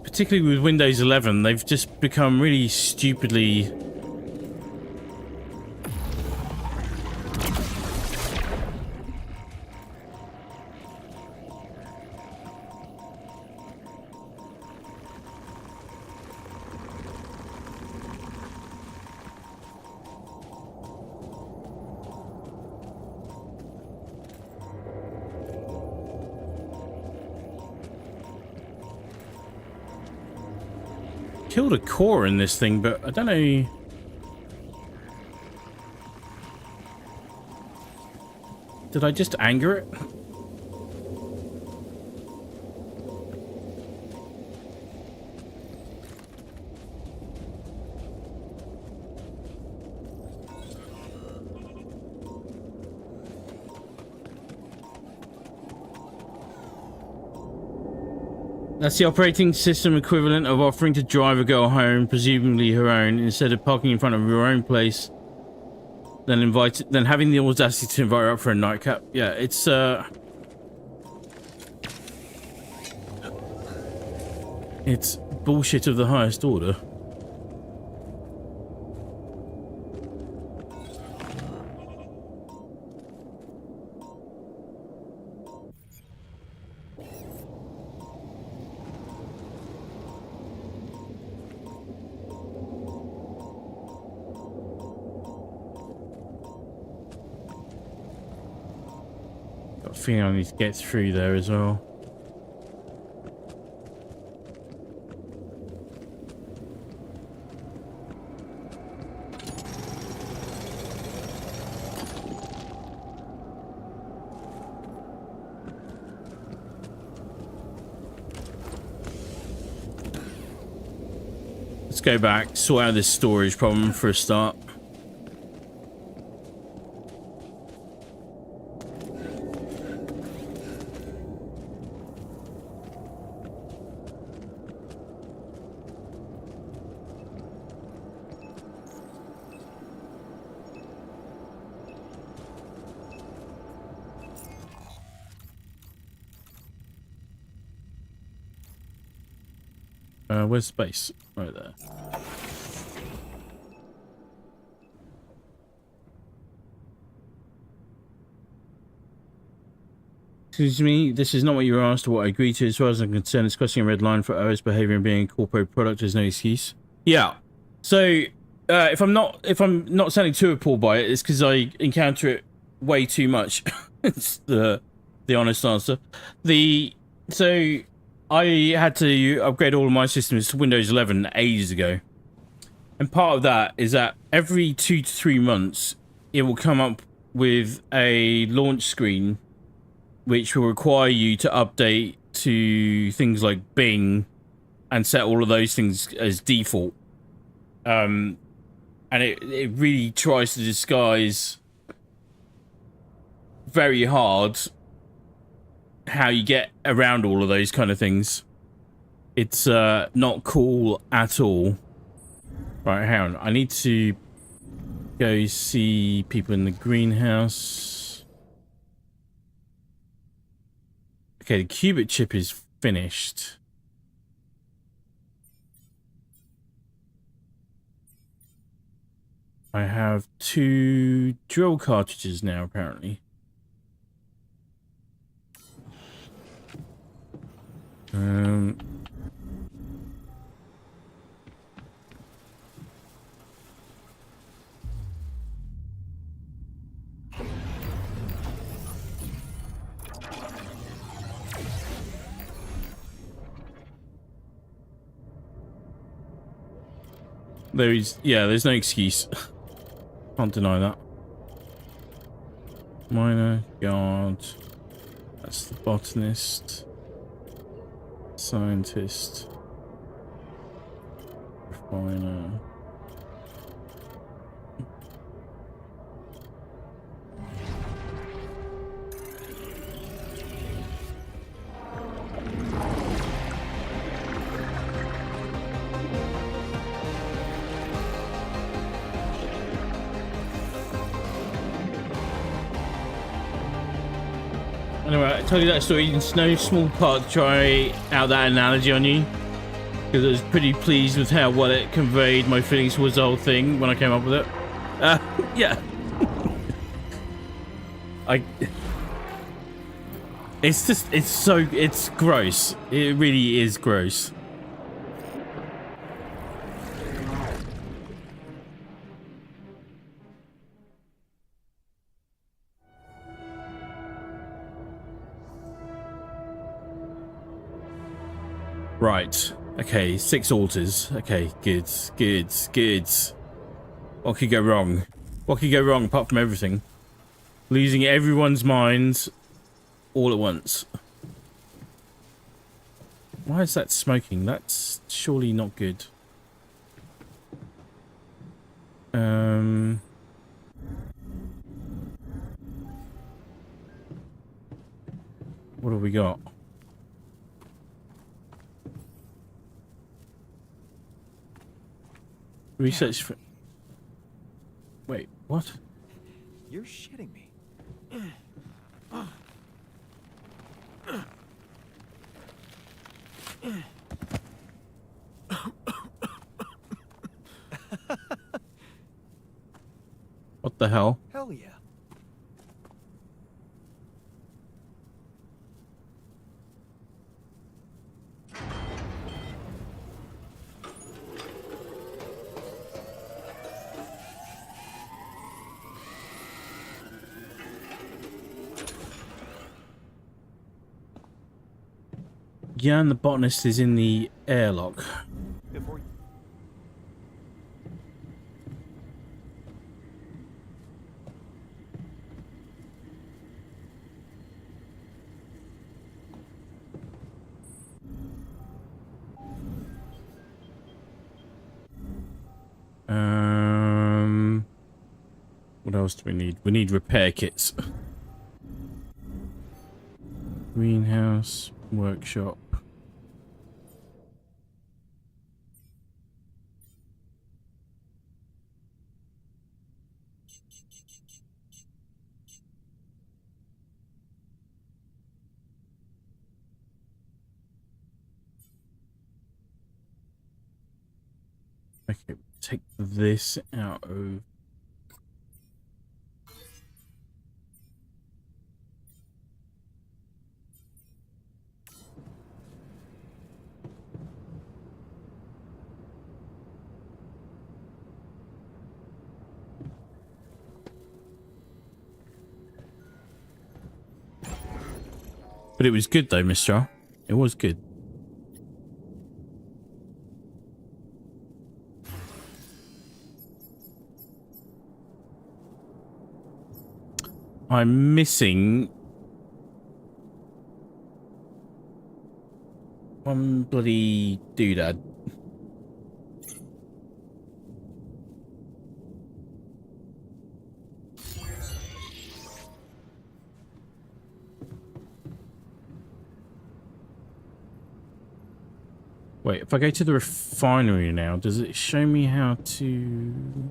particularly with Windows 11, they've just become really stupidly. Killed a core in this thing, but I don't know. Did I just anger it? That's the operating system equivalent of offering to drive a girl home, presumably her own, instead of parking in front of your own place, then having the audacity to invite her up for a nightcap. Yeah, it's bullshit of the highest order. Got a feeling I need to get through there as well. Let's go back, sort out this storage problem for a start. Where's space? Right there. Excuse me, this is not what you were asked or what I agreed to. As far as I'm concerned, it's crossing a red line for OS behavior and being a corporate product is no excuse. Yeah. So, if I'm not sounding too appalled by it, it's because I encounter it way too much. It's the honest answer. So I had to upgrade all of my systems to Windows 11 ages ago. And part of that is that every 2 to 3 months, it will come up with a launch screen which will require you to update to things like Bing and set all of those things as default. And it really tries to disguise very hard how you get around all of those kind of things. It's not cool at all. Right, hang on. I need to go see people in the greenhouse. Okay, the qubit chip is finished. I have 2 drill cartridges now, apparently. There's no excuse. Can't deny that. Miner, guard. That's the botanist. Scientist. Refiner. Anyway, I told you that story. It's no small part to try out that analogy on you, because I was pretty pleased with how well it conveyed my feelings towards the whole thing when I came up with it. Yeah. It's gross. It really is gross. Right. Okay, 6 altars. Okay, good. What could go wrong? What could go wrong apart from everything? Losing everyone's minds all at once. Why is that smoking? That's surely not good. What have we got? Research for... Wait, what? You're shitting me. What the hell? Hell yeah. Jan the botanist is in the airlock. Before What else do we need? We need repair kits. Greenhouse, workshop. Okay, take this out of... But it was good though, Mr. It was good. I'm missing one bloody doodad. Wait, if I go to the refinery now, does it show me how to...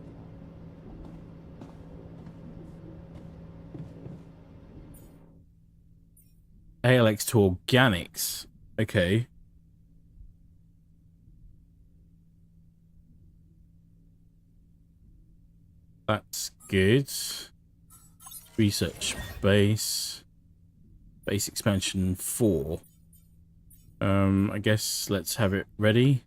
ALX to organics. Okay. That's good. Research base. Base expansion 4. I guess let's have it ready.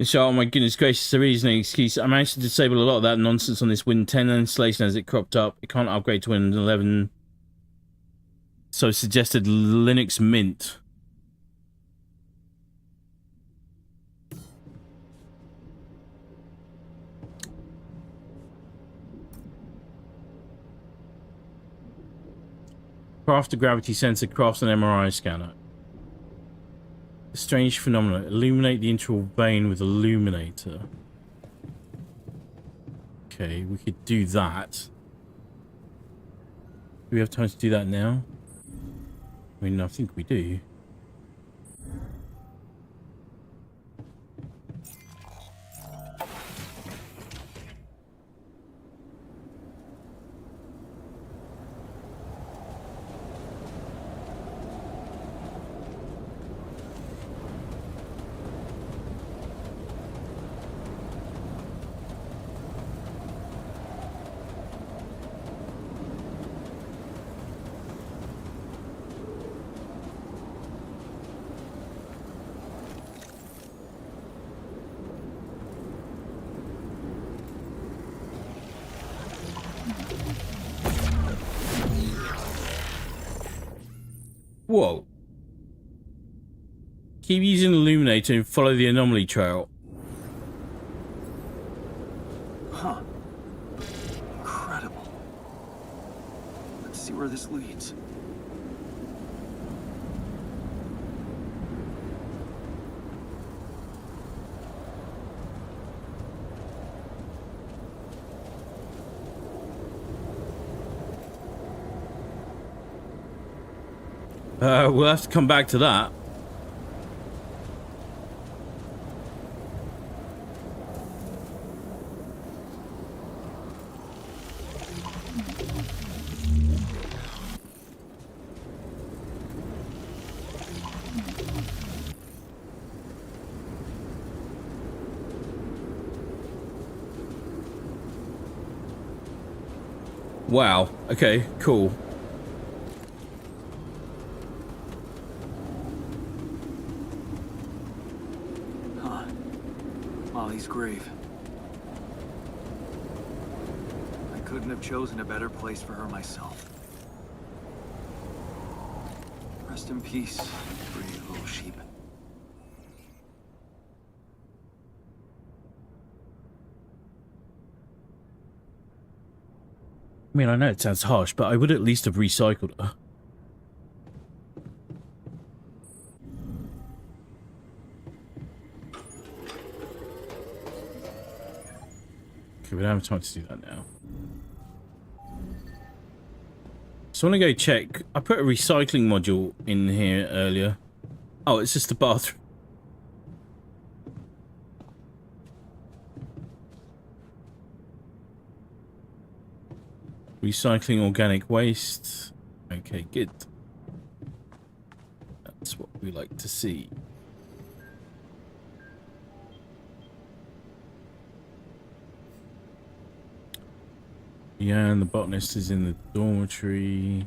So, oh my goodness gracious, there is no excuse. I managed to disable a lot of that nonsense on this Win 10 installation as it cropped up. It can't upgrade to Win 11. So suggested Linux Mint. Craft a gravity sensor, craft an MRI scanner. A strange phenomenon. Illuminate the internal vein with illuminator. Okay, we could do that. Do we have time to do that now? I mean, I think we do. Whoa. Keep using illuminator and follow the anomaly trail. Huh. Incredible. Let's see where this leads. We'll have to come back to that. Wow. Okay, cool. Molly's grave. I couldn't have chosen a better place for her myself. Rest in peace, brave little sheep. I mean, I know it sounds harsh, but I would at least have recycled her. Okay, we don't have time to do that now. So I want to go check. I put a recycling module in here earlier. Oh, it's just the bathroom. Recycling organic waste. Okay, good. That's what we like to see. Yeah, and the botanist is in the dormitory.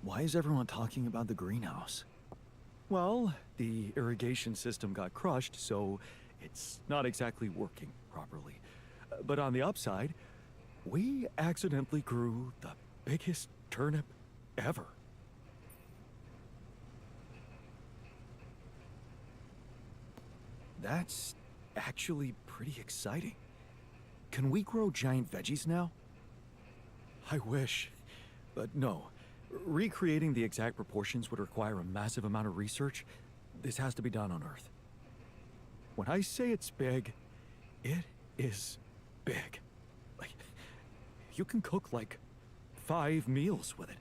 Why is everyone talking about the greenhouse? Well, the irrigation system got crushed, so it's not exactly working properly. But on the upside, we accidentally grew the biggest turnip ever. That's actually pretty exciting. Can we grow giant veggies now? I wish, but no. Recreating the exact proportions would require a massive amount of research. This has to be done on Earth. When I say it's big, it is big. Like, you can cook like 5 meals with it.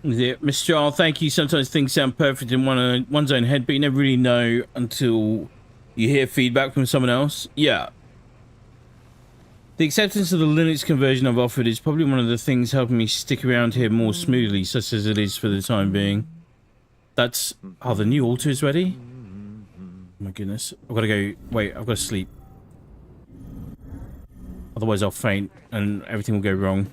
Yeah, Mr. Jarl, thank you. Sometimes things sound perfect in one's own head, but you never really know until you hear feedback from someone else. Yeah. The acceptance of the Linux conversion I've offered is probably one of the things helping me stick around here more smoothly, such as it is for the time being. That's... Oh, the new altar is ready? Oh my goodness. I've got to go... Wait, I've got to sleep. Otherwise I'll faint and everything will go wrong.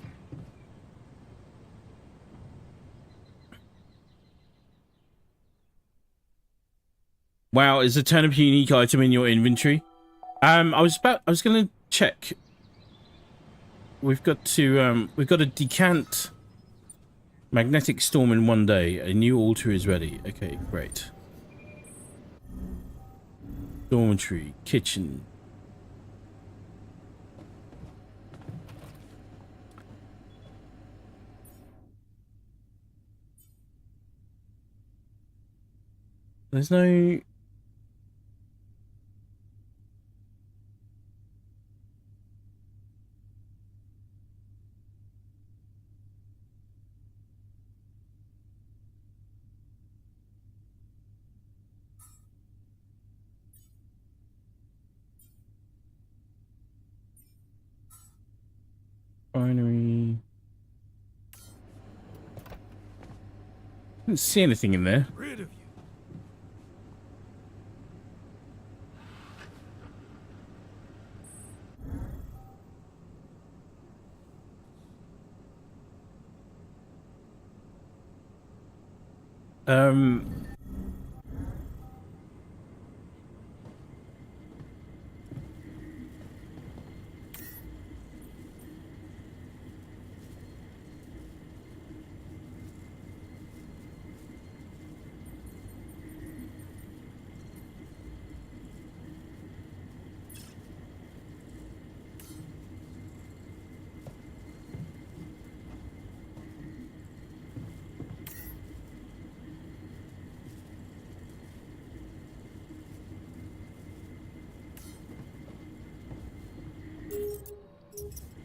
Wow, is a turnip a unique item in your inventory? I was gonna check. We've got to decant magnetic storm in one day. A new altar is ready. Okay, great. Dormitory, kitchen. There's no... Binary. Didn't see anything in there. Rid of you.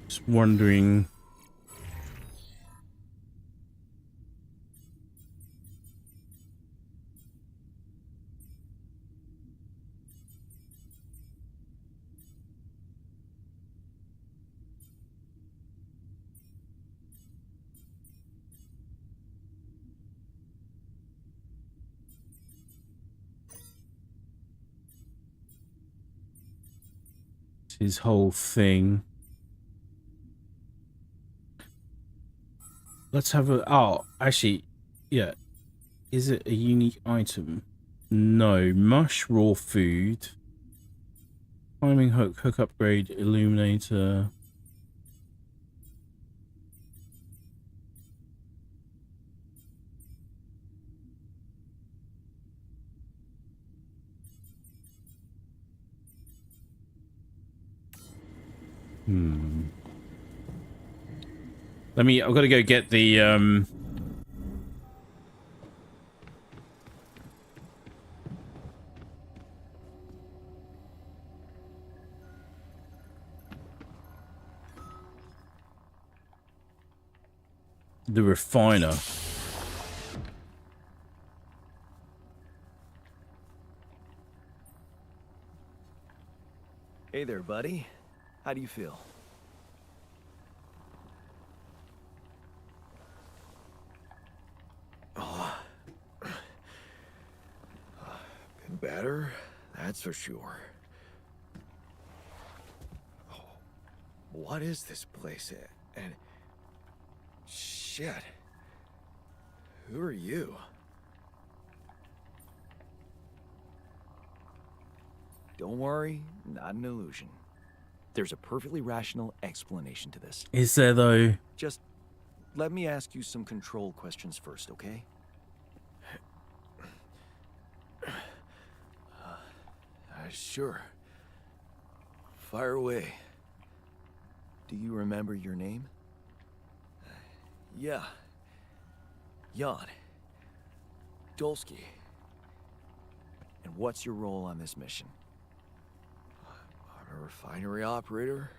Just wondering. His whole thing. Let's have a... Oh, actually, yeah. Is it a unique item? No. Mush, raw food. Climbing hook, hook upgrade, illuminator. I've got to go get the refiner. Hey there, buddy. How do you feel? Been better, that's for sure. Oh, what is this place? And shit. Who are you? Don't worry, not an illusion. There's a perfectly rational explanation to this. Is there though? Just let me ask you some control questions first, okay? Sure. Fire away. Do you remember your name? Yeah. Jan. Dolsky. And what's your role on this mission? I'm a refinery operator.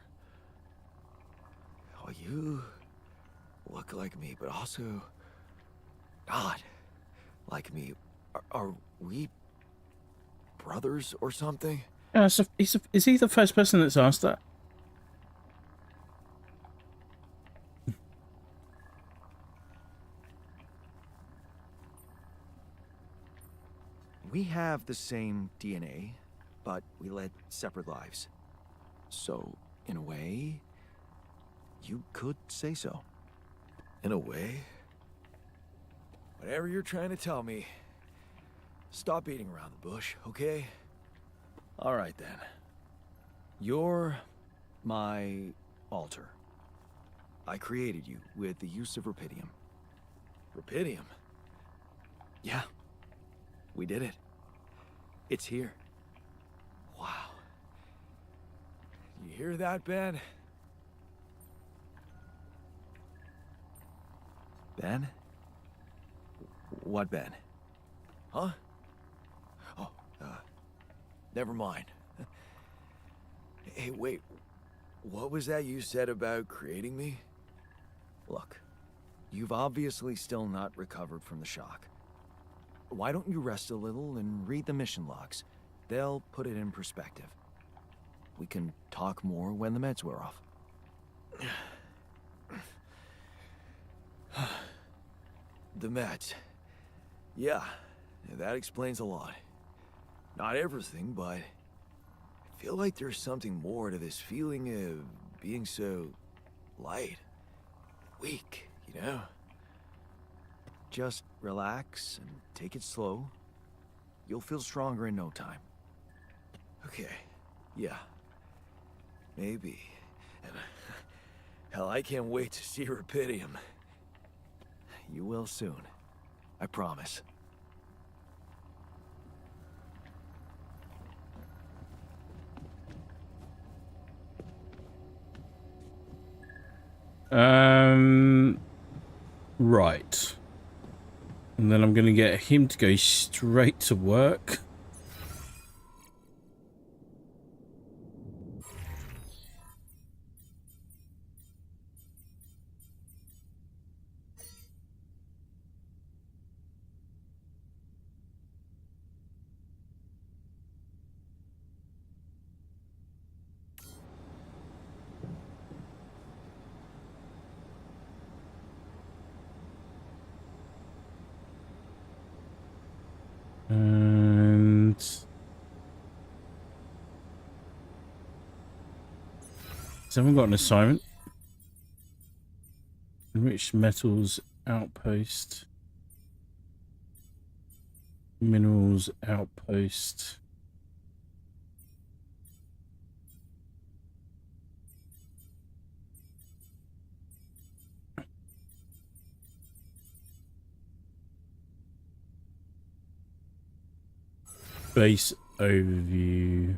Oh, you look like me, but also God, like me, are we brothers or something? Yeah, so is he the first person that's asked that? We have the same DNA, but we led separate lives. So, in a way, you could say so. In a way? Whatever you're trying to tell me, stop beating around the bush, okay? All right, then. You're my altar. I created you with the use of rupidium. Rupidium? Yeah, we did it. It's here. Wow. You hear that, Ben? Ben? What Ben? Huh? Oh, never mind. Hey, wait. What was that you said about creating me? Look, you've obviously still not recovered from the shock. Why don't you rest a little and read the mission logs? They'll put it in perspective. We can talk more when the meds wear off. The Mets. Yeah, that explains a lot. Not everything, but I feel like there's something more to this feeling of being so light, weak, you know? Just relax and take it slow. You'll feel stronger in no time. Okay, yeah, maybe. And hell, I can't wait to see Rupidium. You will soon. I promise. Right. And then I'm going to get him to go straight to work. And someone got an assignment. Enriched metals outpost. Minerals outpost. Base overview.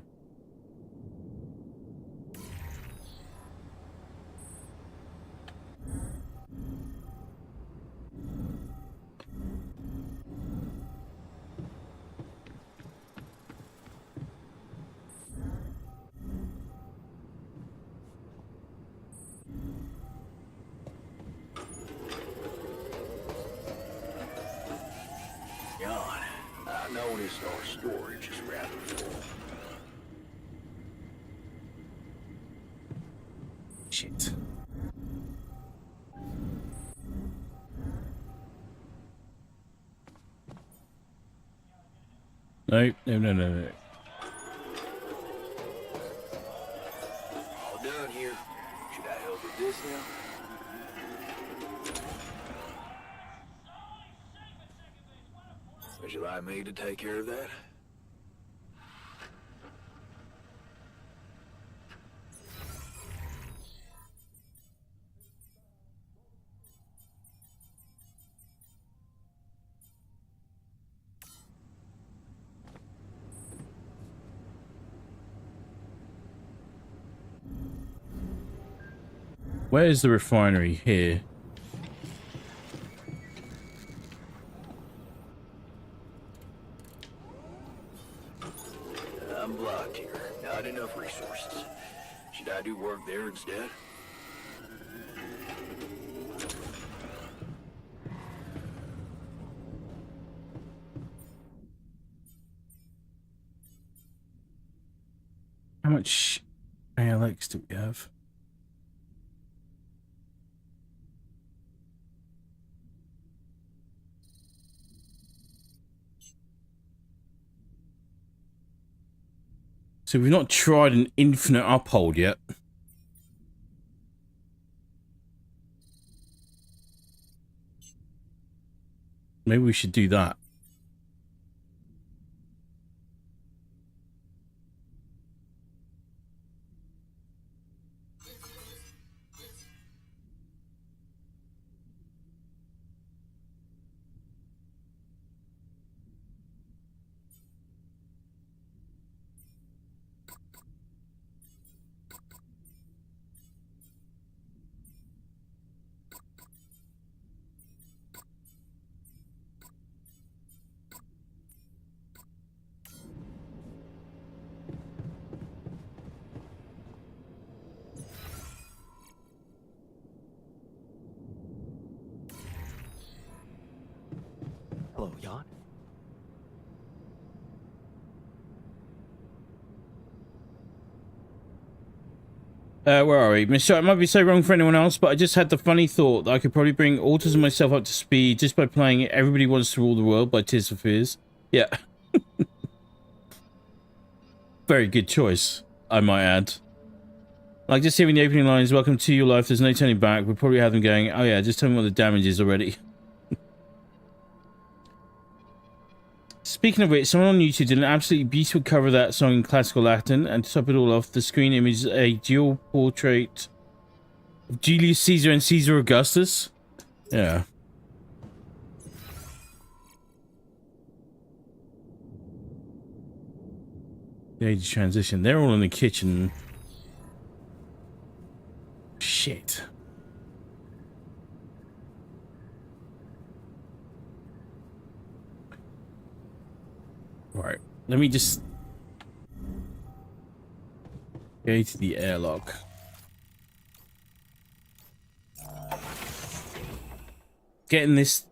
God, I noticed our storage is rather full. Shit. No. All done here. Should I help with this now? Would you like me to take care of that? Where is the refinery? Here. I'm blocked here. Not enough resources. Should I do work there instead? How much ALX do we have? So we've not tried an infinite uphold yet. Maybe we should do that. Hello, Jan. Where are we? Mister, it might be so wrong for anyone else, but I just had the funny thought that I could probably bring Autos and myself up to speed just by playing Everybody Wants to Rule the World by Tears for Fears. Yeah. Very good choice, I might add. Like, just hearing the opening lines, welcome to your life, there's no turning back, we'll probably have them going, oh yeah, just tell me what the damage is already. Speaking of which, someone on YouTube did an absolutely beautiful cover of that song in classical Latin, and to top it all off, the screen image is a dual portrait of Julius Caesar and Caesar Augustus. Yeah. The age of transition. They're all in the kitchen. Shit. Right, let me just go to the airlock. Getting this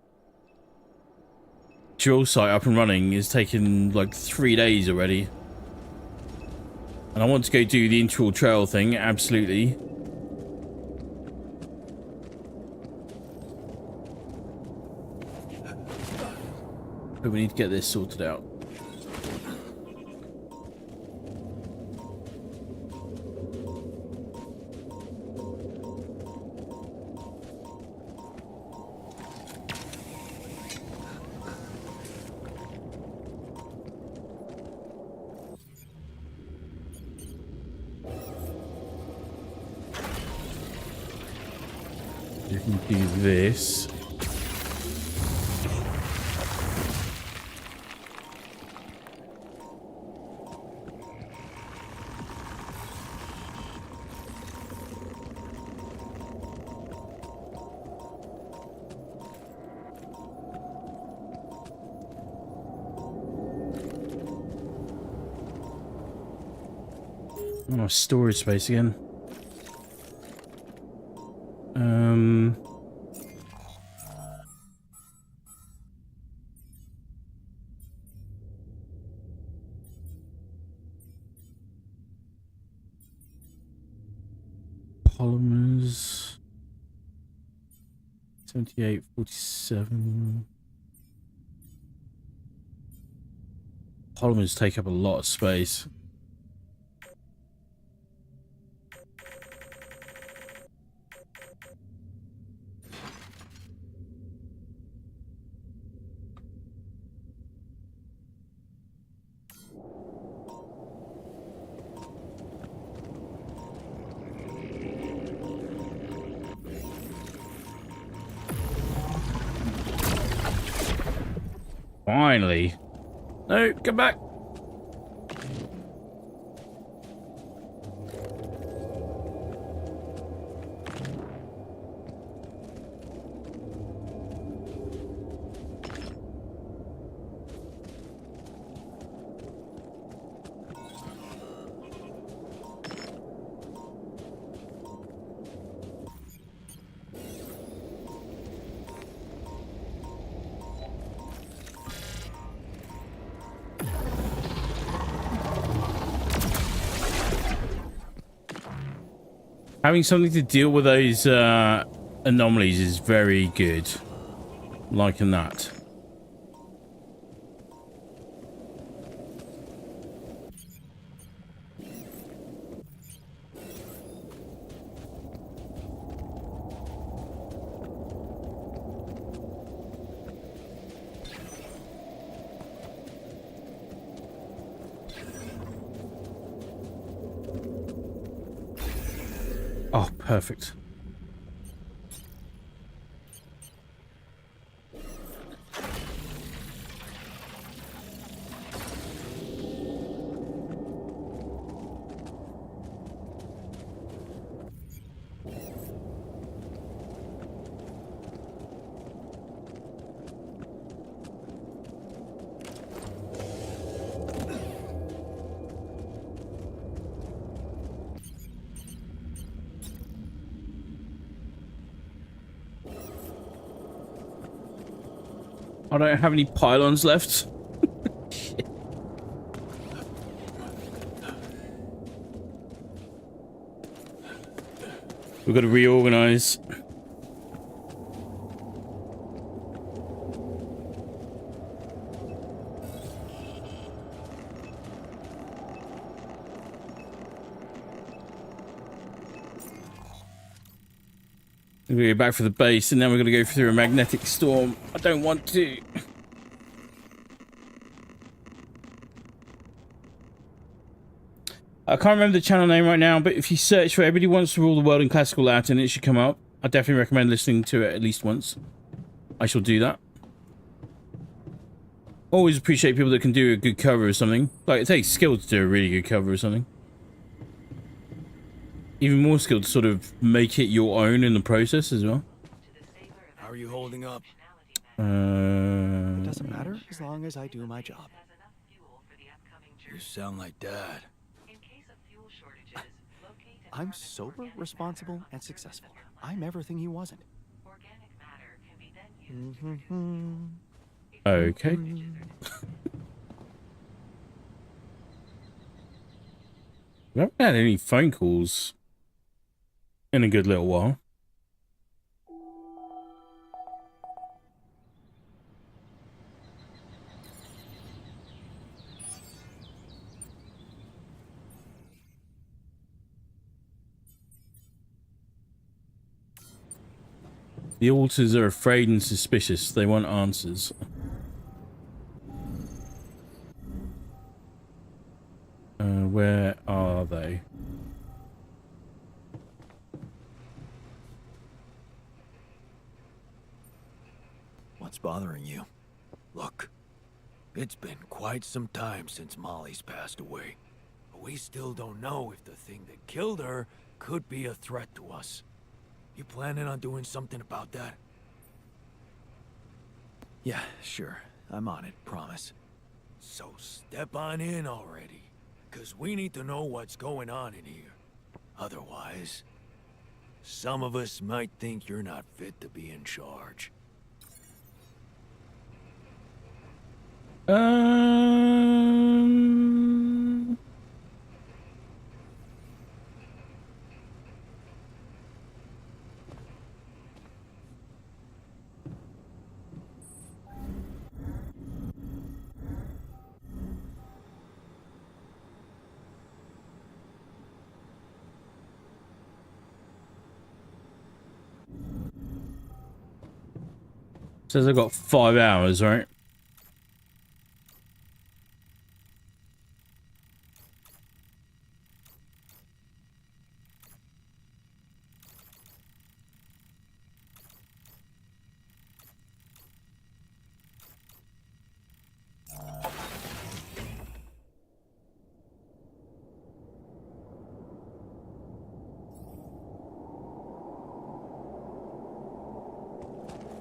drill site up and running is taking like 3 days already. And I want to go do the interval trail thing, absolutely. But we need to get this sorted out. You can do this. Oh, storage space again. Polymers 78, 47. Polymers take up a lot of space. Finally. No, come back. Having something to deal with those anomalies is very good. Liking that. Oh, perfect. I don't have any pylons left. We've got to reorganize. We're going to go back for the base, and then we're going to go through a magnetic storm. I don't want to. I can't remember the channel name right now, but if you search for Everybody Wants to Rule the World in Classical Latin, it should come up. I definitely recommend listening to it at least once. I shall do that. Always appreciate people that can do a good cover or something. Like, it takes skill to do a really good cover or something. Even more skill to sort of make it your own in the process as well. How are you holding up? It doesn't matter as long as I do my job. You sound like Dad. I'm sober, responsible, and successful. I'm everything he wasn't. Okay. We haven't had any phone calls in a good little while. The alters are afraid and suspicious. They want answers. Where are they? What's bothering you? Look, it's been quite some time since Molly's passed away. But we still don't know if the thing that killed her could be a threat to us. You planning on doing something about that? Yeah, sure. I'm on it, promise. So step on in already. 'Cause we need to know what's going on in here. Otherwise, some of us might think you're not fit to be in charge. Says I've got 5 hours, right?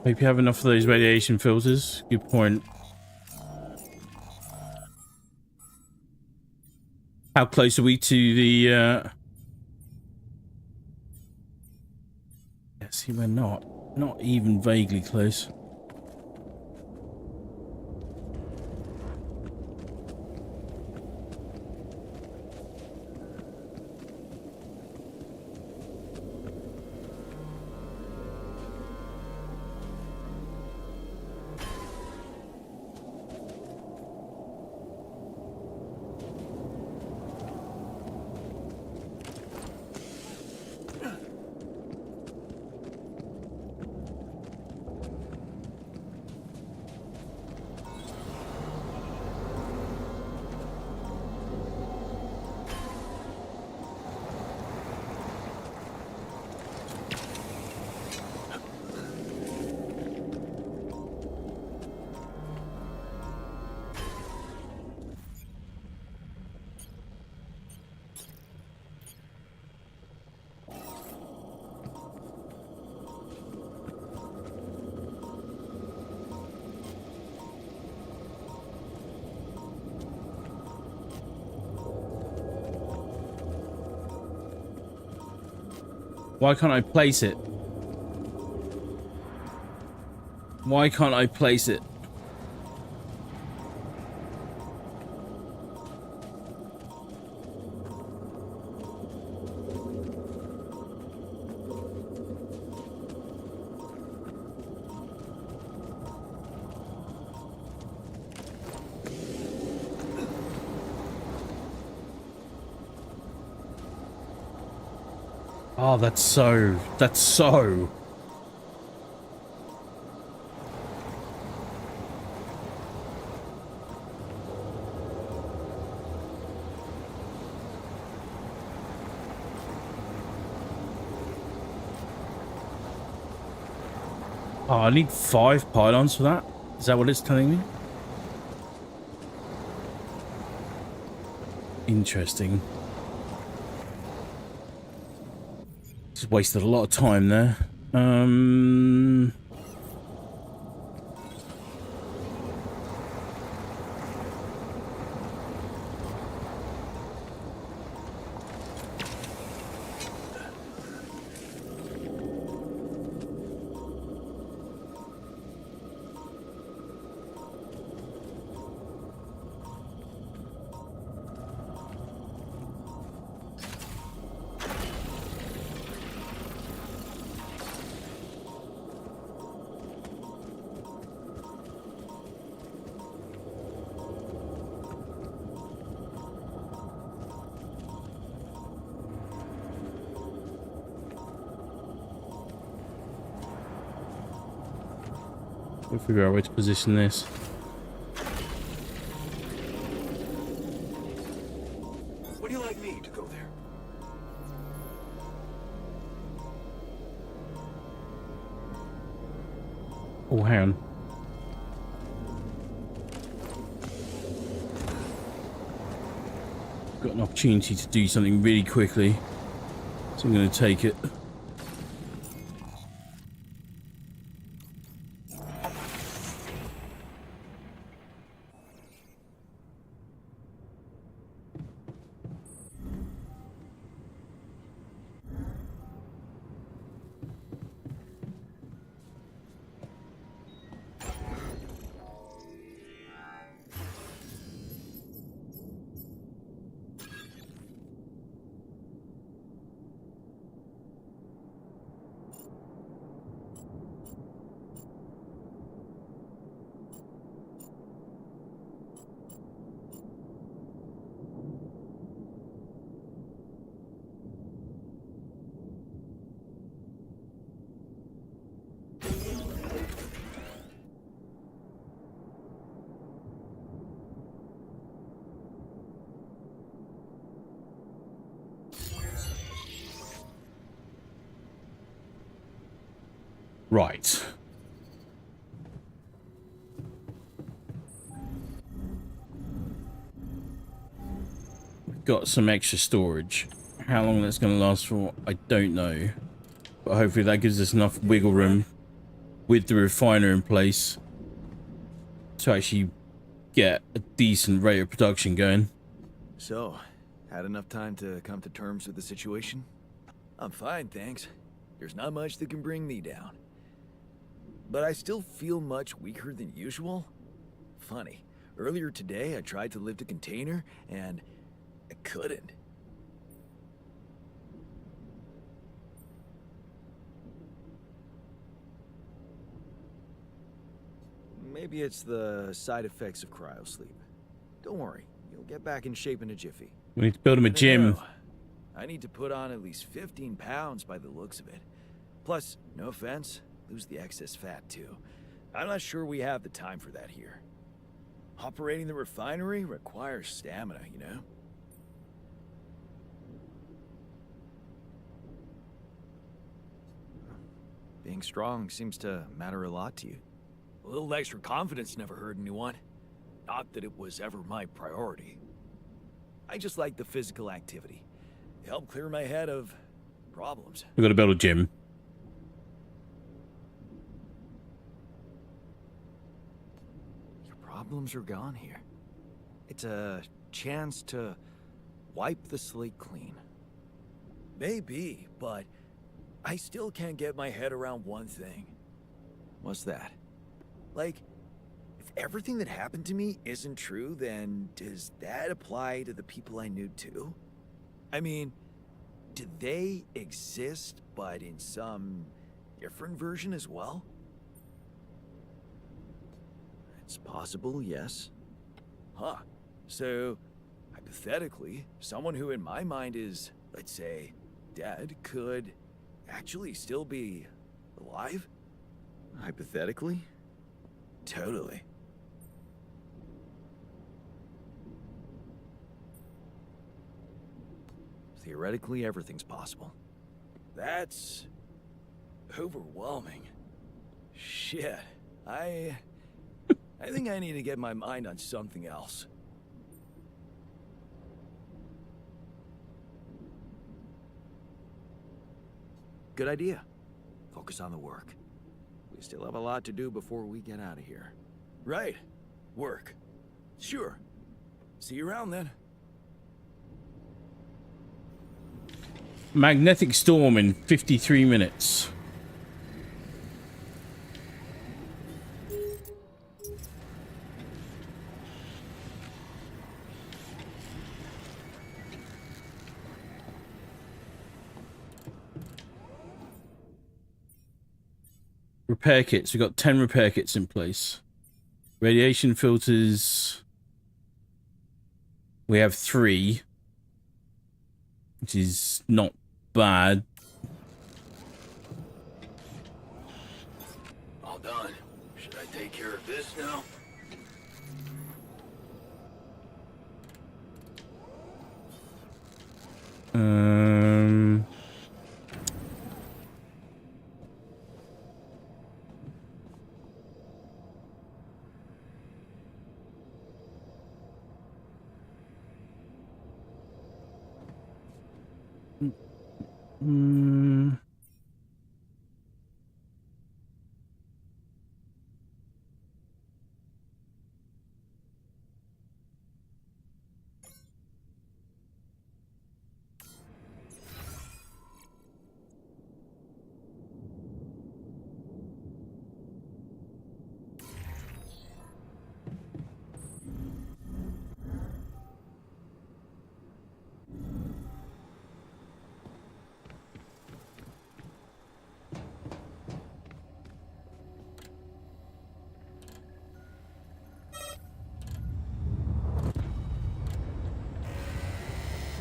Hope you have enough of those radiation filters. Good point. How close are we to the yeah, see, we're not even vaguely close. Why can't I place it? Why can't I place it? Oh, that's so... Oh, I need 5 pylons for that? Is that what it's telling me? Interesting. Just wasted a lot of time there. We'll figure out a way to position this. Would you like me to go there? Oh, hang on. Got an opportunity to do something really quickly, so I'm going to take it. Right. We've got some extra storage. How long that's going to last for, I don't know. But hopefully that gives us enough wiggle room with the refiner in place to actually get a decent rate of production going. So, had enough time to come to terms with the situation? I'm fine, thanks. There's not much that can bring me down. But I still feel much weaker than usual. Funny, earlier today I tried to lift a container and I couldn't. Maybe it's the side effects of cryosleep. Don't worry, you'll get back in shape in a jiffy. We need to build him a I don't gym. know. I need to put on at least 15 pounds by the looks of it. Plus, no offense, lose the excess fat too. I'm not sure we have the time for that here. Operating the refinery requires stamina, you know? Being strong seems to matter a lot to you. A little extra confidence never hurt anyone. Not that it was ever my priority. I just like the physical activity. It helped clear my head of problems. We've got to build a gym. Your problems are gone here. It's a chance to wipe the slate clean. Maybe, but I still can't get my head around one thing. What's that? Like, if everything that happened to me isn't true, then does that apply to the people I knew too? I mean, do they exist, but in some different version as well? It's possible, yes. Huh. So, hypothetically, someone who in my mind is, let's say, dead could actually still be alive? Hypothetically? Totally. Theoretically, everything's possible. That's overwhelming. Shit. I think I need to get my mind on something else. Good idea. Focus on the work. We still have a lot to do before we get out of here. Right. Work. Sure. See you around then. Magnetic storm in 53 minutes. Repair kits. We've got 10 repair kits in place. Radiation filters. We have 3. Which is not bad. All done. Should I take care of this now?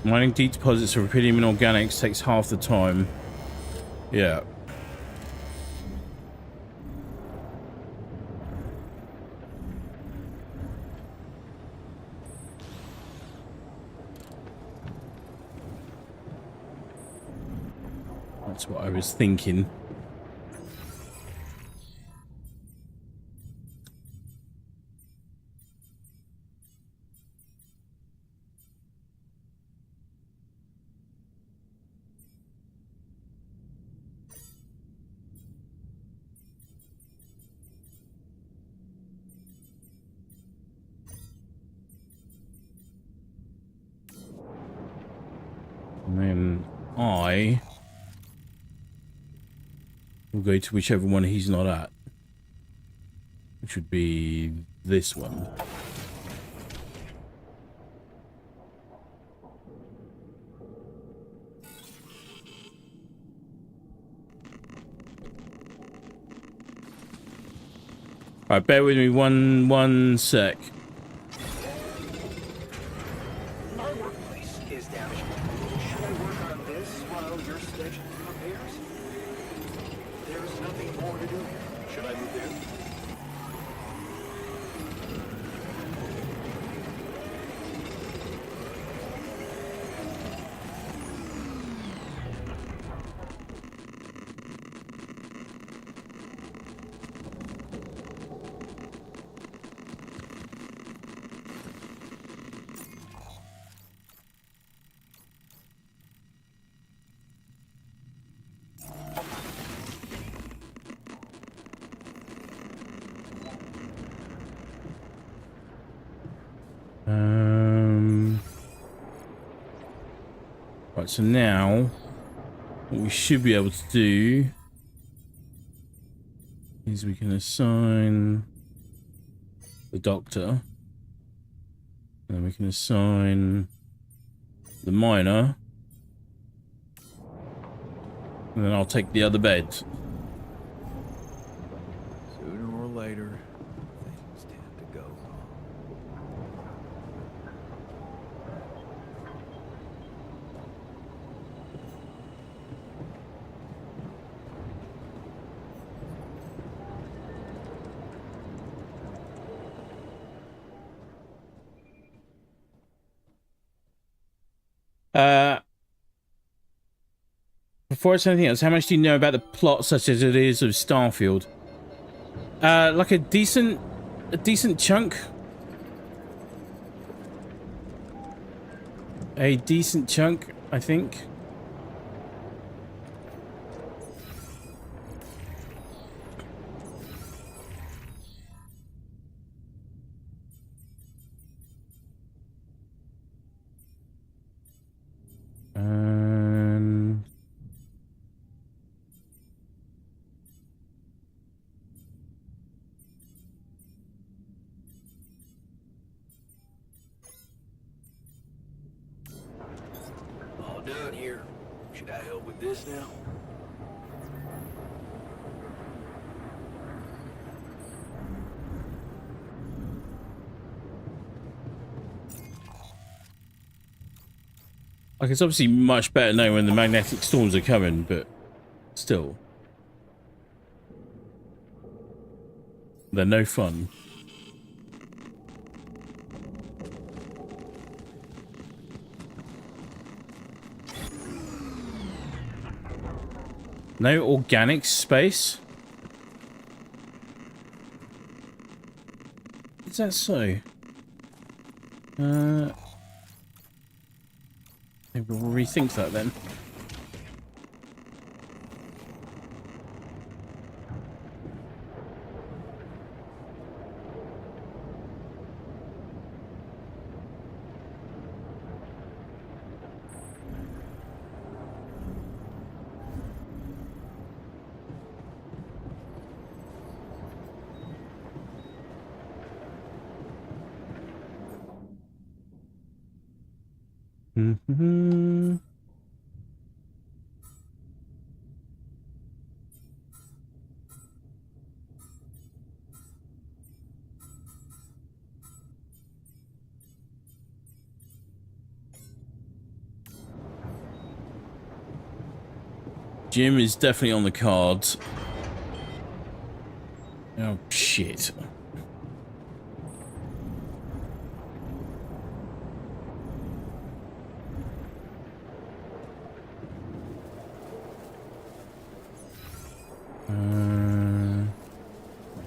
Mining deep deposits of rubidium and organics takes half the time. Yeah. That's what I was thinking. And then I will go to whichever one he's not at, which would be this one. All right, bear with me one sec. My workplace is damaged. Should I work on this while you're scheduling repairs? There's nothing more to do here. Should I move in? Right, so now what we should be able to do is we can assign the doctor, and then we can assign the miner, and then I'll take the other bed. Sooner or later, things tend to go wrong. Before I say anything else, how much do you know about the plot such as it is of Starfield? Like a decent chunk. A decent chunk, I think. All done here. Should I help with this now? Like, it's obviously much better knowing when the magnetic storms are coming, but still. They're no fun. No organic space? Is that so? Maybe we'll rethink that then. Mm-hmm. Gym is definitely on the cards. Oh, shit.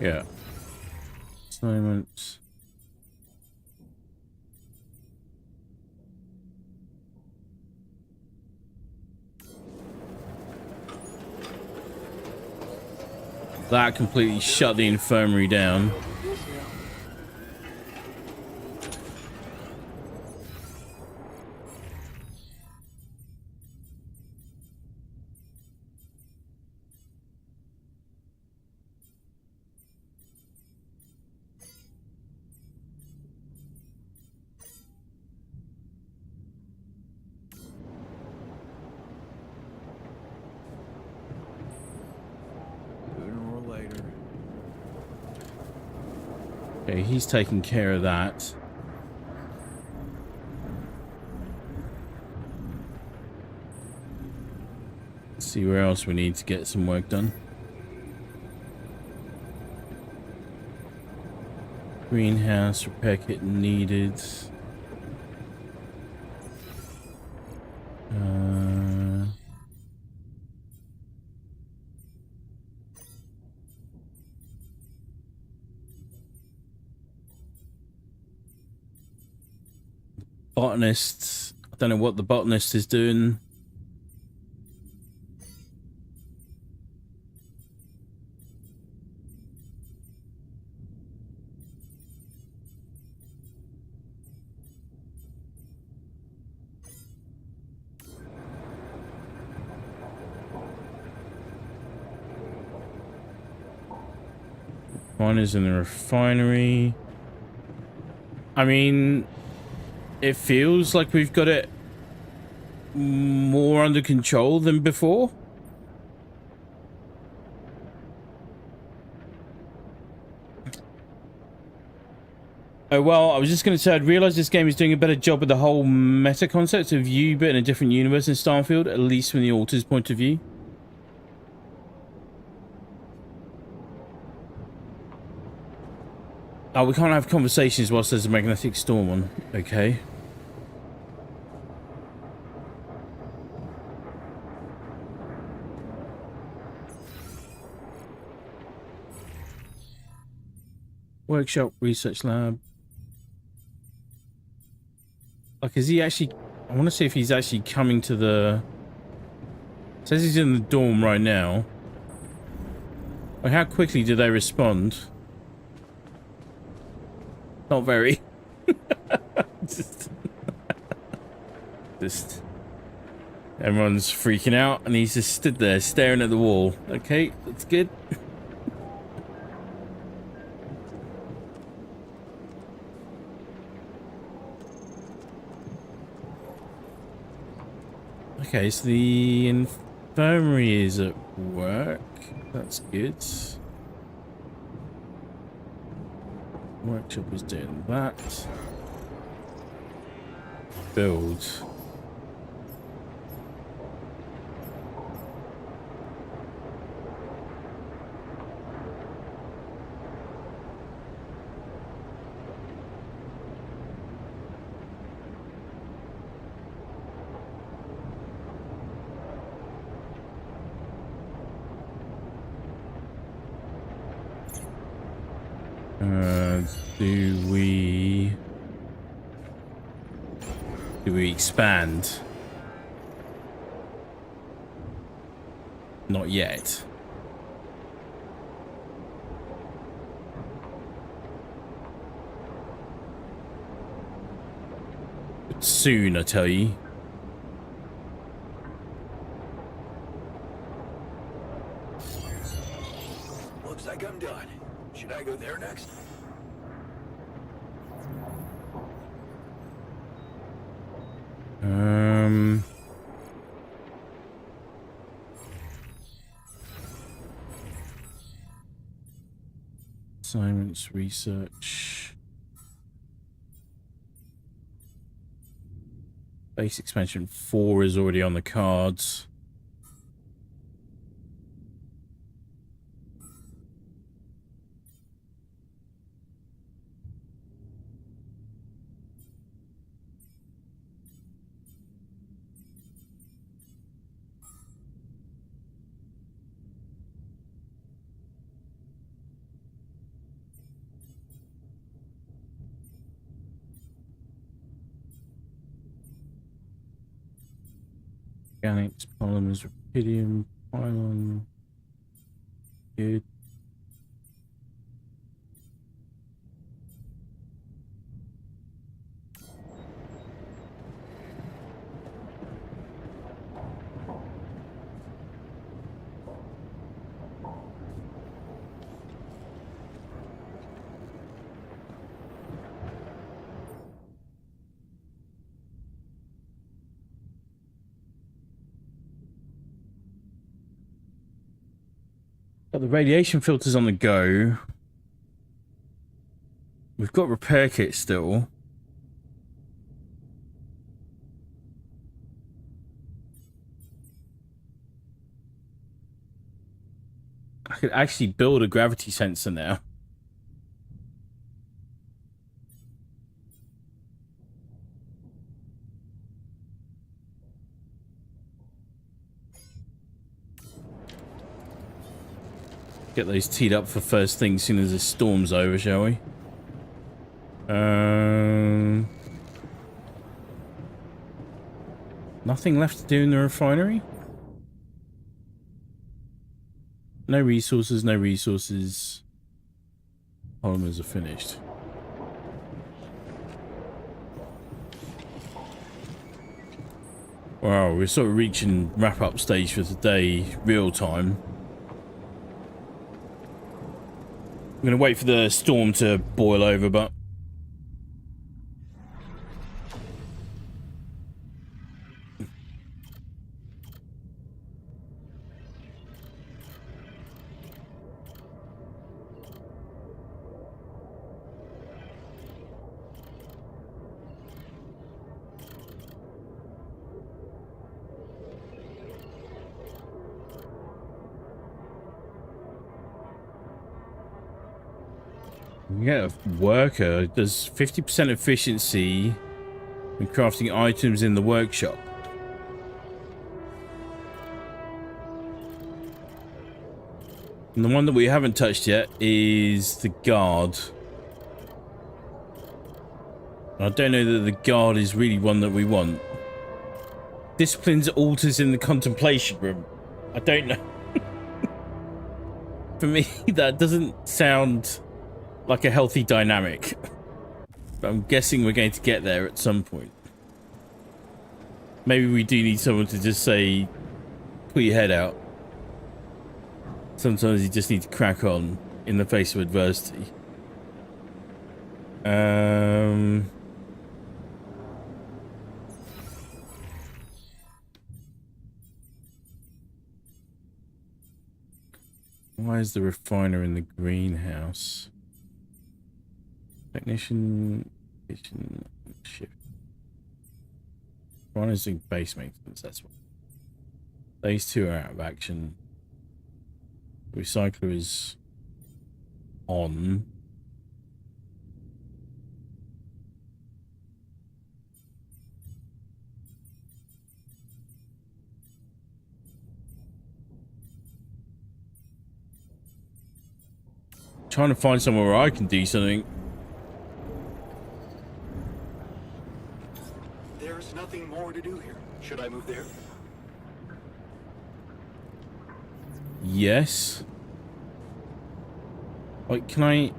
Yeah. Assignments. That completely shut the infirmary down. Sooner or later. Okay, he's taking care of that. Let's see where else we need to get some work done. Greenhouse repair kit needed. Botanists. I don't know what the botanist is doing. Miners in the refinery. I mean, it feels like we've got it more under control than before. Oh, well, I was just going to say, I'd realised this game is doing a better job with the whole meta concept of you, but in a different universe in Starfield, at least from the author's point of view. Oh, we can't have conversations whilst there's a magnetic storm on. Okay. Workshop, research lab. Like, is he actually... I want to see if he's actually coming to the... It says he's in the dorm right now. Like, how quickly do they respond? Not very. just... Everyone's freaking out, and he's just stood there staring at the wall. Okay, that's good. Okay, so the infirmary is at work. That's good. Workshop is doing that. Build. Do we expand? Not yet. But soon, I tell you. Looks like I'm done. Should I go there next? Assignments, research. Base expansion 4 is already on the cards. Organics, polymers, rubidium, pylon. Good. Got the radiation filters on the go. We've got repair kits still. I could actually build a gravity sensor now. Get those teed up for first thing as soon as this storm's over, shall we? Nothing left to do in the refinery? No resources, no resources. Polymers are finished. Wow, we're sort of reaching wrap-up stage for today, real time. I'm gonna wait for the storm to boil over, but yeah, worker does 50% efficiency when crafting items in the workshop. And the one that we haven't touched yet is the guard. I don't know that the guard is really one that we want. Disciplines altars in the contemplation room. I don't know. For me, that doesn't sound like a healthy dynamic. But I'm guessing we're going to get there at some point. Maybe we do need someone to just say, put your head out. Sometimes you just need to crack on in the face of adversity. Why is the refiner in the greenhouse? Technician, kitchen, shift. Refiner's doing base maintenance, that's what. These two are out of action. Recycler is on. Trying to find somewhere where I can do something. There's nothing more to do here. Should I move there? Yes. Wait, can I...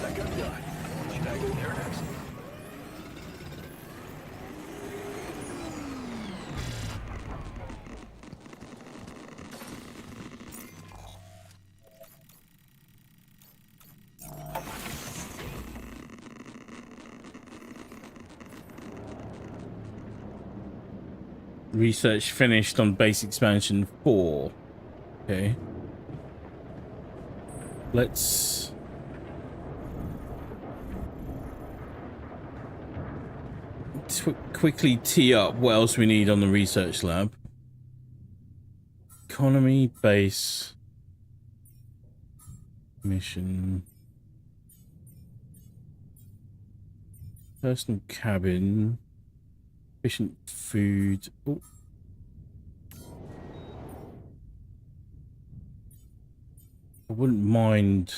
Second done. Should I go there next? Research finished on base expansion 4. Okay. Let's... quickly tee up what else we need on the research lab. Economy, base, mission, personal cabin, efficient food. Oh. I wouldn't mind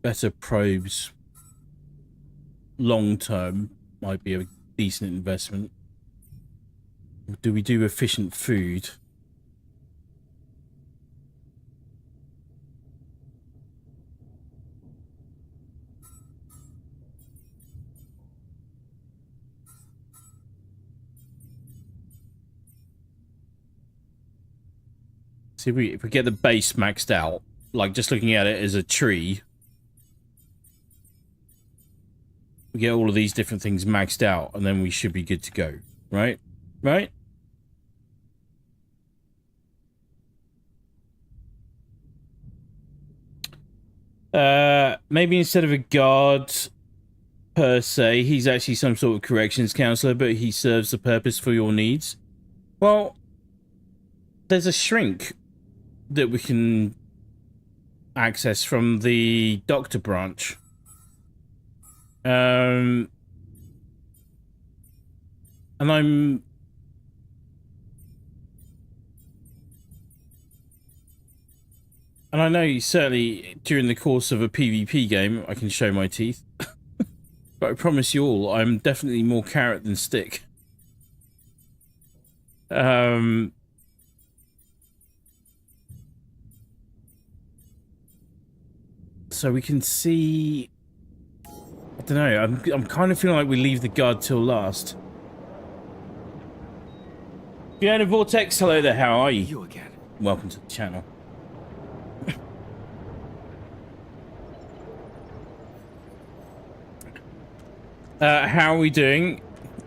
better probes long term. Might be a decent investment. Do we do efficient food? See, if we get the base maxed out, like just looking at it as a tree, we get all of these different things maxed out, and then we should be good to go, right? Right? Maybe instead of a guard per se, he's actually some sort of corrections counselor, but he serves the purpose for your needs. Well, there's a shrink that we can access from the doctor branch. And I'm... And I know certainly during the course of a PvP game, I can show my teeth. But I promise you all, I'm definitely more carrot than stick. So we can see... I don't know, I'm kind of feeling like we leave the guard till last. Fiona Vortex, hello there, how are you? You again. Welcome to the channel. How are we doing?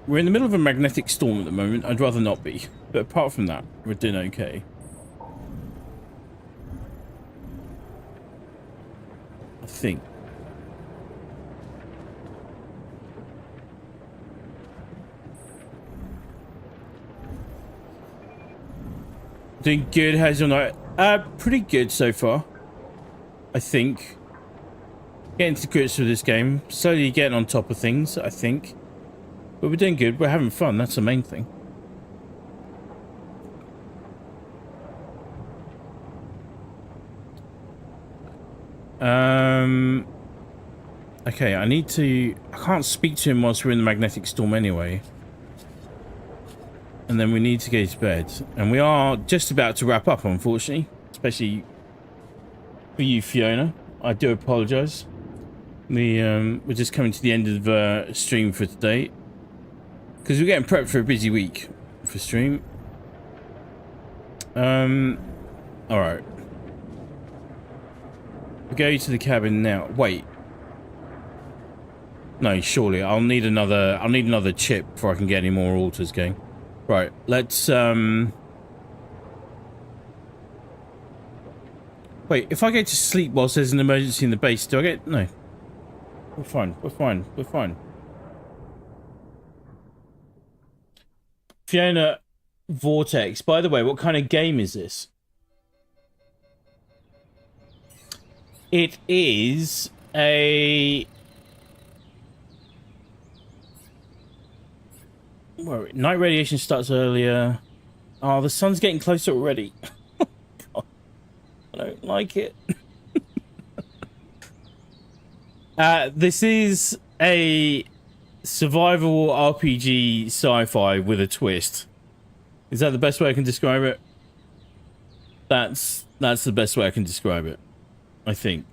We're in the middle of a magnetic storm at the moment. I'd rather not be. But apart from that, we're doing okay. I think. Doing good. How's your night? Pretty good so far. I think. Getting to grips with this game. Slowly getting on top of things, I think. But we're doing good. We're having fun. That's the main thing. Okay, I need to... I can't speak to him whilst we're in the magnetic storm anyway. And then we need to go to bed. And we are just about to wrap up, unfortunately. Especially for you, Fiona. I do apologise. We're just coming to the end of the stream for today. Because we're getting prepped for a busy week for stream. Alright. We go to the cabin now. Wait. No, surely. I'll need another chip before I can get any more altars going. Right, let's wait, if I go to sleep whilst there's an emergency in the base, do I get... No. We're fine, we're fine, we're fine. Fiona Vortex, by the way, what kind of game is this? It is a... Where night radiation starts earlier. Oh, the sun's getting closer already. God, I don't like it. This is a survival RPG sci-fi with a twist. Is that the best way I can describe it? That's the best way I can describe it, I think.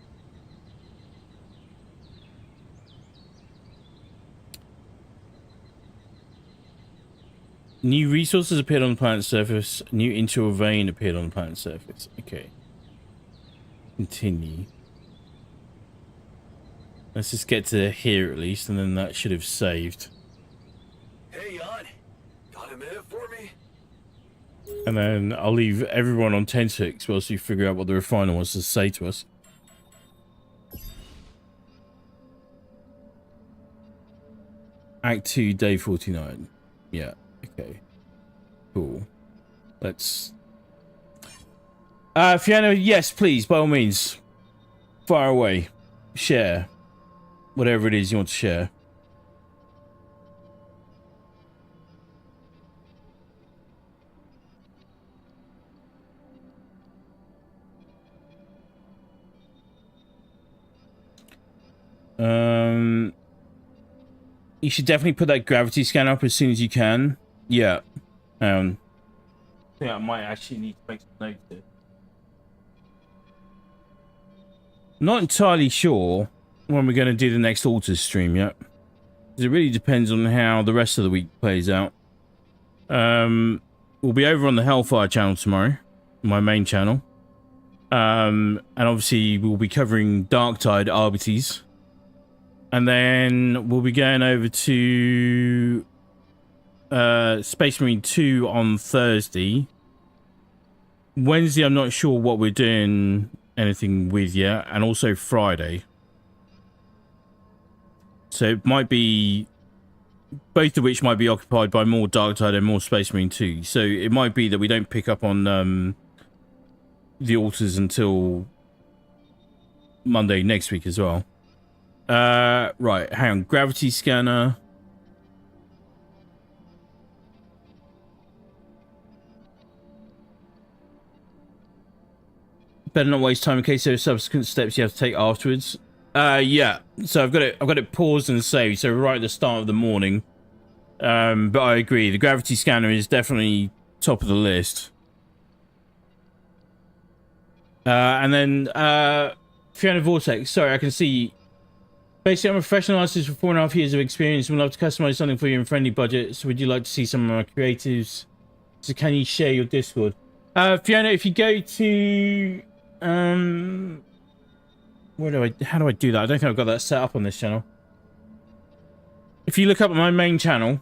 New resources appeared on the planet's surface. New interior vein appeared on the planet's surface. Okay. Continue. Let's just get to here at least, and then that should have saved. Hey, Jan. Got a minute for me? And then I'll leave everyone on 10-6 whilst we figure out what the refiner wants to say to us. Act 2, day 49. Yeah, okay. Cool. Let's... Fiona, yes, please, by all means. Fire away. Share. Whatever it is you want to share. You should definitely put that gravity scanner up as soon as you can. Yeah. I think I might actually need to make some notes here. Not entirely sure when we're going to do the next Altars stream yet. It really depends on how the rest of the week plays out. We'll be over on the Hellfire channel tomorrow, my main channel. And obviously we'll be covering Darktide Arbites. And then we'll be going over to Space Marine 2 on Thursday. Wednesday, I'm not sure what we're doing anything with yet. And also Friday. So it might be... Both of which might be occupied by more Darktide and more Space Marine 2. So it might be that we don't pick up on the Altars until Monday next week as well. Right, hang on. Gravity scanner. Better not waste time in case there are subsequent steps you have to take afterwards. Yeah. So I've got it paused and saved. So right at the start of the morning. But I agree. The gravity scanner is definitely top of the list. And then Fiona Vortex. Sorry, I can see. Basically, I'm a professional artist with 4.5 years of experience and would love to customize something for you in friendly budget. So would you like to see some of my creatives? So can you share your Discord? Fiona, if you go to how do I do that? I don't think I've got that set up on this channel. If you look up my main channel,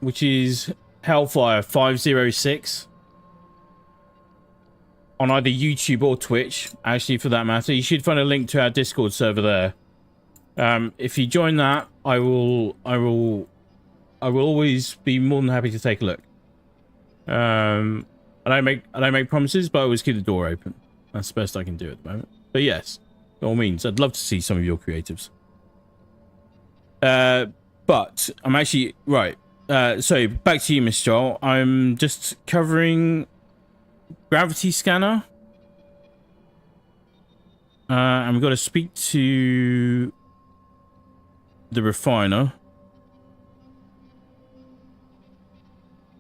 which is Hellfire 506 on either YouTube or Twitch, actually for that matter, you should find a link to our Discord server there. If you join that, I will always be more than happy to take a look. I don't make promises, but I always keep the door open. That's the best I can do at the moment. But yes, by all means, I'd love to see some of your creatives. But I'm actually right. So back to you, Miss Joel. I'm just covering gravity scanner, and we've got to speak to the refiner.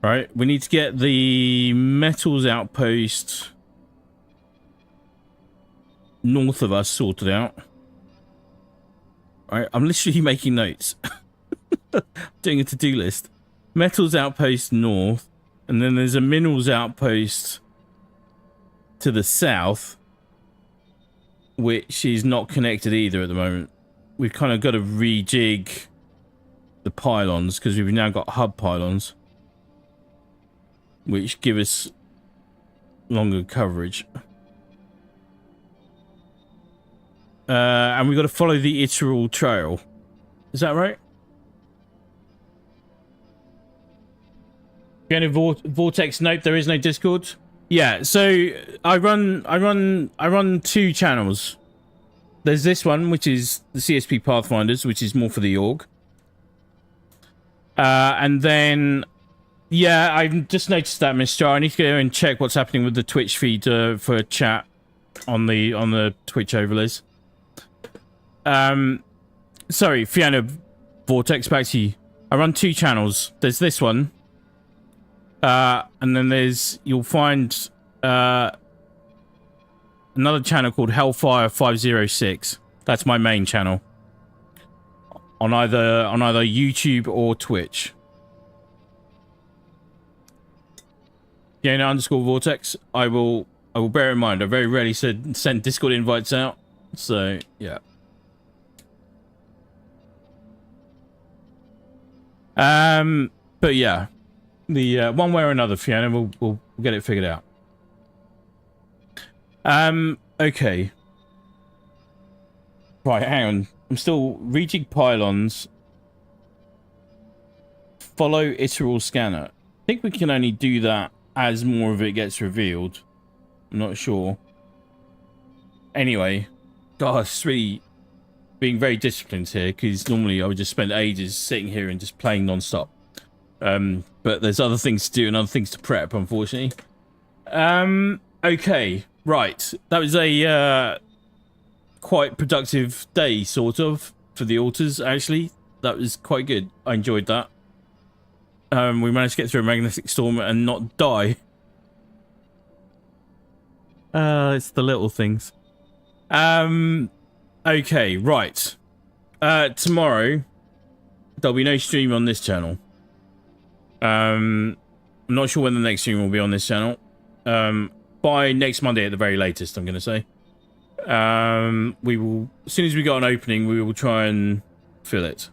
Right, we need to get the metals outpost north of us sorted out. Right, I'm literally making notes. Doing a to-do list. Metals outpost north, and then there's a minerals outpost to the south, which is not connected either at the moment. We've kind of got to rejig the pylons because we've now got hub pylons, which give us longer coverage. And we've got to follow the Iteral trail. Is that right? Vortex, nope, there is no Discord. Yeah, so I run two channels. There's this one, which is the CSP Pathfinders, which is more for the org. And then, yeah, I've just noticed that, Miss Jar. I need to go and check what's happening with the Twitch feed for chat on the Twitch overlays. Sorry, Fiona Vortex, back to you. I run two channels. There's this one. And then you'll find another channel called Hellfire 506. That's my main channel. On either YouTube or Twitch. Fiona_Vortex. I will bear in mind. I very rarely send Discord invites out. So yeah. But yeah. The one way or another, Fiona, we'll get it figured out. Okay. Right, hang on. I'm still rejig pylons. Follow Iteral scanner. I think we can only do that as more of it gets revealed. I'm not sure. Anyway, God, it's really being very disciplined here, because normally I would just spend ages sitting here and just playing non-stop. But there's other things to do and other things to prep, unfortunately. Okay, right. That was a quite productive day, sort of, for the altars, actually. That was quite good. I enjoyed that. We managed to get through a magnetic storm and not die. It's the little things. Okay, right. Tomorrow, there'll be no stream on this channel. I'm not sure when the next stream will be on this channel. By next Monday at the very latest, I'm going to say. We will, as soon as we got an opening, we will try and fill it.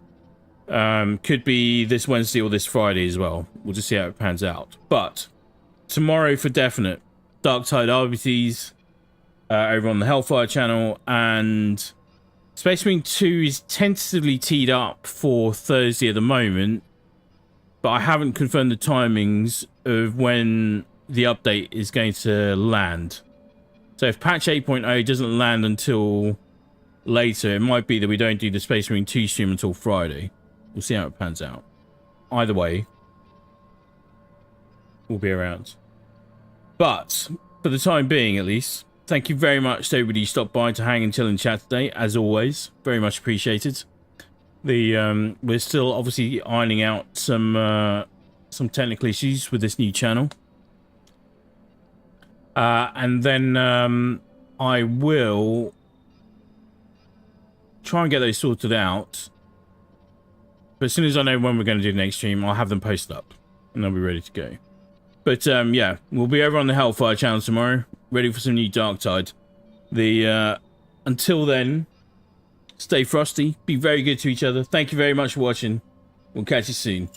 Could be this Wednesday or this Friday as well. We'll just see how it pans out. But tomorrow for definite, Dark Tide RBTs over on the Hellfire channel, and Space Marine 2 is tentatively teed up for Thursday at the moment. But I haven't confirmed the timings of when the update is going to land. So if patch 8.0 doesn't land until later, it might be that we don't do the Space Marine 2 stream until Friday. We'll see how it pans out. Either way, we'll be around. But for the time being, at least, thank you very much to everybody who stopped by to hang and chill and chat today. As always, very much appreciated. We're still obviously ironing out some technical issues with this new channel. And then I will try and get those sorted out. But as soon as I know when we're going to do the next stream, I'll have them posted up and they'll be ready to go. But yeah, we'll be over on the Hellfire channel tomorrow, ready for some new Darktide. Until then, stay frosty, be very good to each other. Thank you very much for watching. We'll catch you soon.